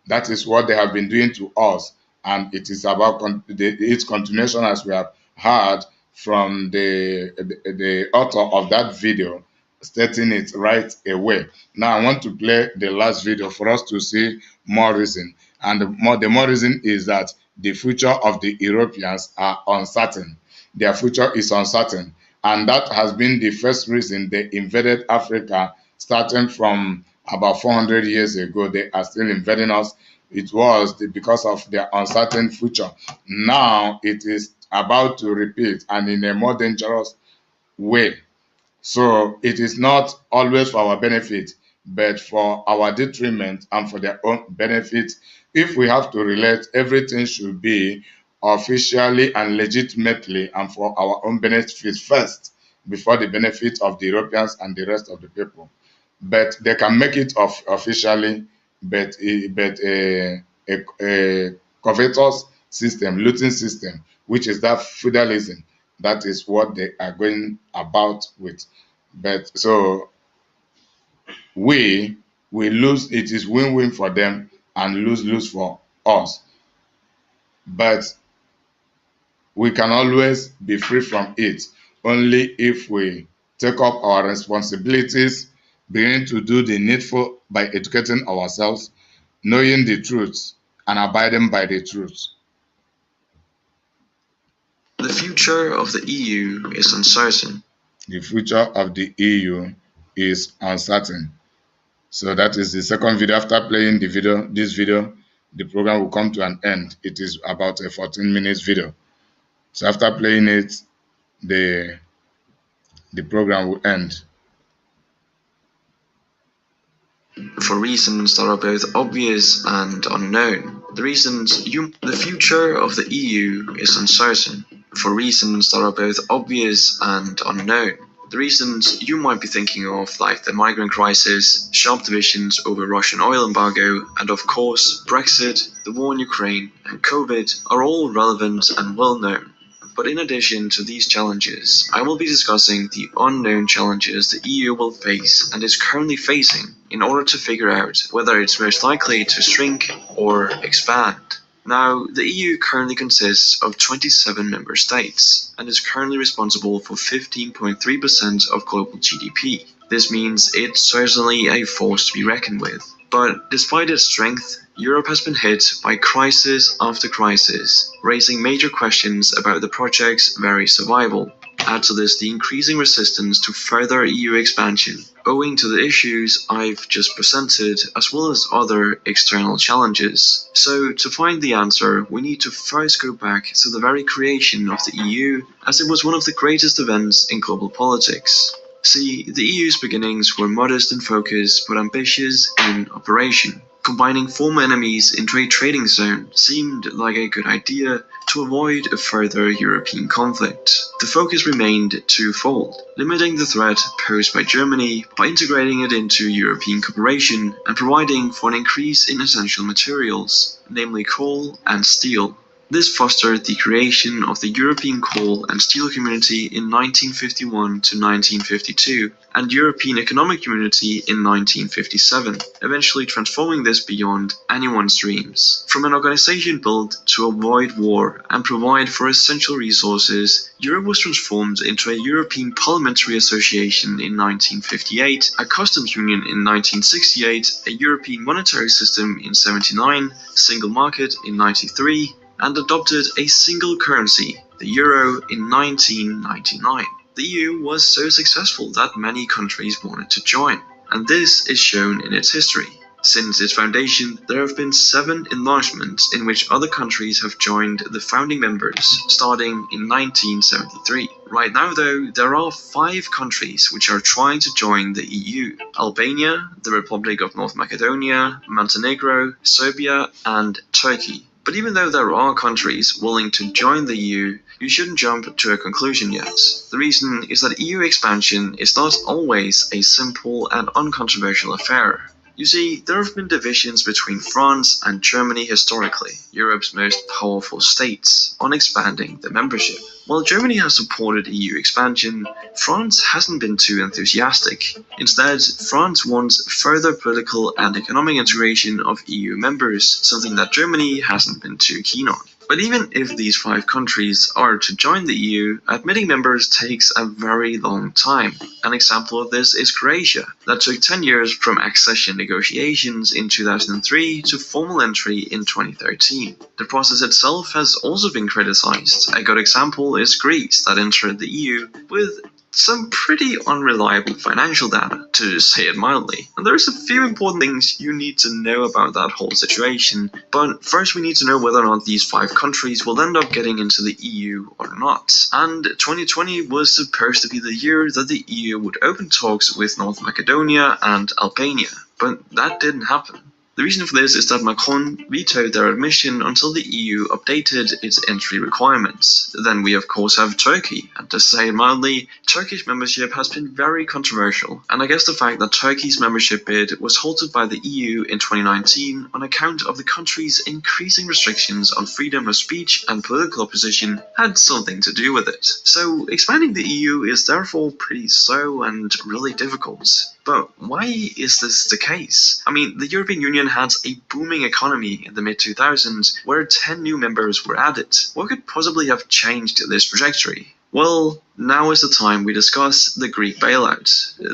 That is what they have been doing to us, and it is about its continuation, as we have heard from the author of that video, stating it right away. Now I want to play the last video for us to see more reason, and the more reason is that the future of the Europeans are uncertain. Their future is uncertain, and that has been the first reason they invaded Africa, starting from about 400 years ago. They are still invading us. It was because of their uncertain future. Now it is about to repeat, and in a more dangerous way. So it is not always for our benefit, but for our detriment and for their own benefit. If we have to relate, everything should be officially and legitimately and for our own benefit first, before the benefit of the Europeans and the rest of the people. But they can make it officially, but a covetous system, looting system, which is that feudalism. That is what they are going about with. But so we lose. It is win-win for them and lose-lose for us. But we can always be free from it only if we take up our responsibilities, begin to do the needful by educating ourselves, knowing the truth, and abiding by the truth. The future of the EU is uncertain. The future of the EU is uncertain. So that is the second video. After playing this video, the program will come to an end. It is about a 14 minutes video. So after playing it, the program will end. for reasons that are both obvious and unknown. The future of the EU is uncertain, for reasons that are both obvious and unknown. The reasons you might be thinking of, like the migrant crisis, sharp divisions over Russian oil embargo, and of course Brexit, the war in Ukraine, and COVID, are all relevant and well known. But in addition to these challenges, I will be discussing the unknown challenges the EU will face and is currently facing in order to figure out whether it's most likely to shrink or expand. Now, the EU currently consists of 27 member states and is currently responsible for 15.3% of global GDP. This means it's certainly a force to be reckoned with. But despite its strength, Europe has been hit by crisis after crisis, raising major questions about the project's very survival. Add to this the increasing resistance to further EU expansion, owing to the issues I've just presented, as well as other external challenges. So, to find the answer, we need to first go back to the very creation of the EU, as it was one of the greatest events in global politics. See, the EU's beginnings were modest in focus, but ambitious in operation. Combining former enemies into a trading zone seemed like a good idea to avoid a further European conflict. The focus remained twofold: limiting the threat posed by Germany by integrating it into European cooperation and providing for an increase in essential materials, namely coal and steel. This fostered the creation of the European Coal and Steel Community in 1951 to 1952 and European Economic Community in 1957, eventually transforming this beyond anyone's dreams. From an organization built to avoid war and provide for essential resources, Europe was transformed into a European Parliamentary Association in 1958, a customs union in 1968, a European monetary system in 79, single market in 93, and adopted a single currency, the euro, in 1999. The EU was so successful that many countries wanted to join, and this is shown in its history. Since its foundation, there have been 7 enlargements in which other countries have joined the founding members, starting in 1973. Right now, though, there are 5 countries which are trying to join the EU: Albania, the Republic of North Macedonia, Montenegro, Serbia, and Turkey. But even though there are countries willing to join the EU, you shouldn't jump to a conclusion yet. The reason is that EU expansion is not always a simple and uncontroversial affair. You see, there have been divisions between France and Germany historically, Europe's most powerful states, on expanding the membership. While Germany has supported EU expansion, France hasn't been too enthusiastic. Instead, France wants further political and economic integration of EU members, something that Germany hasn't been too keen on. But even if these 5 countries are to join the EU, admitting members takes a very long time. An example of this is Croatia, that took 10 years from accession negotiations in 2003 to formal entry in 2013. The process itself has also been criticized. A good example is Greece, that entered the EU with some pretty unreliable financial data, to say it mildly. And there's a few important things you need to know about that whole situation, but first we need to know whether or not these 5 countries will end up getting into the EU or not. And 2020 was supposed to be the year that the EU would open talks with North Macedonia and Albania, but that didn't happen. The reason for this is that Macron vetoed their admission until the EU updated its entry requirements. Then we of course have Turkey, and to say it mildly, Turkish membership has been very controversial, and I guess the fact that Turkey's membership bid was halted by the EU in 2019 on account of the country's increasing restrictions on freedom of speech and political opposition had something to do with it. So expanding the EU is therefore pretty slow and really difficult. But why is this the case? I mean, the European Union had a booming economy in the mid-2000s where 10 new members were added. What could possibly have changed this trajectory? Well, now is the time we discuss the Greek bailout.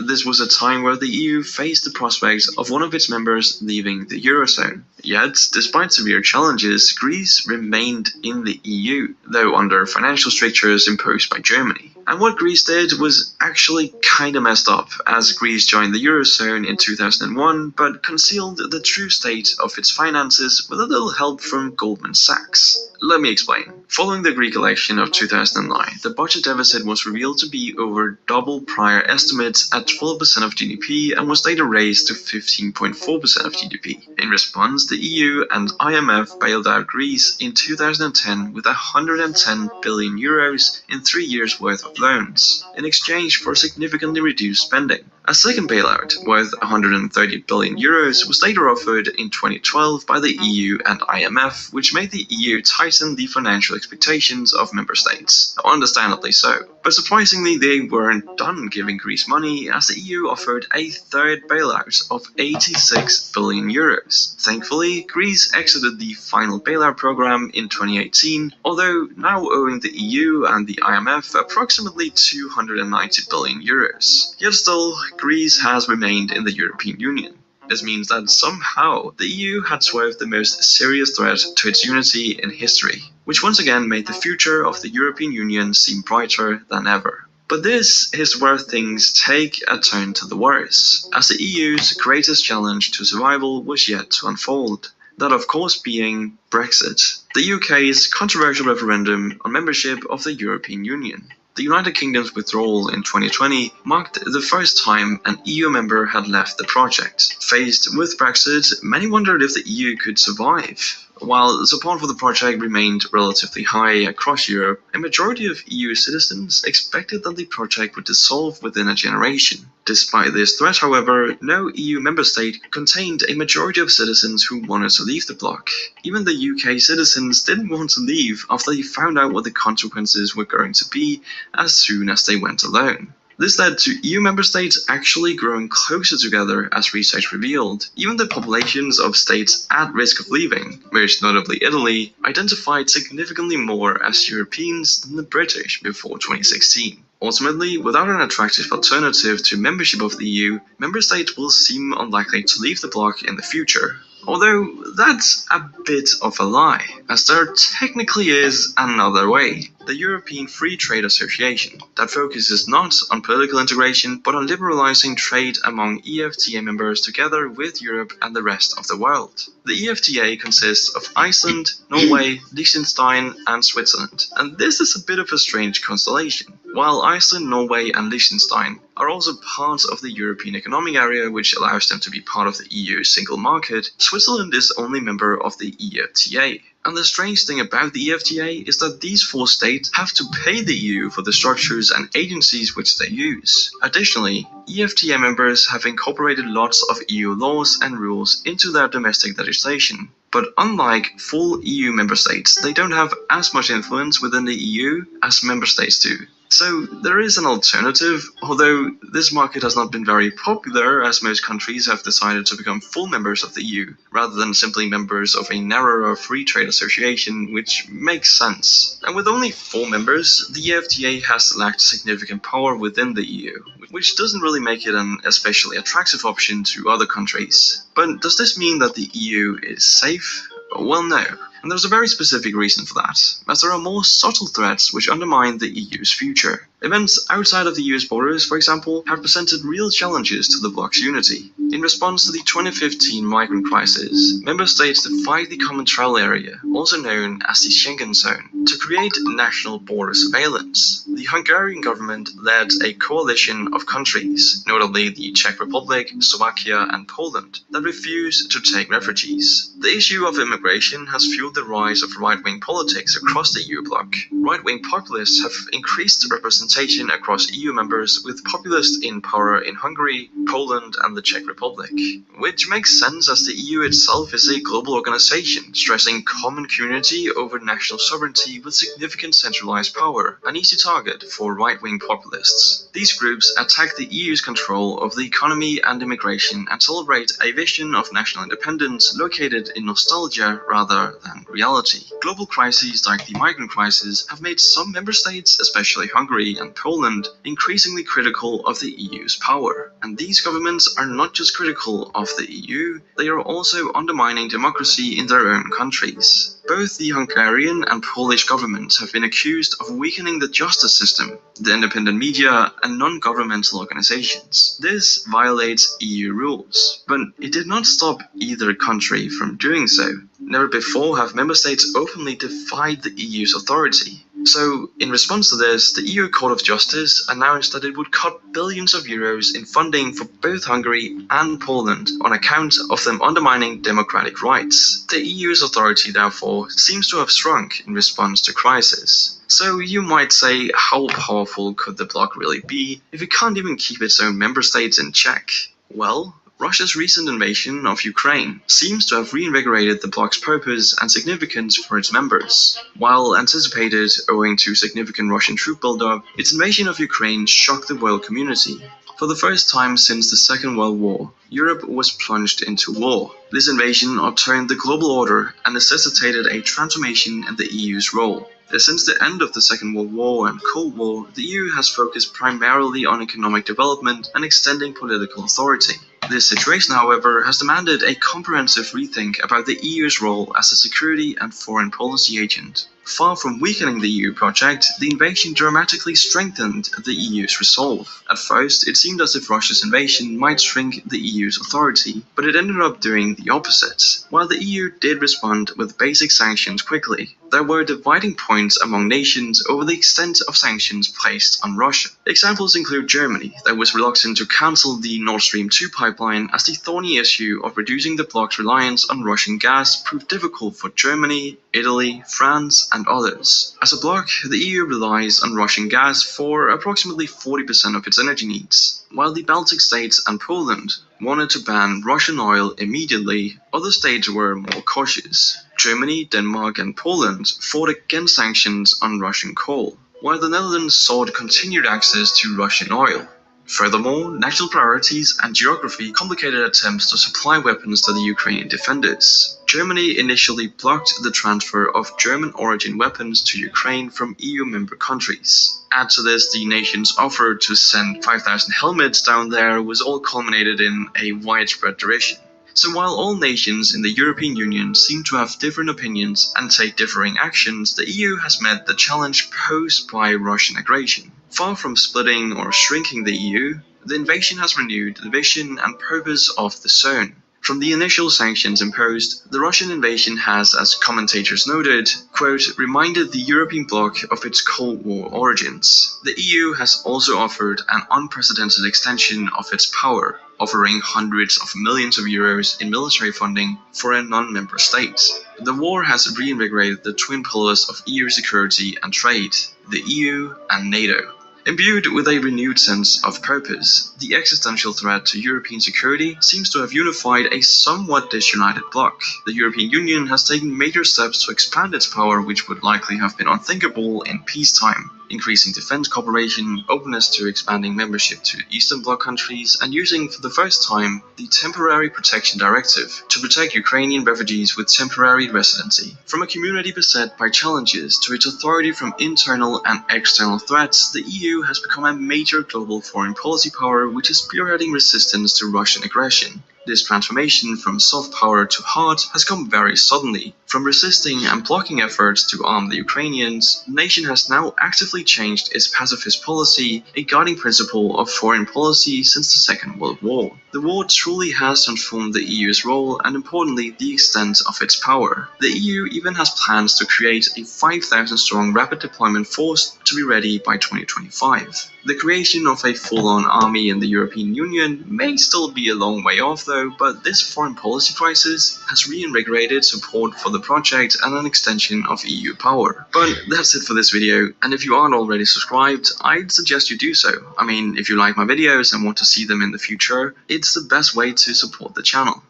This was a time where the EU faced the prospect of one of its members leaving the Eurozone. Yet, despite severe challenges, Greece remained in the EU, though under financial strictures imposed by Germany. And what Greece did was actually kinda messed up, as Greece joined the Eurozone in 2001, but concealed the true state of its finances with a little help from Goldman Sachs. Let me explain. Following the Greek election of 2009, the budget deficit was revealed to be over double prior estimates at 12% of GDP and was later raised to 15.4% of GDP. In response, the EU and IMF bailed out Greece in 2010 with 110 billion euros in 3 years' worth of loans, in exchange for significantly reduced spending. A second bailout, worth 130 billion euros, was later offered in 2012 by the EU and IMF, which made the EU tighten the financial expectations of member states. Understandably so. But surprisingly, they weren't done giving Greece money, as the EU offered a third bailout of 86 billion euros. Thankfully, Greece exited the final bailout program in 2018, although now owing the EU and the IMF approximately 290 billion euros. Yet still, Greece has remained in the European Union. This means that somehow the EU had swerved the most serious threat to its unity in history, which once again made the future of the European Union seem brighter than ever. But this is where things take a turn to the worse, as the EU's greatest challenge to survival was yet to unfold. That of course being Brexit, the UK's controversial referendum on membership of the European Union. The United Kingdom's withdrawal in 2020 marked the first time an EU member had left the project. Faced with Brexit, many wondered if the EU could survive. While support for the project remained relatively high across Europe, a majority of EU citizens expected that the project would dissolve within a generation. Despite this threat, however, no EU member state contained a majority of citizens who wanted to leave the bloc. Even the UK citizens didn't want to leave after they found out what the consequences were going to be as soon as they went alone. This led to EU member states actually growing closer together, as research revealed. Even the populations of states at risk of leaving, most notably Italy, identified significantly more as Europeans than the British before 2016. Ultimately, without an attractive alternative to membership of the EU, member states will seem unlikely to leave the bloc in the future. Although that's a bit of a lie, as there technically is another way. The European Free Trade Association, that focuses not on political integration but on liberalizing trade among EFTA members together with Europe and the rest of the world. The EFTA consists of Iceland, Norway, Liechtenstein and Switzerland, and this is a bit of a strange constellation. While Iceland, Norway and Liechtenstein are also part of the European Economic Area, which allows them to be part of the EU single market, Switzerland is the only member of the EFTA. And the strange thing about the EFTA is that these 4 states have to pay the EU for the structures and agencies which they use. Additionally, EFTA members have incorporated lots of EU laws and rules into their domestic legislation. But unlike full EU member states, they don't have as much influence within the EU as member states do. So there is an alternative, although this market has not been very popular, as most countries have decided to become full members of the EU, rather than simply members of a narrower free trade association, which makes sense. And with only 4 members, the EFTA has lacked significant power within the EU, which doesn't really make it an especially attractive option to other countries. But does this mean that the EU is safe? Well, no. And there's a very specific reason for that, as there are more subtle threats which undermine the EU's future. Events outside of the EU's borders, for example, have presented real challenges to the bloc's unity. In response to the 2015 migrant crisis, member states defied the Common Travel Area, also known as the Schengen Zone, to create national border surveillance. The Hungarian government led a coalition of countries, notably the Czech Republic, Slovakia and Poland, that refused to take refugees. The issue of immigration has fueled the rise of right-wing politics across the EU bloc. Right-wing populists have increased representation across EU members, with populists in power in Hungary, Poland and the Czech Republic. Which makes sense, as the EU itself is a global organization, stressing common community over national sovereignty with significant centralized power, an easy target for right-wing populists. These groups attack the EU's control of the economy and immigration and celebrate a vision of national independence located in nostalgia rather than reality. Global crises like the migrant crisis have made some member states, especially Hungary and Poland increasingly critical of the EU's power. And these governments are not just critical of the EU, they are also undermining democracy in their own countries. Both the Hungarian and Polish governments have been accused of weakening the justice system, the independent media, and non-governmental organizations. This violates EU rules, but it did not stop either country from doing so. Never before have member states openly defied the EU's authority. So, in response to this, the EU Court of Justice announced that it would cut billions of euros in funding for both Hungary and Poland on account of them undermining democratic rights. The EU's authority, therefore, seems to have shrunk in response to crisis. So you might say, how powerful could the bloc really be if it can't even keep its own member states in check? Well, Russia's recent invasion of Ukraine seems to have reinvigorated the bloc's purpose and significance for its members. While anticipated owing to significant Russian troop buildup, its invasion of Ukraine shocked the world community. For the first time since the Second World War, Europe was plunged into war. This invasion upturned the global order and necessitated a transformation in the EU's role. Since the end of the Second World War and Cold War, the EU has focused primarily on economic development and extending political authority. This situation, however, has demanded a comprehensive rethink about the EU's role as a security and foreign policy agent. Far from weakening the EU project, the invasion dramatically strengthened the EU's resolve. At first, it seemed as if Russia's invasion might shrink the EU's authority, but it ended up doing the opposite. While the EU did respond with basic sanctions quickly, there were dividing points among nations over the extent of sanctions placed on Russia. Examples include Germany, that was reluctant to cancel the Nord Stream 2 pipeline as the thorny issue of reducing the bloc's reliance on Russian gas proved difficult for Germany, Italy, France, and others. As a bloc, the EU relies on Russian gas for approximately 40% of its energy needs. While the Baltic states and Poland wanted to ban Russian oil immediately, other states were more cautious. Germany, Denmark, and Poland fought against sanctions on Russian coal, while the Netherlands sought continued access to Russian oil. Furthermore, national priorities and geography complicated attempts to supply weapons to the Ukrainian defenders. Germany initially blocked the transfer of German-origin weapons to Ukraine from EU member countries. Add to this the nation's offer to send 5,000 helmets down there was all culminated in a widespread derision. So while all nations in the European Union seem to have different opinions and take differing actions, the EU has met the challenge posed by Russian aggression. Far from splitting or shrinking the EU, the invasion has renewed the vision and purpose of the zone. From the initial sanctions imposed, the Russian invasion has, as commentators noted, quote, reminded the European bloc of its Cold War origins. The EU has also offered an unprecedented extension of its power, offering hundreds of millions of euros in military funding for a non-member state. The war has reinvigorated the twin pillars of EU security and trade, the EU and NATO. Imbued with a renewed sense of purpose, the existential threat to European security seems to have unified a somewhat disunited bloc. The European Union has taken major steps to expand its power, which would likely have been unthinkable in peacetime, increasing defense cooperation, openness to expanding membership to Eastern Bloc countries, and using for the first time the Temporary Protection Directive to protect Ukrainian refugees with temporary residency. From a community beset by challenges to its authority from internal and external threats, the EU has become a major global foreign policy power which is spearheading resistance to Russian aggression. This transformation from soft power to hard has come very suddenly. From resisting and blocking efforts to arm the Ukrainians, the nation has now actively changed its pacifist policy, a guiding principle of foreign policy since the Second World War. The war truly has transformed the EU's role and, importantly, the extent of its power. The EU even has plans to create a 5,000-strong rapid deployment force to be ready by 2025. The creation of a full-on army in the European Union may still be a long way off though, but this foreign policy crisis has reinvigorated support for the project and an extension of EU power. But that's it for this video, and if you aren't already subscribed, I'd suggest you do so. I mean, if you like my videos and want to see them in the future, it's the best way to support the channel.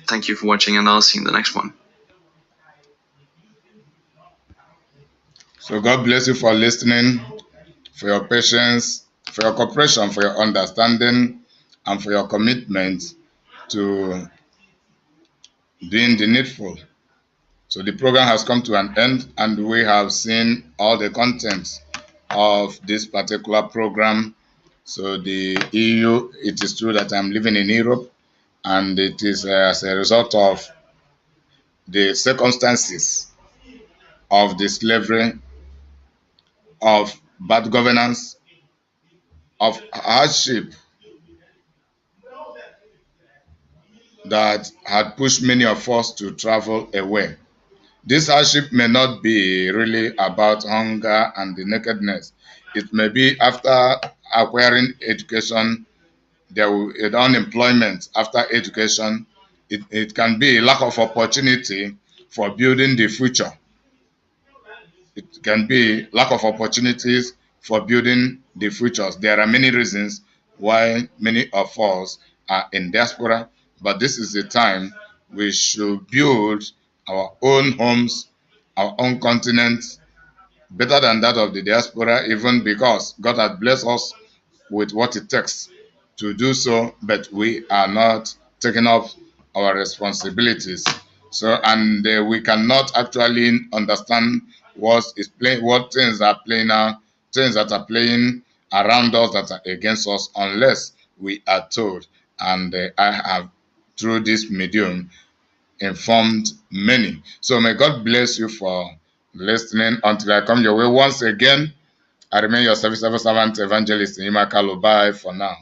Thank you for watching, and I'll see you in the next one. So God bless you for listening, for your patience, for your cooperation, for your understanding, and for your commitment to doing the needful. So the program has come to an end, and we have seen all the content of this particular program. So the EU, it is true that I'm living in Europe, and it is as a result of the circumstances of the slavery, of bad governance, of hardship that had pushed many of us to travel away. This hardship may not be really about hunger and the nakedness. It may be after acquiring education, there will be unemployment after education. It can be a lack of opportunity for building the future. It can be lack of opportunities for building the futures. There are many reasons why many of us are in diaspora, but this is the time we should build our own homes, our own continent, better than that of the diaspora, even because God has blessed us with what it takes to do so, but we are not taking up our responsibilities. So, and we cannot actually understand what things are playing out, things that are playing around us that are against us, unless we are told. And I have, through this medium, informed many. So may God bless you for listening until I come your way once again. I remain your serviceable servant, evangelist Imakalu. Bye for now.